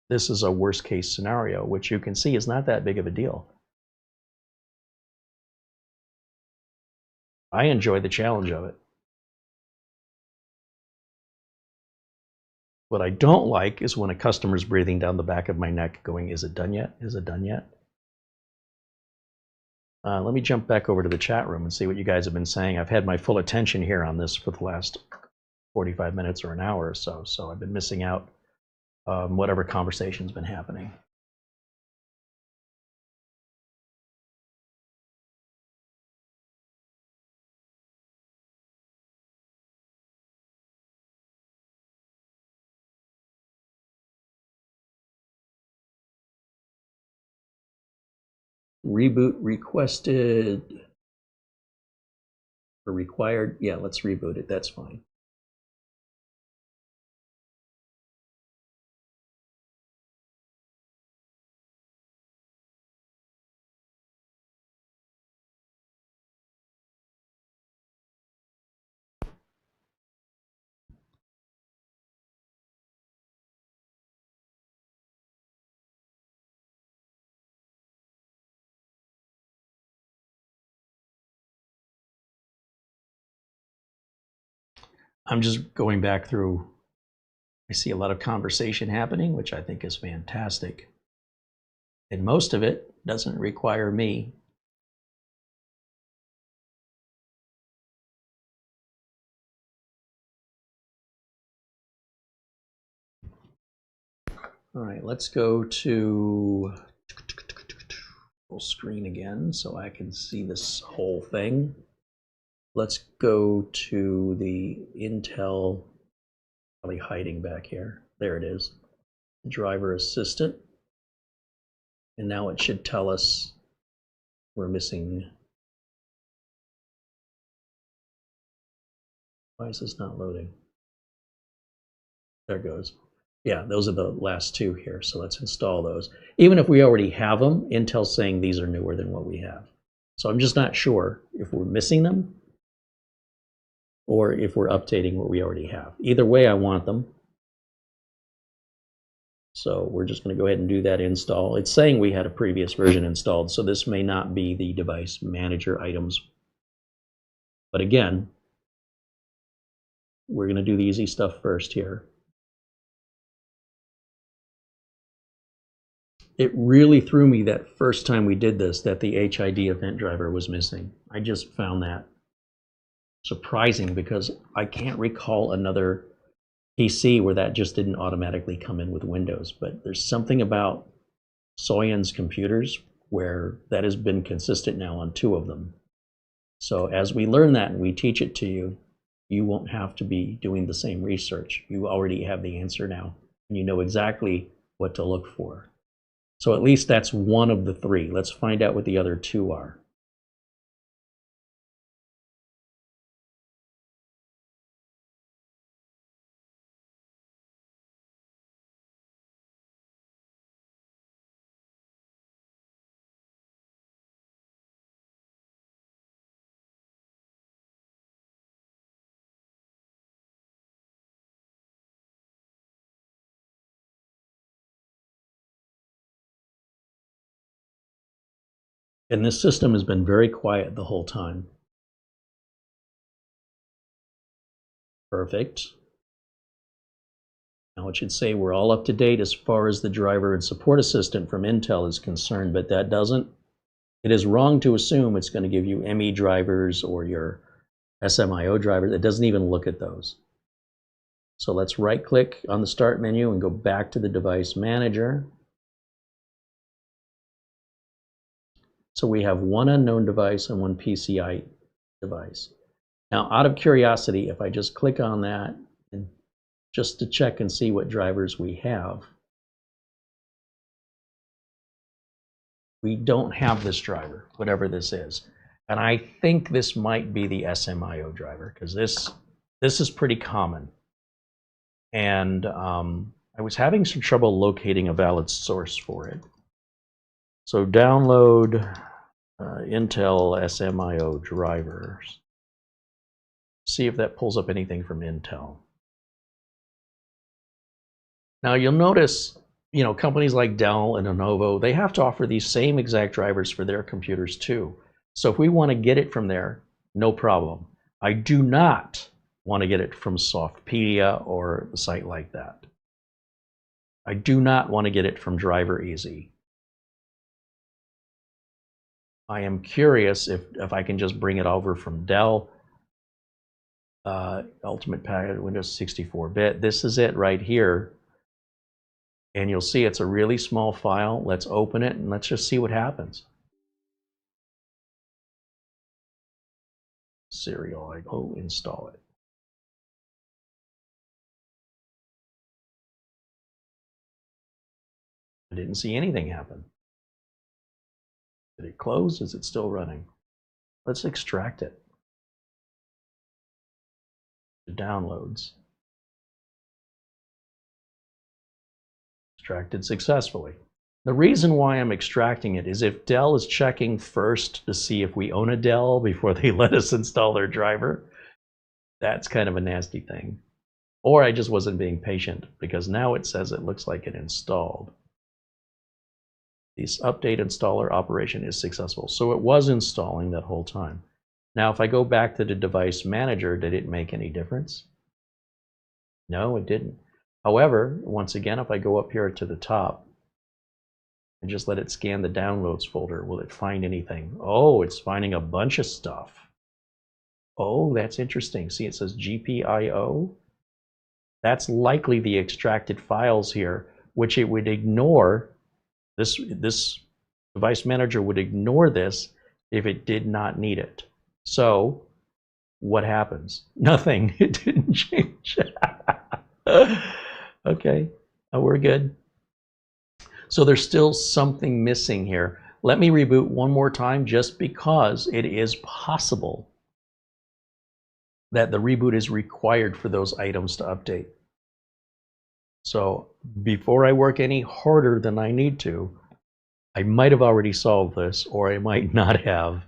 This is a worst case scenario, which you can see is not that big of a deal. I enjoy the challenge of it. What I don't like is when a customer's breathing down the back of my neck going, is it done yet? Is it done yet? Let me jump back over to the chat room and see what you guys have been saying. I've had my full attention here on this for the last 45 minutes or an hour or so, so I've been missing out whatever conversation's been happening. Reboot requested or required. Yeah, let's reboot it. That's fine. I'm just going back through. I see a lot of conversation happening, which I think is fantastic. And most of it doesn't require me. All right, let's go to full screen again so I can see this whole thing. Let's go to the Intel, probably hiding back here. There it is, driver assistant. And now it should tell us we're missing. Why is this not loading? There it goes. Yeah, those are the last two here, so let's install those. Even if we already have them, Intel's saying these are newer than what we have. So I'm just not sure if we're missing them or if we're updating what we already have. Either way, I want them. So we're just going to go ahead and do that install. It's saying we had a previous version installed, so this may not be the device manager items. But again, we're going to do the easy stuff first here. It really threw me that first time we did this that the HID event driver was missing. I just found that surprising because I can't recall another PC where that just didn't automatically come in with Windows. But there's something about Soayan's computers where that has been consistent now on 2 of them. So as we learn that and we teach it to you, you won't have to be doing the same research. You already have the answer now, and you know exactly what to look for. So at least that's one of the 3. Let's find out what the other 2 are. And this system has been very quiet the whole time. Perfect. Now it should say we're all up to date as far as the driver and support assistant from Intel is concerned, but that doesn't. It is wrong to assume it's going to give you ME drivers or your SMIO drivers. It doesn't even look at those. So let's right click on the start menu and go back to the device manager. So we have one unknown device and one PCI device. Now, out of curiosity, if I just click on that and just to check and see what drivers we have, we don't have this driver, whatever this is. And I think this might be the SMIO driver because this is pretty common. And I I was having some trouble locating a valid source for it. So download Intel SMIO drivers. See if that pulls up anything from Intel. Now you'll notice, you know, companies like Dell and Lenovo, they have to offer these same exact drivers for their computers too. So if we want to get it from there, no problem. I do not want to get it from Softpedia or a site like that. I do not want to get it from Driver Easy. I am curious if I can just bring it over from Dell. Ultimate Package, Windows 64-bit. This is it right here. And you'll see it's a really small file. Let's open it and let's just see what happens. Serial, I go install it. I didn't see anything happen. Did it close? Is it still running? Let's extract it. The downloads. Extracted successfully. The reason why I'm extracting it is if Dell is checking first to see if we own a Dell before they let us install their driver, that's kind of a nasty thing. Or I just wasn't being patient because now it says it looks like it installed. This update installer operation is successful. So it was installing that whole time. Now if I go back to the device manager, did it make any difference? No, it didn't. However, once again, if I go up here to the top and just let it scan the downloads folder, will it find anything? Oh, it's finding a bunch of stuff. Oh, that's interesting. See, it says GPIO. That's likely the extracted files here, which it would ignore. This device manager would ignore this if it did not need it. So what happens? Nothing. It didn't change. Okay, we're good. So there's still something missing here. Let me reboot one more time just because it is possible that the reboot is required for those items to update. So before I work any harder than I need to, I might have already solved this or I might not have.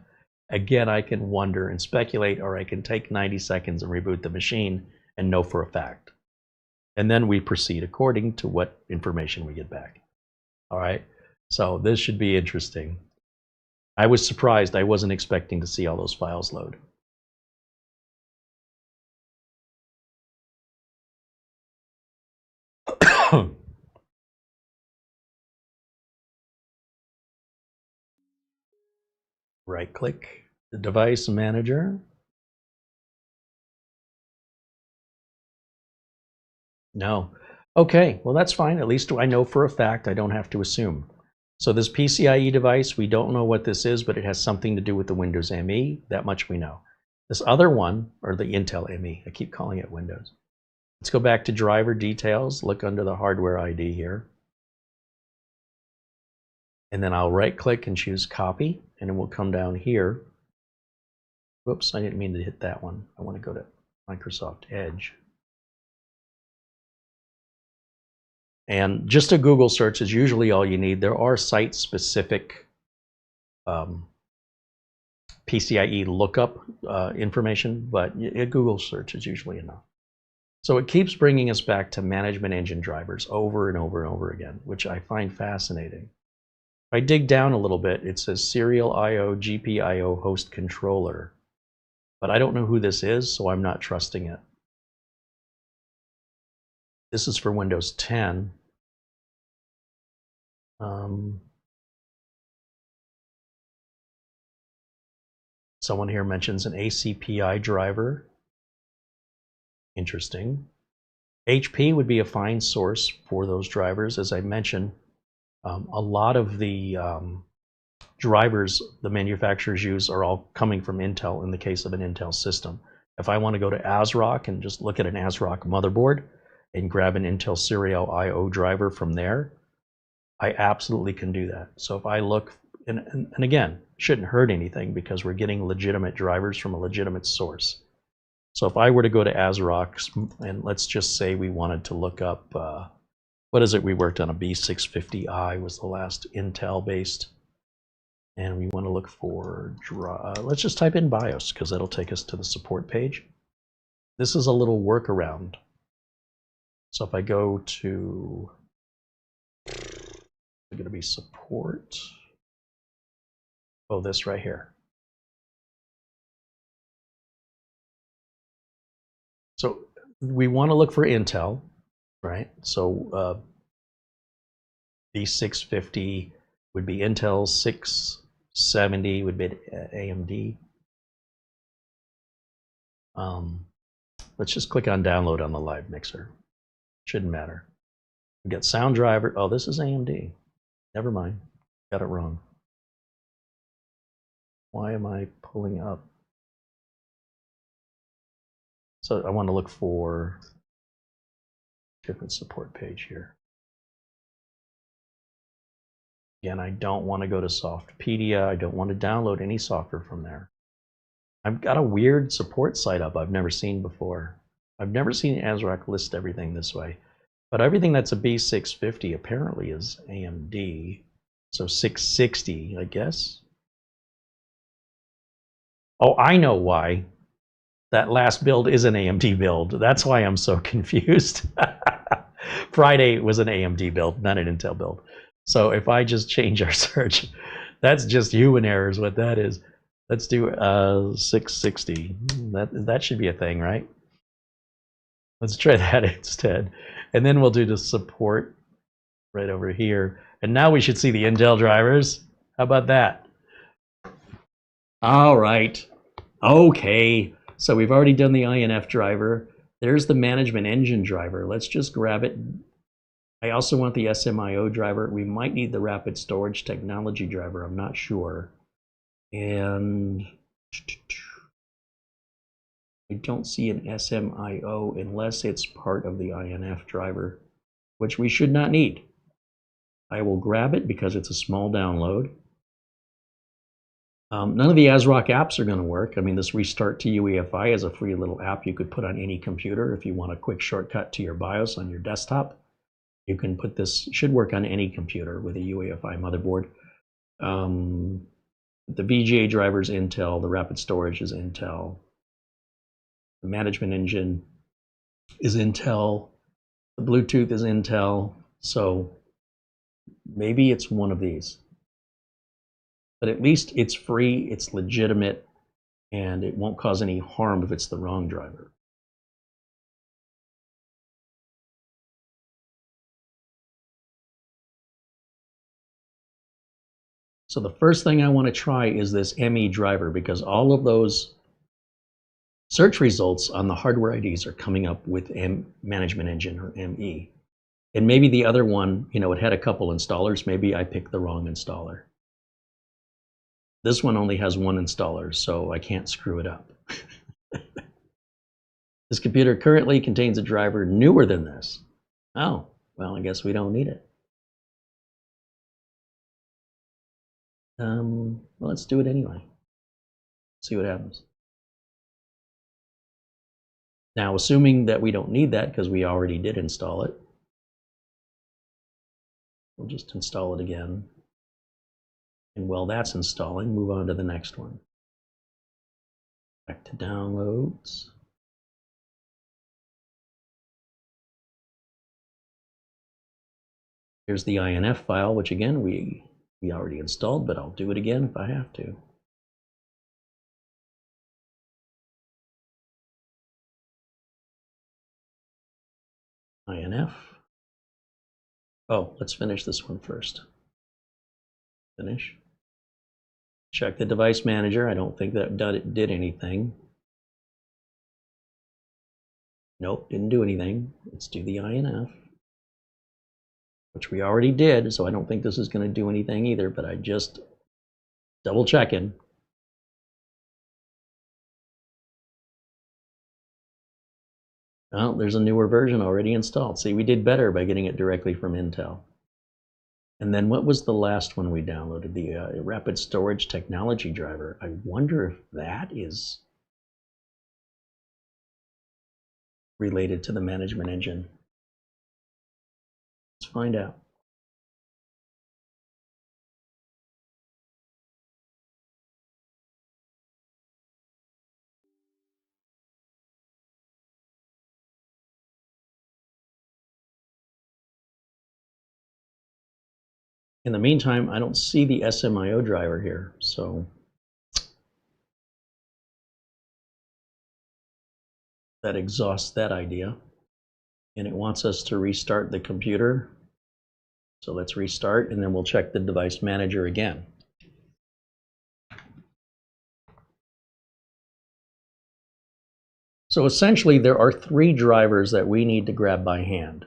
Again, I can wonder and speculate, or I can take 90 seconds and reboot the machine and know for a fact. And then we proceed according to what information we get back. All right, so this should be interesting. I was surprised. I wasn't expecting to see all those files load. Right-click the device manager. No. Okay, well that's fine. At least I know for a fact. I don't have to assume. So this PCIe device, we don't know what this is, but it has something to do with the Windows ME. That much we know. This other one, or the Intel ME, I keep calling it Windows. Let's go back to driver details. Look under the hardware ID here. And then I'll right-click and choose copy, and then we'll come down here. Whoops, I didn't mean to hit that one. I want to go to Microsoft Edge. And just a Google search is usually all you need. There are site-specific PCIe lookup information, but a Google search is usually enough. So it keeps bringing us back to management engine drivers over and over and over again, which I find fascinating. If I dig down a little bit, it says Serial IO GPIO host controller, but I don't know who this is, so I'm not trusting it. This is for Windows 10. Someone here mentions an ACPI driver. Interesting. HP would be a fine source for those drivers. As I mentioned, a lot of the drivers the manufacturers use are all coming from Intel in the case of an Intel system. If I want to go to ASRock and just look at an ASRock motherboard and grab an Intel Serial IO driver from there, I absolutely can do that. So if I look, and again, shouldn't hurt anything because we're getting legitimate drivers from a legitimate source. So if I were to go to ASRock, and let's just say we wanted to look up What is it? We worked on a B650i was the last Intel based. And we want to look for, let's just type in BIOS because that'll take us to the support page. This is a little workaround. So if I go to, it's going to be support. Oh, this right here. So we want to look for Intel, right? So B650 would be Intel, 670 would be AMD. Let's just click on download on the live mixer. Shouldn't matter. We got sound driver. Oh, this is AMD. Never mind. Got it wrong. Why am I pulling up? So I want to look for different support page here. Again, I don't want to go to Softpedia. I don't want to download any software from there. I've got a weird support site up I've never seen before. I've never seen ASRock list everything this way. But everything that's a B650 apparently is AMD. So 660, I guess. Oh, I know why. That last build is an AMD build. That's why I'm so confused. Friday was an AMD build, not an Intel build. So if I just change our search, that's just human errors, what that is. Let's do 660. That should be a thing, right? Let's try that instead. And then we'll do the support right over here. And now we should see the Intel drivers. How about that? All right. Okay. So we've already done the INF driver. There's the management engine driver. Let's just grab it. I also want the SMIO driver. We might need the rapid storage technology driver. I'm not sure. And I don't see an SMIO unless it's part of the INF driver, which we should not need. I will grab it because it's a small download. None of the ASRock apps are going to work. I mean, this Restart to UEFI is a free little app you could put on any computer if you want a quick shortcut to your BIOS on your desktop. You can put this, should work on any computer with a UEFI motherboard. The VGA driver is Intel, the rapid storage is Intel, the management engine is Intel, the Bluetooth is Intel, so maybe it's one of these. But at least it's free, it's legitimate, and it won't cause any harm if it's the wrong driver. So the first thing I want to try is this ME driver because all of those search results on the hardware IDs are coming up with management engine or ME. And maybe the other one, you know, it had a couple installers. Maybe I picked the wrong installer. This one only has one installer, so I can't screw it up. This computer currently contains a driver newer than this. Oh, well, I guess we don't need it. Well, let's do it anyway. See what happens. Now, assuming that we don't need that because we already did install it, we'll just install it again. And while that's installing, move on to the next one. Back to downloads. Here's the INF file, which again, we already installed, but I'll do it again if I have to. INF. Oh, let's finish this one first. Finish. Check the device manager. I don't think that did anything. Nope, didn't do anything. Let's do the INF, which we already did, so I don't think this is going to do anything either, but I just double checking. Oh, there's a newer version already installed. See, we did better by getting it directly from Intel. And then what was the last one we downloaded? The rapid storage technology driver. I wonder if that is related to the management engine. Let's find out. In the meantime, I don't see the SMIO driver here, so that exhausts that idea. And it wants us to restart the computer. So let's restart, and then we'll check the device manager again. So essentially, there are 3 drivers that we need to grab by hand.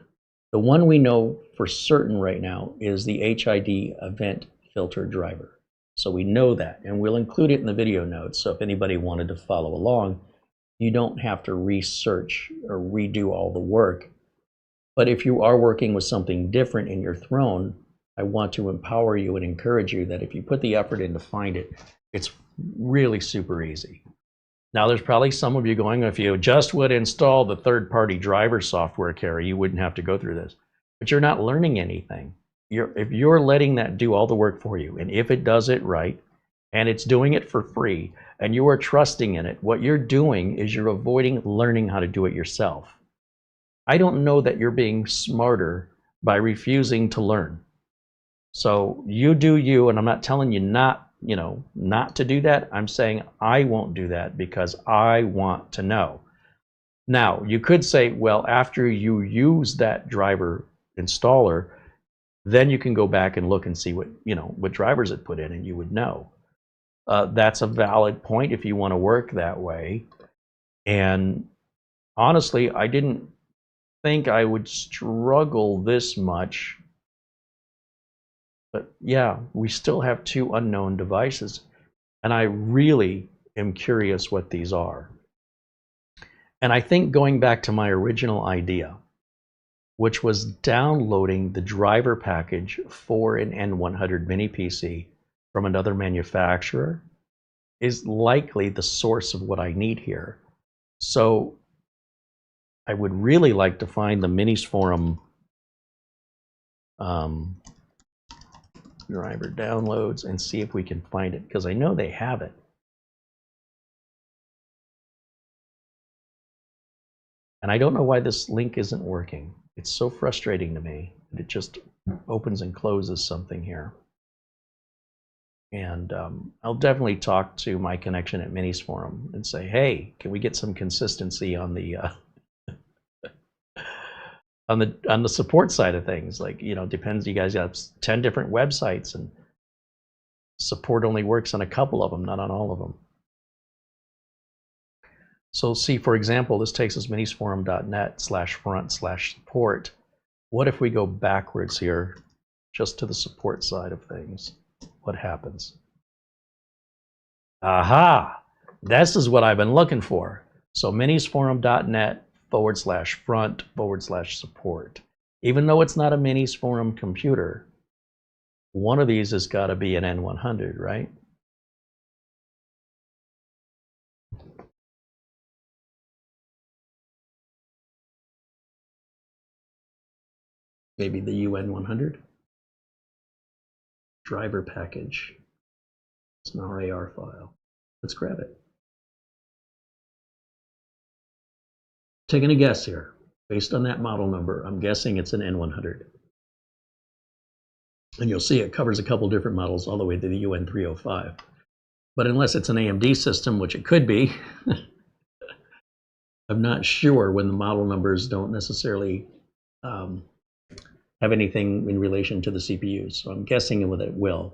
The one we know for certain right now is the HID event filter driver. So we know that, and we'll include it in the video notes. So if anybody wanted to follow along, you don't have to research or redo all the work. But if you are working with something different in your throne, I want to empower you and encourage you that if you put the effort in to find it, it's really super easy. Now, there's probably some of you going, if you just would install the third-party driver software, Carey, you wouldn't have to go through this. But you're not learning anything. If you're letting that do all the work for you, and if it does it right, and it's doing it for free, and you are trusting in it, what you're doing is you're avoiding learning how to do it yourself. I don't know that you're being smarter by refusing to learn. So you do you, and I'm not telling you not to do that. I'm saying I won't do that because I want to know. Now, you could say, well, after you use that driver installer, then you can go back and look and see what drivers it put in, and you would know. That's a valid point if you want to work that way. And honestly, I didn't think I would struggle this much. But yeah, we still have 2 unknown devices, and I really am curious what these are. And I think going back to my original idea, which was downloading the driver package for an N100 mini PC from another manufacturer, is likely the source of what I need here. So I would really like to find the Minis Forum driver downloads and see if we can find it, because I know they have it. And I don't know why this link isn't working. It's so frustrating to me that it just opens and closes something here. And I'll definitely talk to my connection at Minis Forum and say, hey, can we get some consistency on the on the support side of things? Like, depends. You guys have 10 different websites, and support only works on a couple of them, not on all of them. So see, for example, this takes us minisforum.net/front/support. What if we go backwards here, just to the support side of things? What happens? Aha! This is what I've been looking for. So minisforum.net/front/support. Even though it's not a Minis Forum computer, one of these has got to be an N100, right? Maybe the UN100 driver package. It's an RAR file. Let's grab it. Taking a guess here, based on that model number, I'm guessing it's an N100. And you'll see it covers a couple different models all the way to the UN305. But unless it's an AMD system, which it could be, I'm not sure when the model numbers don't necessarily have anything in relation to the CPUs. So I'm guessing that it will.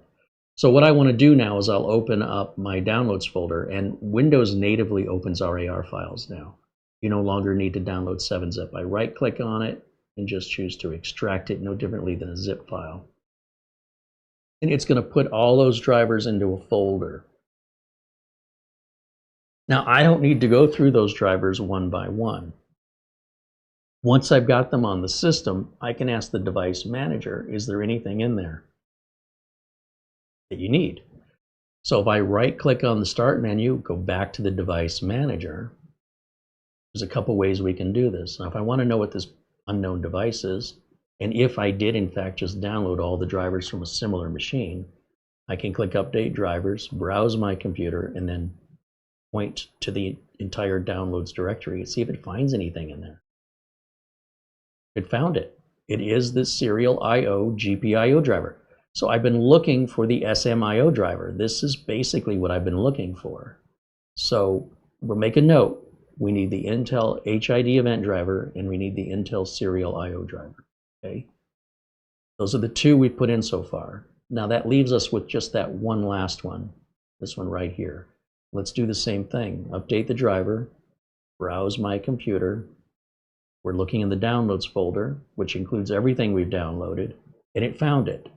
So what I want to do now is I'll open up my downloads folder, and Windows natively opens RAR files now. You no longer need to download 7-zip. I right-click on it and just choose to extract it, no differently than a zip file. And it's going to put all those drivers into a folder. Now, I don't need to go through those drivers one by one. Once I've got them on the system, I can ask the device manager, is there anything in there that you need? So if I right-click on the Start menu, go back to the device manager, there's a couple ways we can do this. Now, if I want to know what this unknown device is, And if I did, in fact, just download all the drivers from a similar machine, I can click Update Drivers, browse my computer, and then point to the entire downloads directory and see if it finds anything in there. It found it. It is the serial I/O GPIO driver. So I've been looking for the SMIO driver. This is basically what I've been looking for. So we'll make a note. We need the Intel HID event driver, and we need the Intel serial I/O driver. Okay, those are the two we put in so far. Now that leaves us with just that one last one, this one right here. Let's do the same thing. Update the driver, browse my computer. We're looking in the downloads folder, which includes everything we've downloaded, and it found it.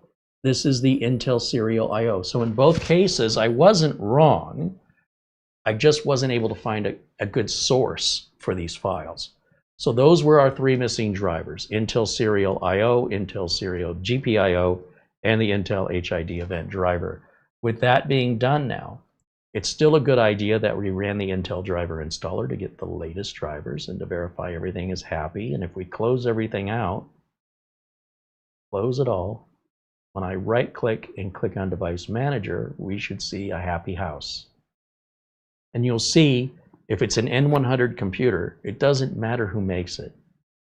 This is the Intel serial I/O. So in both cases, I wasn't wrong. I just wasn't able to find a good source for these files. So those were our three missing drivers: Intel serial I/O, Intel serial GPIO, and the Intel HID event driver. With that being done now, it's still a good idea that we ran the Intel driver installer to get the latest drivers and to verify everything is happy. And if we close everything out, close it all, when I right-click and click on Device Manager, we should see a happy house. And you'll see, if it's an N100 computer, it doesn't matter who makes it.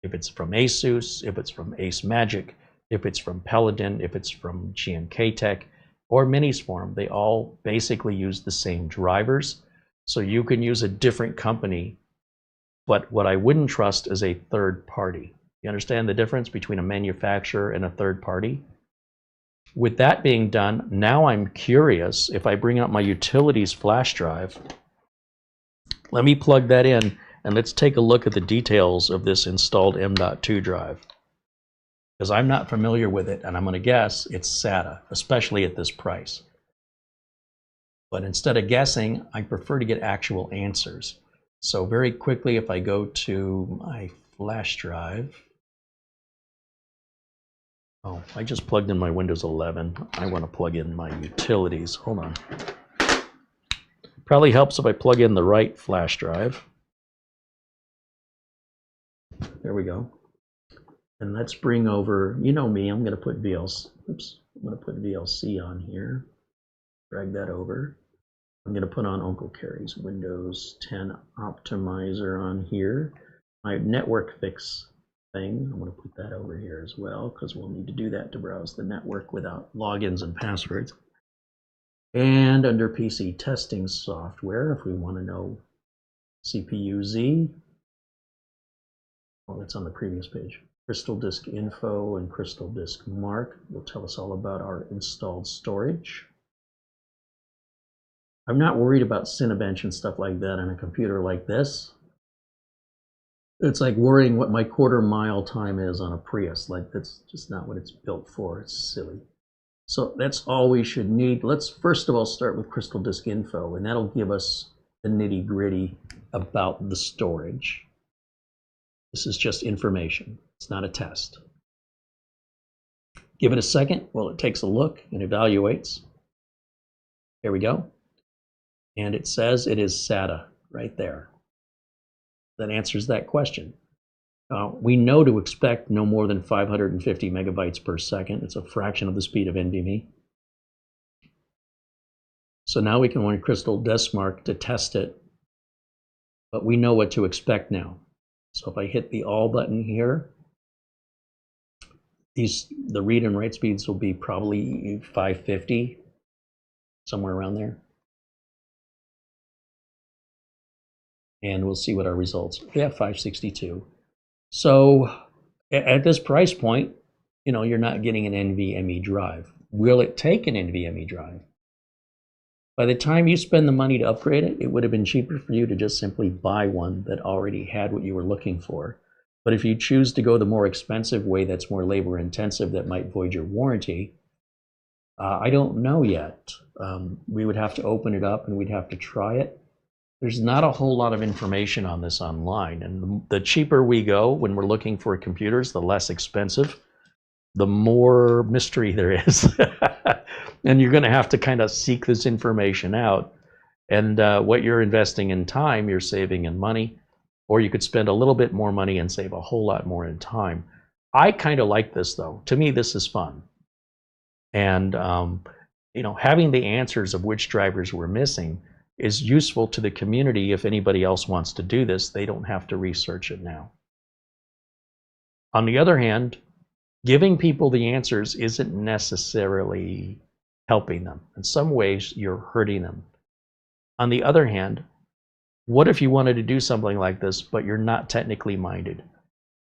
If it's from Asus, if it's from Ace Magic, if it's from Paladin, if it's from GMK Tech, or Minisform, they all basically use the same drivers. So you can use a different company, but what I wouldn't trust is a third party. You understand the difference between a manufacturer and a third party? With that being done, now I'm curious. If I bring up my utilities flash drive, let me plug that in and let's take a look at the details of this installed M.2 drive. Because I'm not familiar with it, and I'm going to guess it's SATA, especially at this price. But instead of guessing, I prefer to get actual answers. So very quickly, if I go to my flash drive, oh, I just plugged in my Windows 11. I want to plug in my utilities. Hold on. Probably helps if I plug in the right flash drive. There we go. And let's bring over, you know me, I'm going to put VLC, I'm going to put VLC on here. Drag that over. I'm going to put on Uncle Carey's Windows 10 Optimizer on here. My network fix thing, I'm going to put that over here as well, because we'll need to do that to browse the network without logins and passwords. And under PC testing software, if we want to know CPU Z, well, that's on the previous page. Crystal Disk Info and Crystal Disk Mark will tell us all about our installed storage. I'm not worried about Cinebench and stuff like that on a computer like this. It's like worrying what my quarter-mile time is on a Prius. Like, that's just not what it's built for. It's silly. So that's all we should need. Let's first of all start with Crystal Disk Info, and that'll give us the nitty-gritty about the storage. This is just information. It's not a test. Give it a second while it takes a look and evaluates. There we go. And it says it is SATA right there. That answers that question. We know to expect no more than 550 megabytes per second. It's a fraction of the speed of NVMe. So now we can run Crystal Disk Mark to test it, but we know what to expect now. So if I hit the all button here, the read and write speeds will be probably 550, somewhere around there. And we'll see what our results. We have 562. So at this price point, you know, you're not getting an NVMe drive. Will it take an NVMe drive? By the time you spend the money to upgrade it, it would have been cheaper for you to just simply buy one that already had what you were looking for. But if you choose to go the more expensive way that's more labor intensive, that might void your warranty, I don't know yet. We would have to open it up and we'd have to try it. There's not a whole lot of information on this online, and the cheaper we go when we're looking for computers, the less expensive, the more mystery there is. And you're going to have to kind of seek this information out. And what you're investing in time, you're saving in money, or you could spend a little bit more money and save a whole lot more in time. I kind of like this though. To me, this is fun. And you know, having the answers of which drivers we're missing is useful to the community. If anybody else wants to do this, they don't have to research it now. On the other hand, giving people the answers isn't necessarily helping them. In some ways, you're hurting them. On the other hand, what if you wanted to do something like this, but you're not technically minded?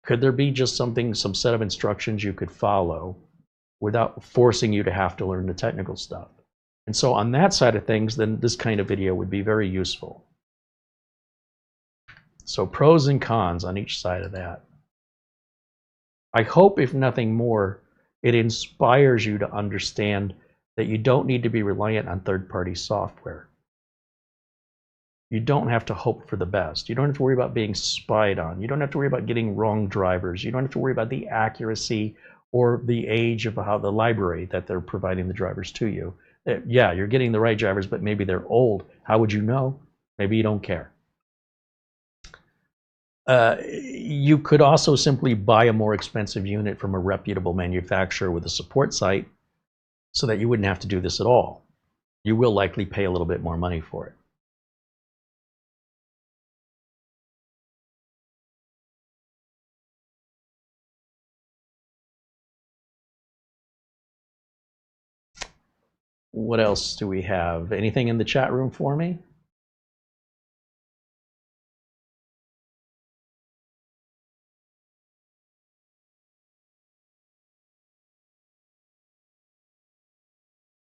Could there be just some set of instructions you could follow without forcing you to have to learn the technical stuff? And so on that side of things, then this kind of video would be very useful. So pros and cons on each side of that. I hope, if nothing more, it inspires you to understand that you don't need to be reliant on third-party software. You don't have to hope for the best. You don't have to worry about being spied on. You don't have to worry about getting wrong drivers. You don't have to worry about the accuracy or the age of how the library that they're providing the drivers to you. Yeah, you're getting the right drivers, but maybe they're old. How would you know? Maybe you don't care. You could also simply buy a more expensive unit from a reputable manufacturer with a support site so that you wouldn't have to do this at all. You will likely pay a little bit more money for it. What else do we have? Anything in the chat room for me?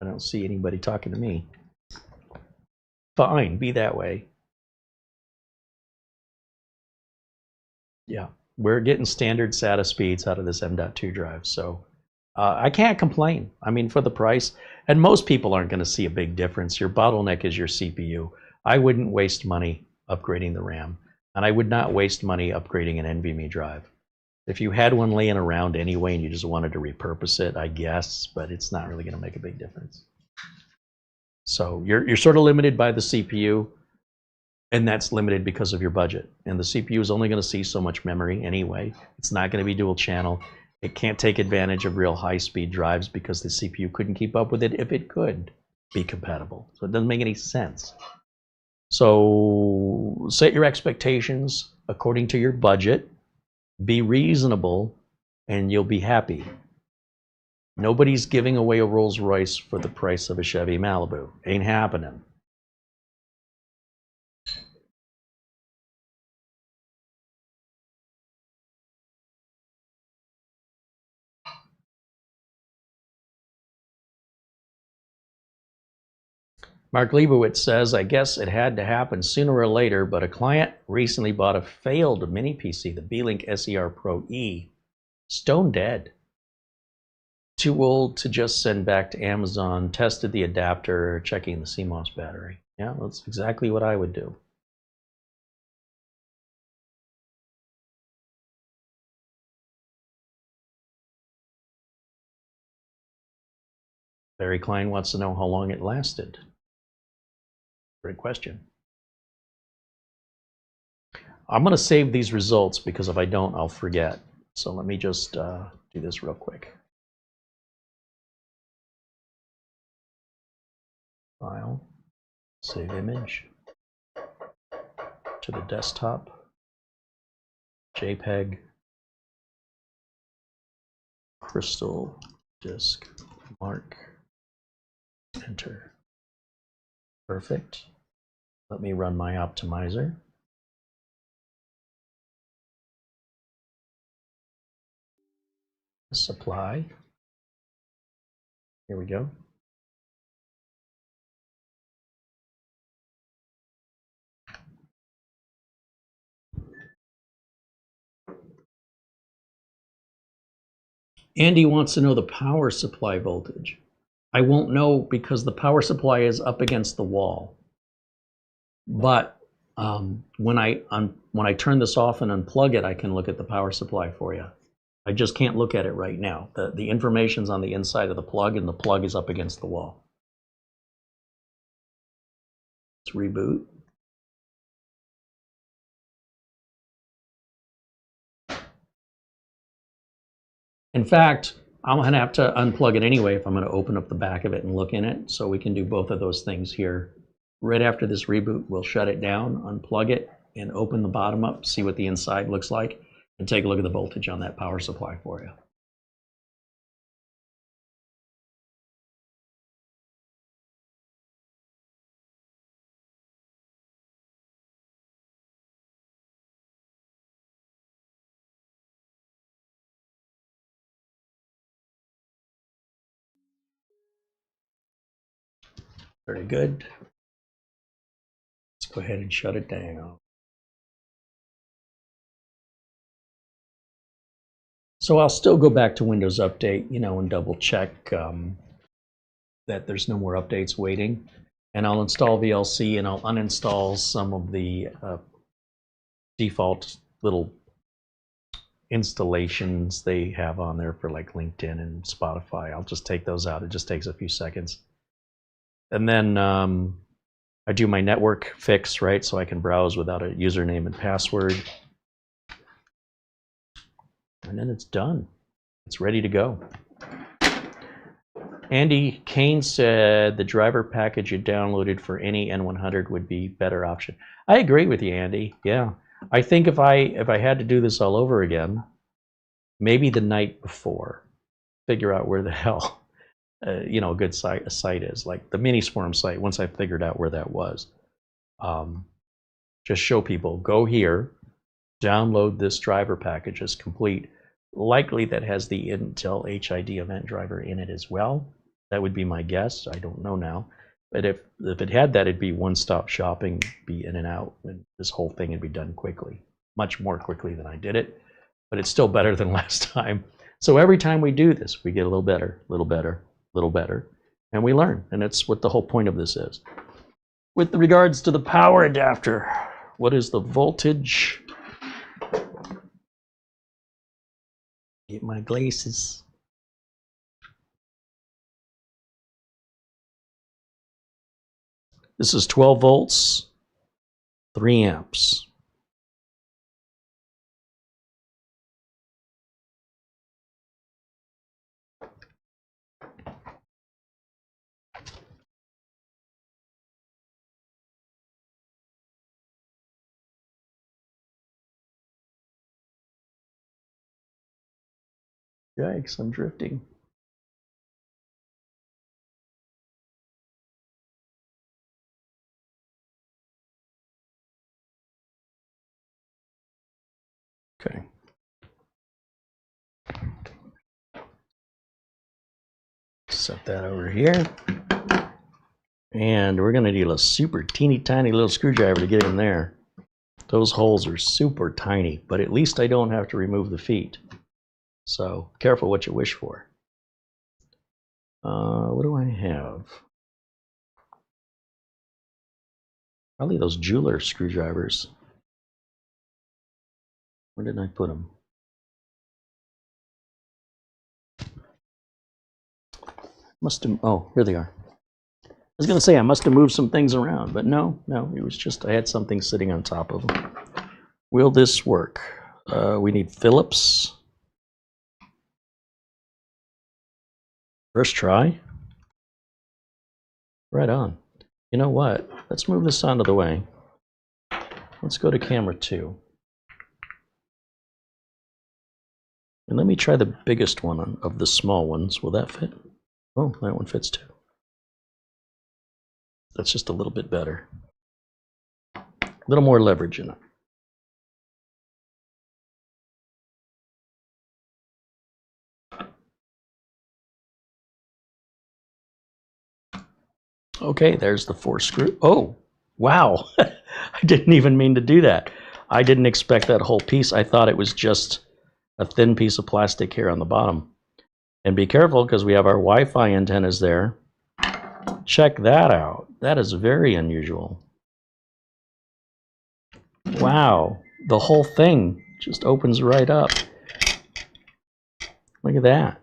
I don't see anybody talking to me. Fine, be that way. Yeah, we're getting standard SATA speeds out of this M.2 drive, so I can't complain. I mean, for the price, and most people aren't going to see a big difference. Your bottleneck is your CPU. I wouldn't waste money upgrading the RAM, and I would not waste money upgrading an NVMe drive. If you had one laying around anyway and you just wanted to repurpose it, I guess, but it's not really going to make a big difference. So you're sort of limited by the CPU, and that's limited because of your budget. And the CPU is only going to see so much memory anyway. It's not going to be dual channel. It can't take advantage of real high-speed drives because the CPU couldn't keep up with it if it could be compatible. So it doesn't make any sense. So set your expectations according to your budget. Be reasonable, and you'll be happy. Nobody's giving away a Rolls Royce for the price of a Chevy Malibu. Ain't happening. Mark Leibowitz says, I guess it had to happen sooner or later, but a client recently bought a failed mini PC, the B-Link SER Pro E, stone dead. Too old to just send back to Amazon, tested the adapter, checking the CMOS battery. Yeah, that's exactly what I would do. Barry Klein wants to know how long it lasted. Great question. I'm going to save these results because if I don't, I'll forget. So let me just do this real quick. File, save image, to the desktop, JPEG, crystal disk, mark, enter. Perfect. Let me run my optimizer. Supply. Here we go. Andy wants to know the power supply voltage. I won't know because the power supply is up against the wall. But when I turn this off and unplug it, I can look at the power supply for you. I just can't look at it right now. The information's on the inside of the plug, and the plug is up against the wall. Let's reboot. In fact, I'm going to have to unplug it anyway if I'm going to open up the back of it and look in it. So we can do both of those things here. Right after this reboot, we'll shut it down, unplug it, and open the bottom up, see what the inside looks like, and take a look at the voltage on that power supply for you. Very good. Let's go ahead and shut it down. So I'll still go back to Windows Update, and double check that there's no more updates waiting. And I'll install VLC and I'll uninstall some of the default little installations they have on there for like LinkedIn and Spotify. I'll just take those out. It just takes a few seconds. And then I do my network fix, right? So I can browse without a username and password. And then it's done. It's ready to go. Andy Kane said the driver package you downloaded for any N100 would be better option. I agree with you, Andy. Yeah. I think if I had to do this all over again, maybe the night before, figure out where the hell a good site is, like the mini swarm site. Once I figured out where that was, just show people, go here, download this driver package as complete. Likely that has the Intel HID event driver in it as well. That would be my guess. I don't know now. But if it had that, it'd be one-stop shopping, be in and out, and this whole thing would be done quickly, much more quickly than I did it. But it's still better than last time. So every time we do this, we get a little better, little better, little better, and we learn. And that's what the whole point of this is. With regards to the power adapter, what is the voltage? Get my glasses. This is 12 volts, 3 amps. Yikes, I'm drifting. Okay. Set that over here. And we're going to need a super teeny tiny little screwdriver to get in there. Those holes are super tiny, but at least I don't have to remove the feet. So careful what you wish for. What do I have? Probably those jeweler screwdrivers. Where did I put them? Must have, oh, here they are. I was going to say I must have moved some things around, but no, it was just I had something sitting on top of them. Will this work? We need Phillips. First try. Right on. You know what? Let's move this out of the way. Let's go to camera 2. And let me try the biggest one of the small ones. Will that fit? Oh, that one fits too. That's just a little bit better. A little more leverage in it. Okay, there's the 4 screw. Oh, wow. I didn't even mean to do that. I didn't expect that whole piece. I thought it was just a thin piece of plastic here on the bottom. And be careful because we have our Wi-Fi antennas there. Check that out. That is very unusual. Wow, the whole thing just opens right up. Look at that.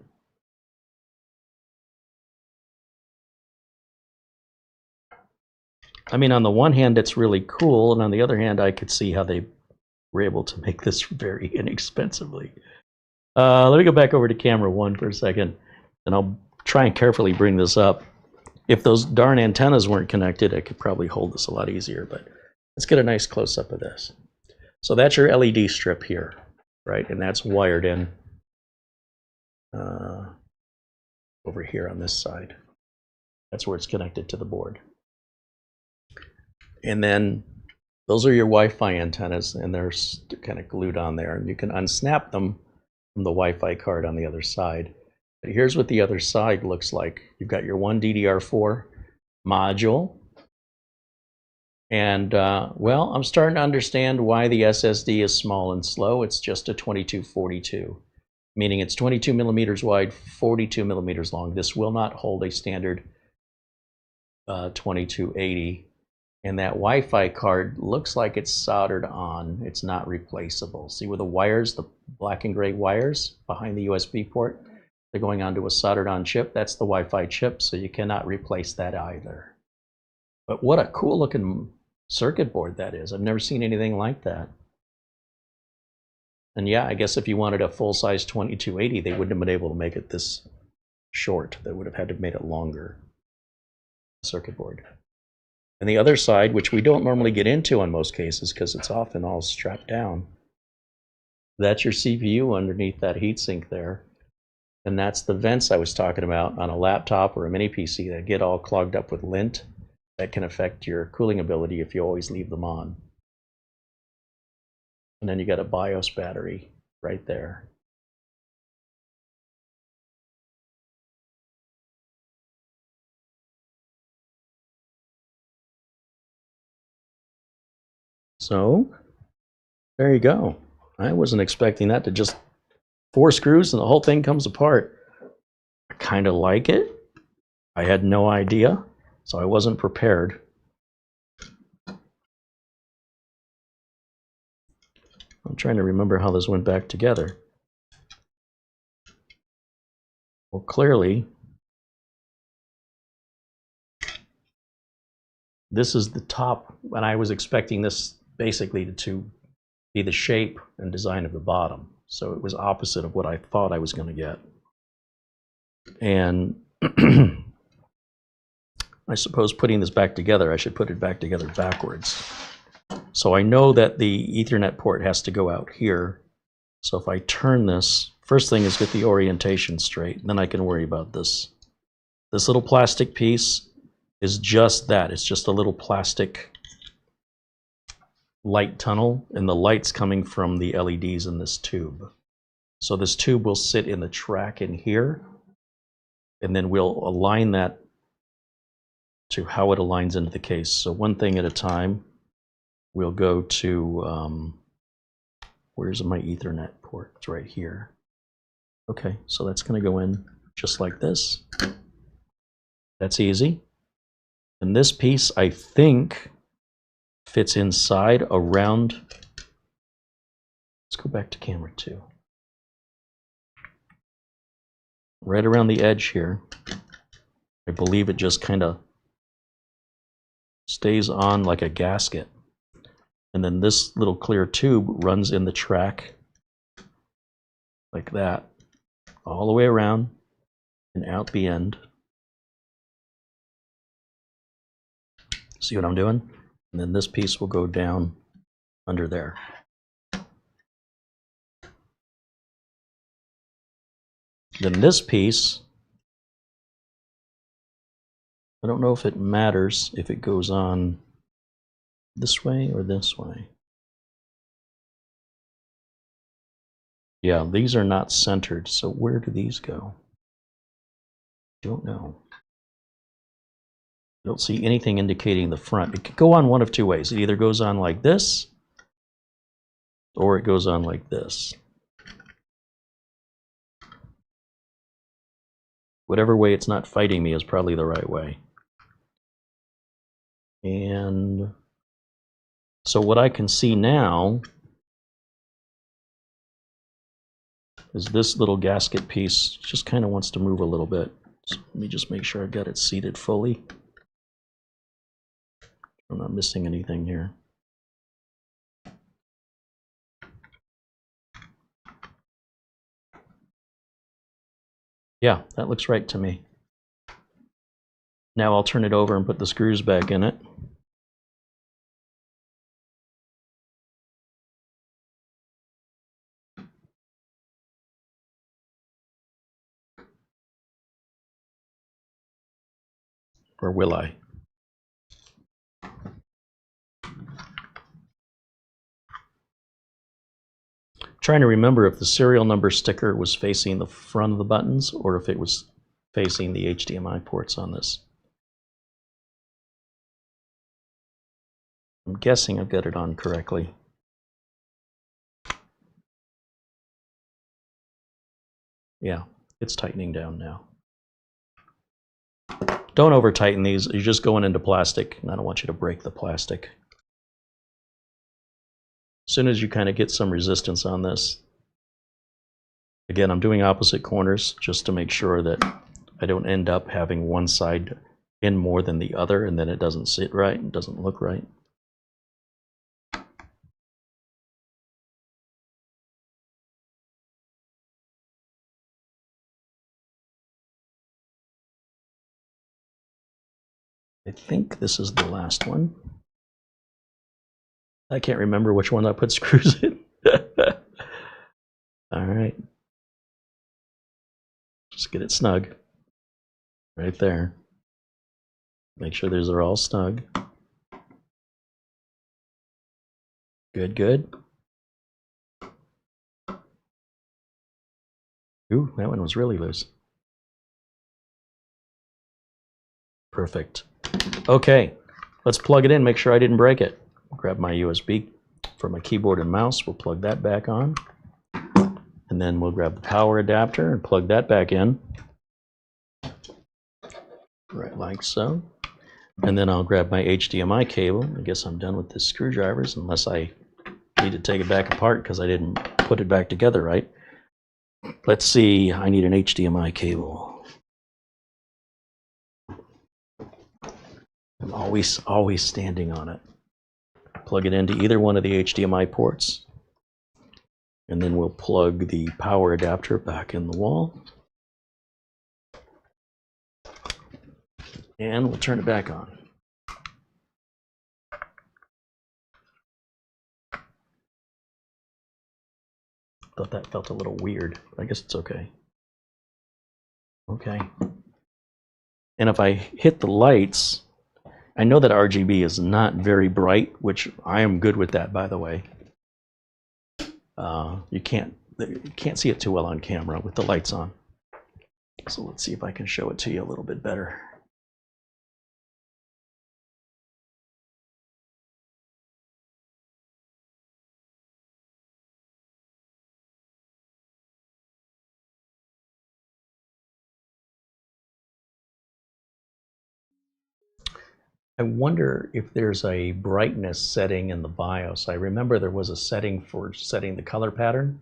I mean, on the one hand, it's really cool, and on the other hand, I could see how they were able to make this very inexpensively. Let me go back over to camera 1 for a second, and I'll try and carefully bring this up. If those darn antennas weren't connected, I could probably hold this a lot easier, but let's get a nice close-up of this. So that's your LED strip here, right? And that's wired in over here on this side. That's where it's connected to the board. And then those are your Wi-Fi antennas, and they're kind of glued on there, and you can unsnap them from the Wi-Fi card on the other side. But here's what the other side looks like. You've got your one DDR4 module, and well, I'm starting to understand why the SSD is small and slow. It's just a 2242, meaning it's 22 millimeters wide, 42 millimeters long. This will not hold a standard 2280. And that Wi-Fi card looks like it's soldered on. It's not replaceable. See where the wires, the black and gray wires behind the USB port, they're going onto a soldered on chip. That's the Wi-Fi chip, so you cannot replace that either. But what a cool looking circuit board that is. I've never seen anything like that. And yeah, I guess if you wanted a full-size 2280, they wouldn't have been able to make it this short. They would have had to have made it longer. Circuit board. And the other side, which we don't normally get into in most cases because it's often all strapped down, that's your CPU underneath that heatsink there. And that's the vents I was talking about on a laptop or a mini PC that get all clogged up with lint. That can affect your cooling ability if you always leave them on. And then you got a BIOS battery right there. So there you go. I wasn't expecting that to just 4 screws and the whole thing comes apart. I kind of like it. I had no idea, so I wasn't prepared. I'm trying to remember how this went back together. Well, clearly, this is the top, and I was expecting this basically to be the shape and design of the bottom. So it was opposite of what I thought I was going to get. And I suppose putting this back together, I should put it back together backwards. So I know that the Ethernet port has to go out here. So if I turn this, first thing is get the orientation straight, then I can worry about this. This little plastic piece is just that. It's just a little plastic light tunnel, and the light's coming from the LEDs in this tube. So this tube will sit in the track in here, and then we'll align that to how it aligns into the case. So one thing at a time, we'll go to, where's my Ethernet port? It's right here. Okay, so that's going to go in just like this. That's easy. And this piece, I think, fits inside around, let's go back to camera 2. Right around the edge here, I believe it just kind of stays on like a gasket. And then this little clear tube runs in the track like that, all the way around and out the end. See what I'm doing? And then this piece will go down under there. Then this piece, I don't know if it matters if it goes on this way or this way. Yeah, these are not centered, so where do these go? Don't know. I don't see anything indicating the front. It could go on one of two ways. It either goes on like this, or it goes on like this. Whatever way it's not fighting me is probably the right way. And so what I can see now is this little gasket piece just kind of wants to move a little bit. So let me just make sure I've got it seated fully. I'm not missing anything here. Yeah, that looks right to me. Now I'll turn it over and put the screws back in it. Or will I? Trying to remember if the serial number sticker was facing the front of the buttons or if it was facing the HDMI ports on this. I'm guessing I've got it on correctly. Yeah, it's tightening down now. Don't over tighten these, you're just going into plastic, and I don't want you to break the plastic. As soon as you kind of get some resistance on this, again, I'm doing opposite corners just to make sure that I don't end up having one side in more than the other, and then it doesn't sit right and doesn't look right. I think this is the last one. I can't remember which one I put screws in. All right. Just get it snug. Right there. Make sure these are all snug. Good, good. Ooh, that one was really loose. Perfect. Okay, let's plug it in, make sure I didn't break it. Grab my USB for my keyboard and mouse. We'll plug that back on. And then we'll grab the power adapter and plug that back in. Right like so. And then I'll grab my HDMI cable. I guess I'm done with the screwdrivers unless I need to take it back apart because I didn't put it back together right. Let's see, I need an HDMI cable. I'm always standing on it. Plug it into either one of the HDMI ports. And then we'll plug the power adapter back in the wall. And we'll turn it back on. Thought that felt a little weird. I guess it's okay. Okay. And if I hit the lights, I know that RGB is not very bright, which I am good with that, by the way. You can't see it too well on camera with the lights on. So let's see if I can show it to you a little bit better. I wonder if there's a brightness setting in the BIOS. I remember there was a setting for setting the color pattern.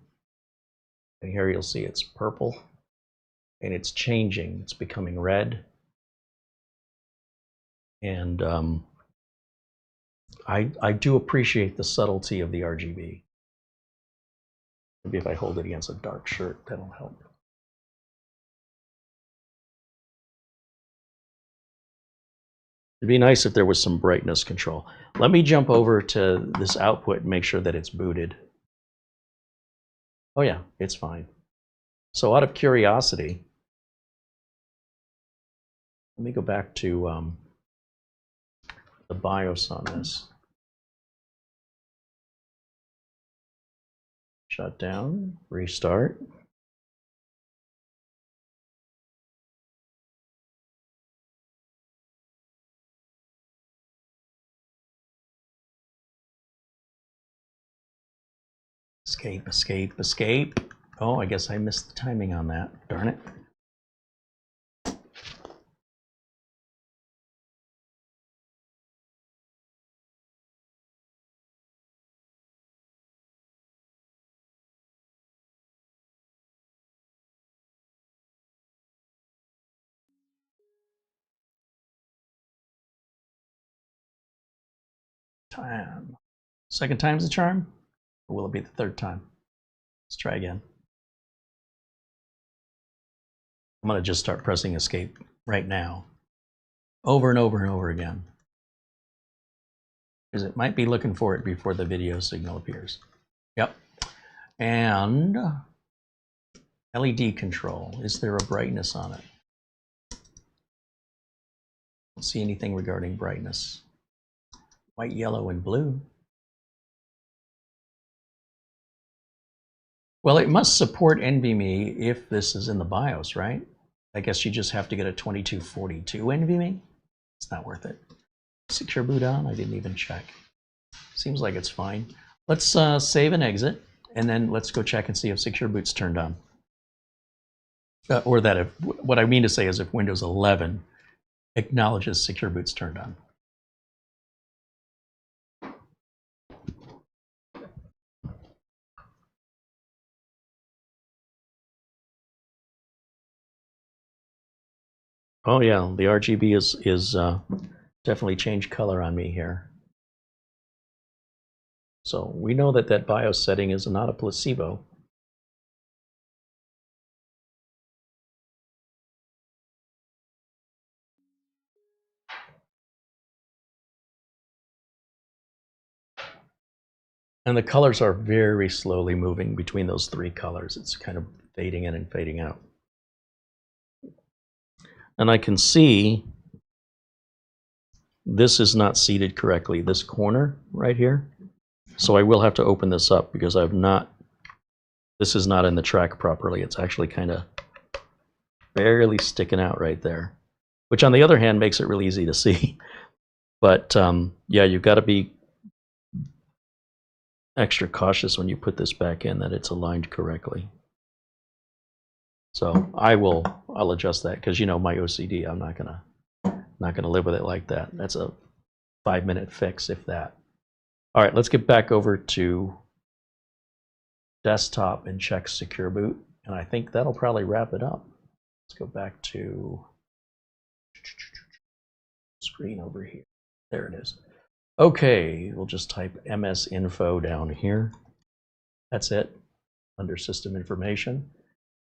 And here you'll see it's purple. And it's changing. It's becoming red. And I do appreciate the subtlety of the RGB. Maybe if I hold it against a dark shirt, that'll help. It'd be nice if there was some brightness control. Let me jump over to this output and make sure that it's booted. Oh yeah, it's fine. So out of curiosity, let me go back to the BIOS on this. Shut down, restart. Escape, escape, escape. Oh, I guess I missed the timing on that. Darn it. Time. Second time's the charm? Or will it be the third time? Let's try again. I'm going to just start pressing escape right now, over and over and over again, because it might be looking for it before the video signal appears. Yep. And LED control. Is there a brightness on it? Don't see anything regarding brightness. White, yellow, and blue. Well, it must support NVMe if this is in the BIOS, right? I guess you just have to get a 2242 NVMe. It's not worth it. Secure boot on? I didn't even check. Seems like it's fine. Let's save and exit, and then let's go check and see if secure boot's turned on. Or that if, what I mean to say is if Windows 11 acknowledges secure boot's turned on. Oh yeah, the RGB is definitely changed color on me here. So we know that that BIOS setting is not a placebo. And the colors are very slowly moving between those three colors. It's kind of fading in and fading out. And I can see this is not seated correctly, this corner right here. So I will have to open this up because I've not, this is not in the track properly. It's actually kind of barely sticking out right there, which on the other hand makes it really easy to see. But yeah, you've got to be extra cautious when you put this back in that it's aligned correctly. So I'll adjust that because, you know, my OCD, I'm not gonna live with it like that. That's a 5-minute fix, if that. All right, let's get back over to desktop and check secure boot, and I think that'll probably wrap it up. Let's go back to screen over here. There it is. Okay, we'll just type MS info down here. That's it, under system information.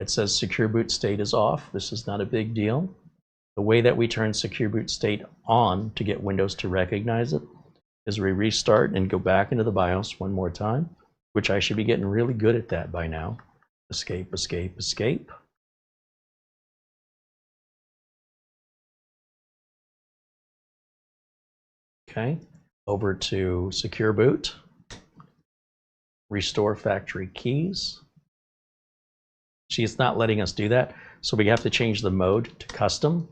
It says secure boot state is off. This is not a big deal. The way that we turn secure boot state on to get Windows to recognize it is we restart and go back into the BIOS one more time, which I should be getting really good at that by now. Escape, escape, escape. Okay, over to secure boot. Restore factory keys. She's not letting us do that, so we have to change the mode to custom.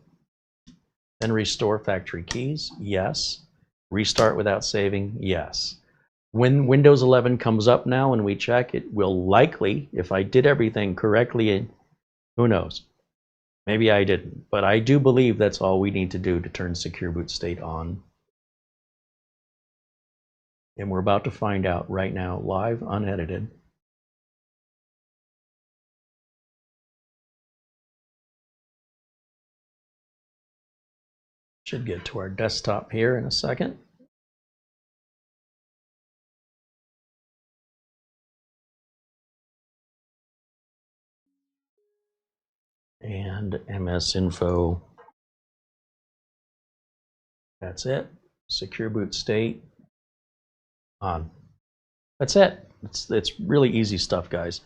Then restore factory keys, yes. Restart without saving, yes. When Windows 11 comes up now and we check, it will likely, if I did everything correctly, who knows? Maybe I didn't, but I do believe that's all we need to do to turn secure boot state on. And we're about to find out right now, live, unedited. Should get to our desktop here in a second. And MS info. That's it. Secure boot state on. That's it. It's really easy stuff, guys.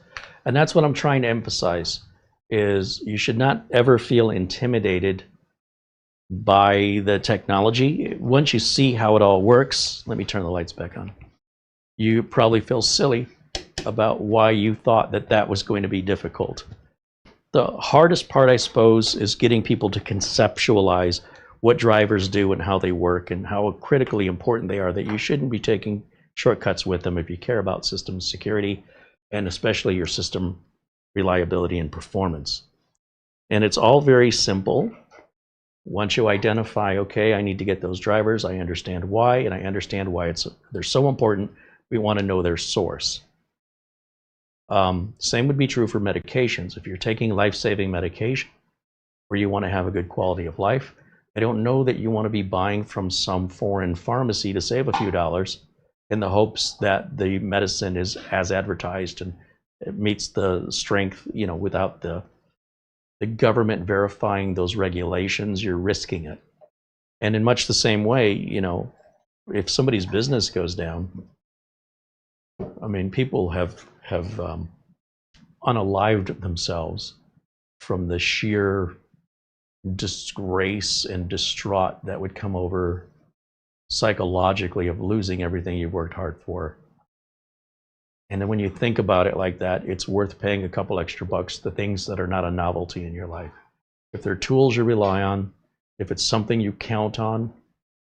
And that's what I'm trying to emphasize, is you should not ever feel intimidated by the technology. Once you see how it all works, let me turn the lights back on. You probably feel silly about why you thought that that was going to be difficult. The hardest part, I suppose, is getting people to conceptualize what drivers do and how they work and how critically important they are, that you shouldn't be taking shortcuts with them if you care about system security and especially your system reliability and performance. And it's all very simple. Once you identify, okay, I need to get those drivers, I understand why, and I understand why they're so important, we want to know their source. Same would be true for medications. If you're taking life-saving medication or you want to have a good quality of life, I don't know that you want to be buying from some foreign pharmacy to save a few dollars in the hopes that the medicine is as advertised and it meets the strength, you know, without the the government verifying those regulations, you're risking it. And in much the same way, you know, if somebody's business goes down, I mean, people have unalived themselves from the sheer disgrace and distraught that would come over psychologically of losing everything you've worked hard for. And then when you think about it like that, it's worth paying a couple extra bucks to things that are not a novelty in your life. If they're tools you rely on, if it's something you count on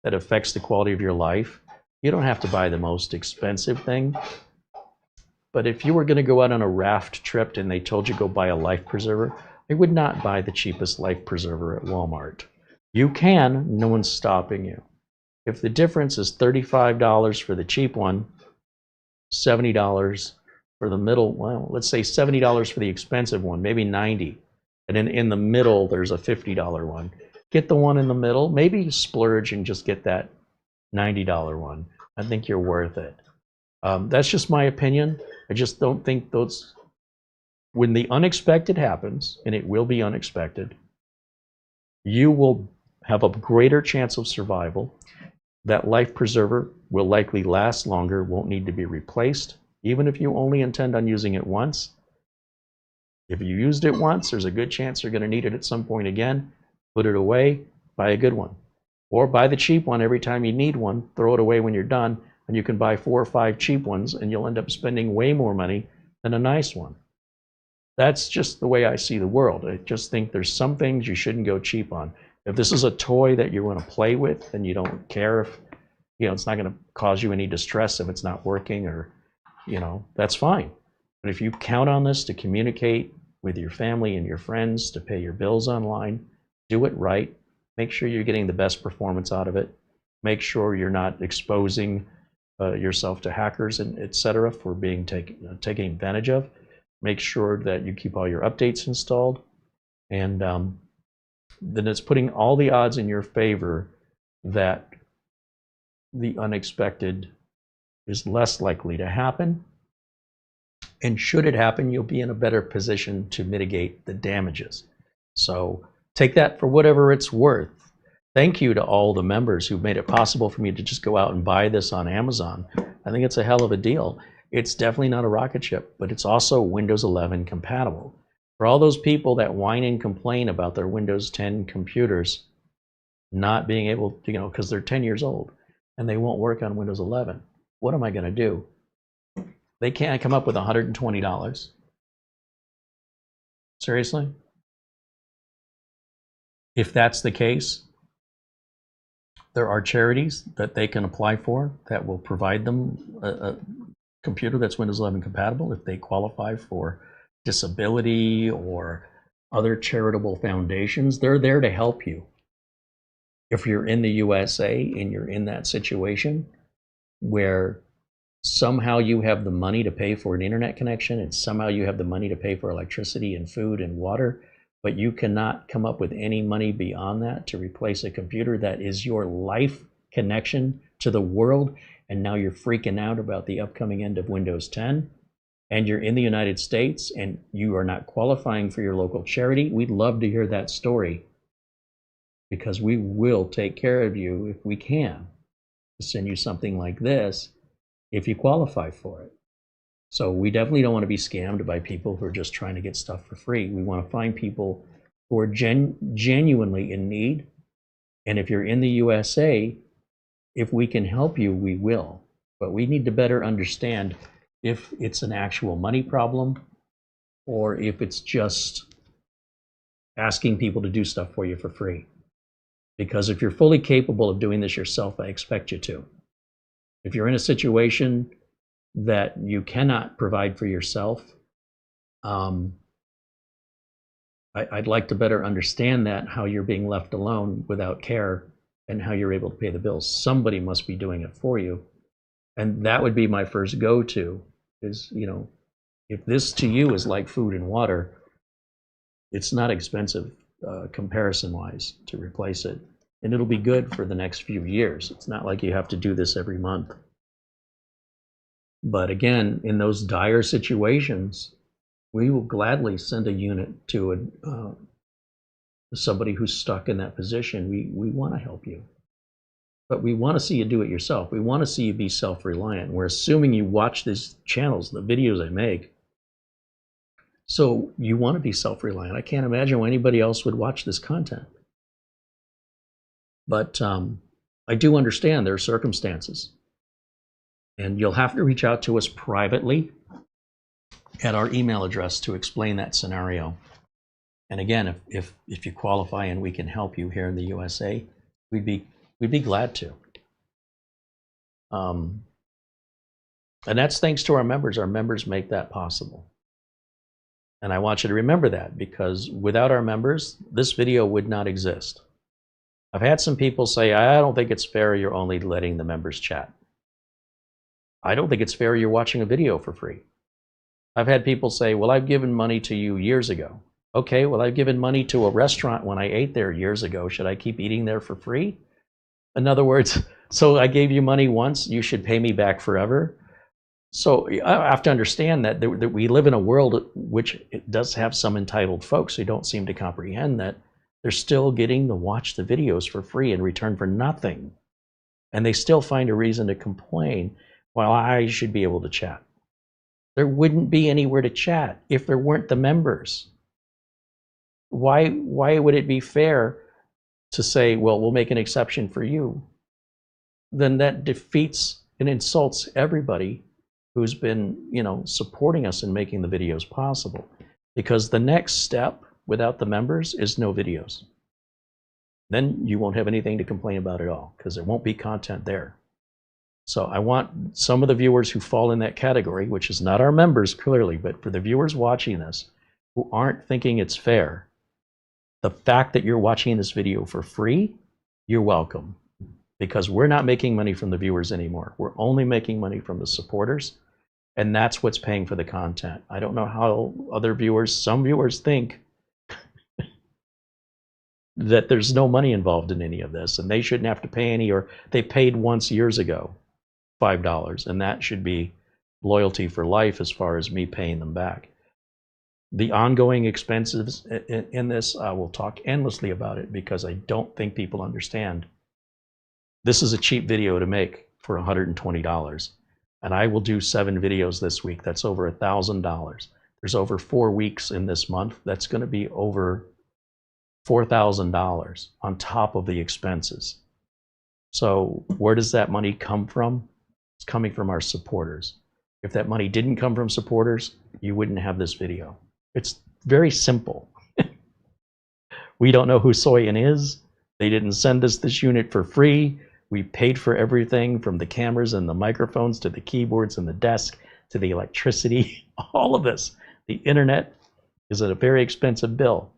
that affects the quality of your life, you don't have to buy the most expensive thing. But if you were going to go out on a raft trip and they told you go buy a life preserver, I would not buy the cheapest life preserver at Walmart. You can, no one's stopping you. If the difference is $35 for the cheap one, $70 for the middle, well, let's say $70 for the expensive one, maybe $90. And then in the middle, there's a $50 one. Get the one in the middle, maybe splurge and just get that $90 one. I think you're worth it. That's just my opinion. I just don't think those, when the unexpected happens, and it will be unexpected, you will have a greater chance of survival. That life preserver will likely last longer, won't need to be replaced, even if you only intend on using it once. If you used it once, there's a good chance you're going to need it at some point again. Put it away, buy a good one. Or buy the cheap one every time you need one, throw it away when you're done, and you can buy 4 or 5 cheap ones, and you'll end up spending way more money than a nice one. That's just the way I see the world. I just think there's some things you shouldn't go cheap on. If this is a toy that you want to play with and you don't care if, you know, it's not going to cause you any distress if it's not working, or, you know, that's fine. But if you count on this to communicate with your family and your friends, to pay your bills online, do it right. Make sure you're getting the best performance out of it. Make sure you're not exposing yourself to hackers and etc. for being taken advantage of. Make sure that you keep all your updates installed, and then it's putting all the odds in your favor that the unexpected is less likely to happen. And should it happen, you'll be in a better position to mitigate the damages. So take that for whatever it's worth. Thank you to all the members who've made it possible for me to just go out and buy this on Amazon. I think it's a hell of a deal. It's definitely not a rocket ship, but it's also Windows 11 compatible. For all those people that whine and complain about their Windows 10 computers not being able to, you know, because they're 10 years old and they won't work on Windows 11, what am I going to do? They can't come up with $120. Seriously? If that's the case, there are charities that they can apply for that will provide them a computer that's Windows 11 compatible if they qualify for disability or other charitable foundations. They're there to help you. If you're in the USA and you're in that situation where somehow you have the money to pay for an internet connection and somehow you have the money to pay for electricity and food and water, but you cannot come up with any money beyond that to replace a computer that is your life connection to the world, and now you're freaking out about the upcoming end of Windows 10, and you're in the United States and you are not qualifying for your local charity, we'd love to hear that story, because we will take care of you if we can, to send you something like this if you qualify for it. So we definitely don't want to be scammed by people who are just trying to get stuff for free. We want to find people who are genuinely in need. And if you're in the USA, if we can help you, we will. But we need to better understand if it's an actual money problem or if it's just asking people to do stuff for you for free. Because if you're fully capable of doing this yourself, I expect you to. If you're in a situation that you cannot provide for yourself, I'd like to better understand that, how you're being left alone without care and how you're able to pay the bills. Somebody must be doing it for you. And that would be my first go-to is, you know, if this to you is like food and water, it's not expensive comparison-wise to replace it. And it'll be good for the next few years. It's not like you have to do this every month. But again, in those dire situations, we will gladly send a unit to as somebody who's stuck in that position, we want to help you. But we want to see you do it yourself. We want to see you be self-reliant. We're assuming you watch these channels, the videos I make. So you want to be self-reliant. I can't imagine why anybody else would watch this content. But I do understand there are circumstances. And you'll have to reach out to us privately at our email address to explain that scenario. And again, if you qualify and we can help you here in the USA, we'd be glad to. And that's thanks to our members. Our members make that possible. And I want you to remember that, because without our members, this video would not exist. I've had some people say, I don't think it's fair you're only letting the members chat. I don't think it's fair you're watching a video for free. I've had people say, well, I've given money to you years ago. Okay, well, I've given money to a restaurant when I ate there years ago. Should I keep eating there for free? In other words, so I gave you money once, you should pay me back forever. So I have to understand that we live in a world which does have some entitled folks who don't seem to comprehend that they're still getting to watch the videos for free in return for nothing. And they still find a reason to complain, well, I should be able to chat. There wouldn't be anywhere to chat if there weren't the members. Why would it be fair to say, well, we'll make an exception for you? Then that defeats and insults everybody who's been, supporting us in making the videos possible. Because the next step without the members is no videos. Then you won't have anything to complain about at all, because there won't be content there. So I want some of the viewers who fall in that category, which is not our members clearly, but for the viewers watching this who aren't thinking it's fair, the fact that you're watching this video for free, you're welcome. Because we're not making money from the viewers anymore. We're only making money from the supporters, and that's what's paying for the content. I don't know how other viewers, some viewers think that there's no money involved in any of this, and they shouldn't have to pay any, or they paid once years ago, $5, and that should be loyalty for life as far as me paying them back. The ongoing expenses in this, I will talk endlessly about it, because I don't think people understand. This is a cheap video to make for $120, and I will do 7 videos this week. That's over $1,000. There's over 4 weeks in this month. That's going to be over $4,000 on top of the expenses. So where does that money come from? It's coming from our supporters. If that money didn't come from supporters, you wouldn't have this video. It's very simple. We don't know who Soayan is. They didn't send us this unit for free. We paid for everything from the cameras and the microphones to the keyboards and the desk to the electricity, all of this. The internet is a very expensive bill.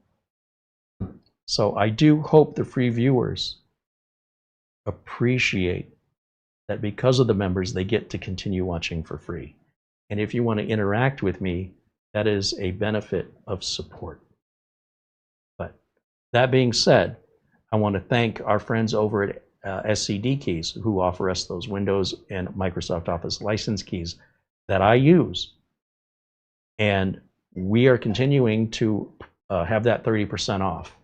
So I do hope the free viewers appreciate that because of the members, they get to continue watching for free. And if you want to interact with me, that is a benefit of support. But that being said, I want to thank our friends over at SCD Keys, who offer us those Windows and Microsoft Office license keys that I use. And we are continuing to have that 30% off.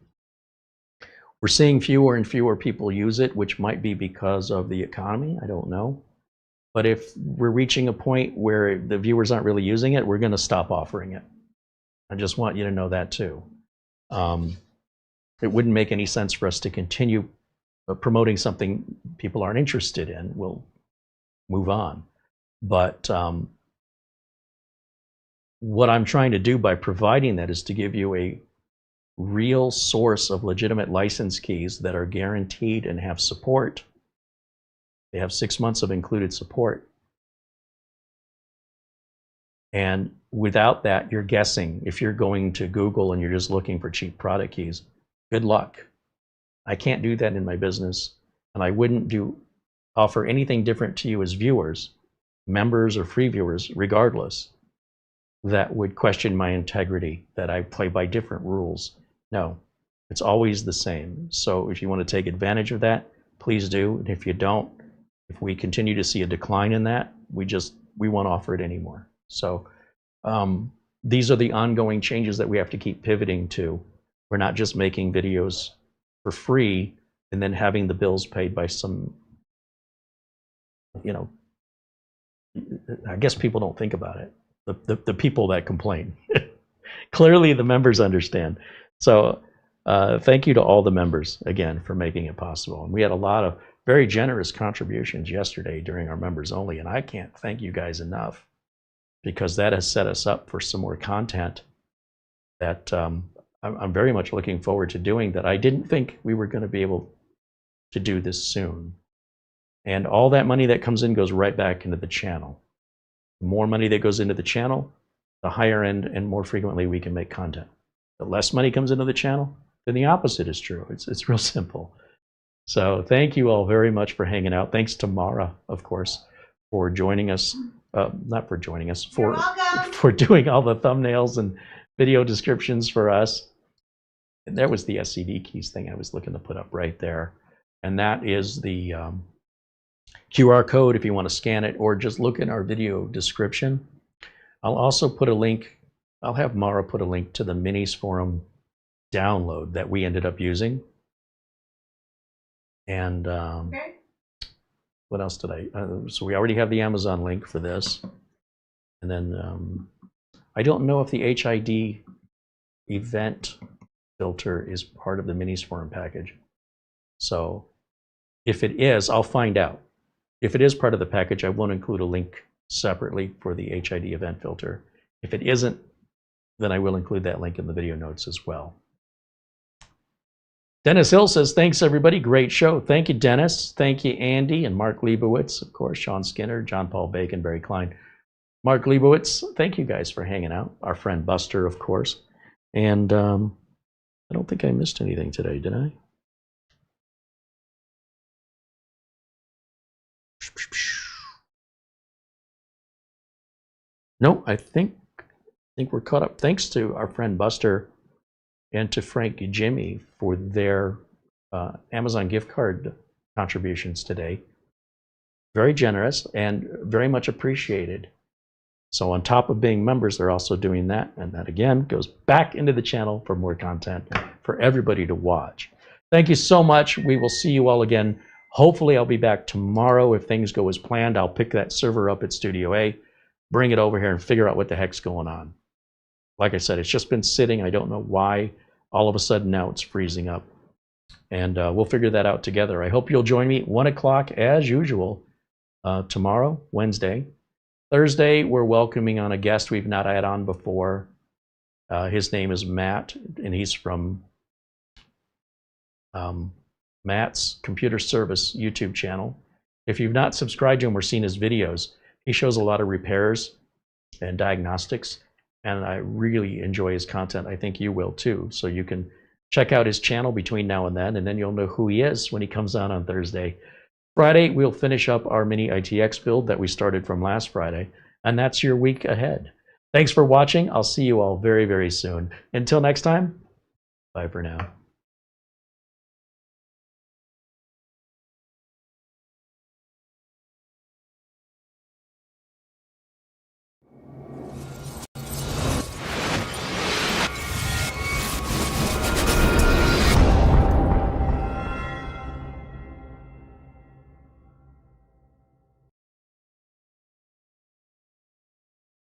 We're seeing fewer and fewer people use it, which might be because of the economy. I don't know. But if we're reaching a point where the viewers aren't really using it, we're going to stop offering it. I just want you to know that too. It wouldn't make any sense for us to continue promoting something people aren't interested in. We'll move on. But what I'm trying to do by providing that is to give you a real source of legitimate license keys that are guaranteed and have support. They have 6 months of included support. And without that, you're guessing. If you're going to Google and you're just looking for cheap product keys, good luck. I can't do that in my business, and I wouldn't offer anything different to you as viewers, members or free viewers, regardless, that would question my integrity, that I play by different rules. No, it's always the same. So if you want to take advantage of that, please do. And if you don't, if we continue to see a decline in that, we won't offer it anymore. So these are the ongoing changes that we have to keep pivoting to. We're not just making videos for free and then having the bills paid by some, you know, I guess people don't think about it. The people that complain. Clearly the members understand. So thank you to all the members, again, for making it possible. And we had a lot of very generous contributions yesterday during our members only, and I can't thank you guys enough, because that has set us up for some more content that I'm very much looking forward to doing, that I didn't think we were going to be able to do this soon. And all that money that comes in goes right back into the channel. The more money that goes into the channel, the higher end and more frequently we can make content. The less money comes into the channel, then the opposite is true. It's real simple. So thank you all very much for hanging out. Thanks to Mara, of course, for joining us. Not for joining us, for doing all the thumbnails and video descriptions for us. And there was the SCD keys thing I was looking to put up right there. And that is the QR code if you want to scan it, or just look in our video description. I'll also put a link, I'll have Mara put a link to the Minis Forum download that we ended up using. And what else did I, so we already have the Amazon link for this. And then I don't know if the HID event filter is part of the Minis Forum package. So if it is, I'll find out. If it is part of the package, I won't include a link separately for the HID event filter. If it isn't, then I will include that link in the video notes as well. Dennis Hill says, thanks everybody, great show. Thank you, Dennis. Thank you, Andy and Mark Leibowitz, of course, Sean Skinner, John Paul Bacon, Barry Klein. Mark Leibowitz, thank you guys for hanging out. Our friend Buster, of course. And I don't think I missed anything today, did I? No, I think we're caught up. Thanks to our friend Buster and to Frank and Jimmy for their Amazon gift card contributions today. Very generous and very much appreciated. So on top of being members, they're also doing that. And that again goes back into the channel for more content for everybody to watch. Thank you so much. We will see you all again. Hopefully I'll be back tomorrow if things go as planned. I'll pick that server up at Studio A, bring it over here and figure out what the heck's going on. Like I said, it's just been sitting. I don't know why all of a sudden now it's freezing up. And we'll figure that out together. I hope you'll join me at 1 o'clock as usual tomorrow, Wednesday. Thursday, we're welcoming on a guest we've not had on before. His name is Matt, and he's from Matt's Computer Service YouTube channel. If you've not subscribed to him or seen his videos, he shows a lot of repairs and diagnostics, and I really enjoy his content. I think you will too. So you can check out his channel between now and then you'll know who he is when he comes on Thursday. Friday, we'll finish up our mini ITX build that we started from last Friday, and that's your week ahead. Thanks for watching. I'll see you all very, very soon. Until next time, bye for now.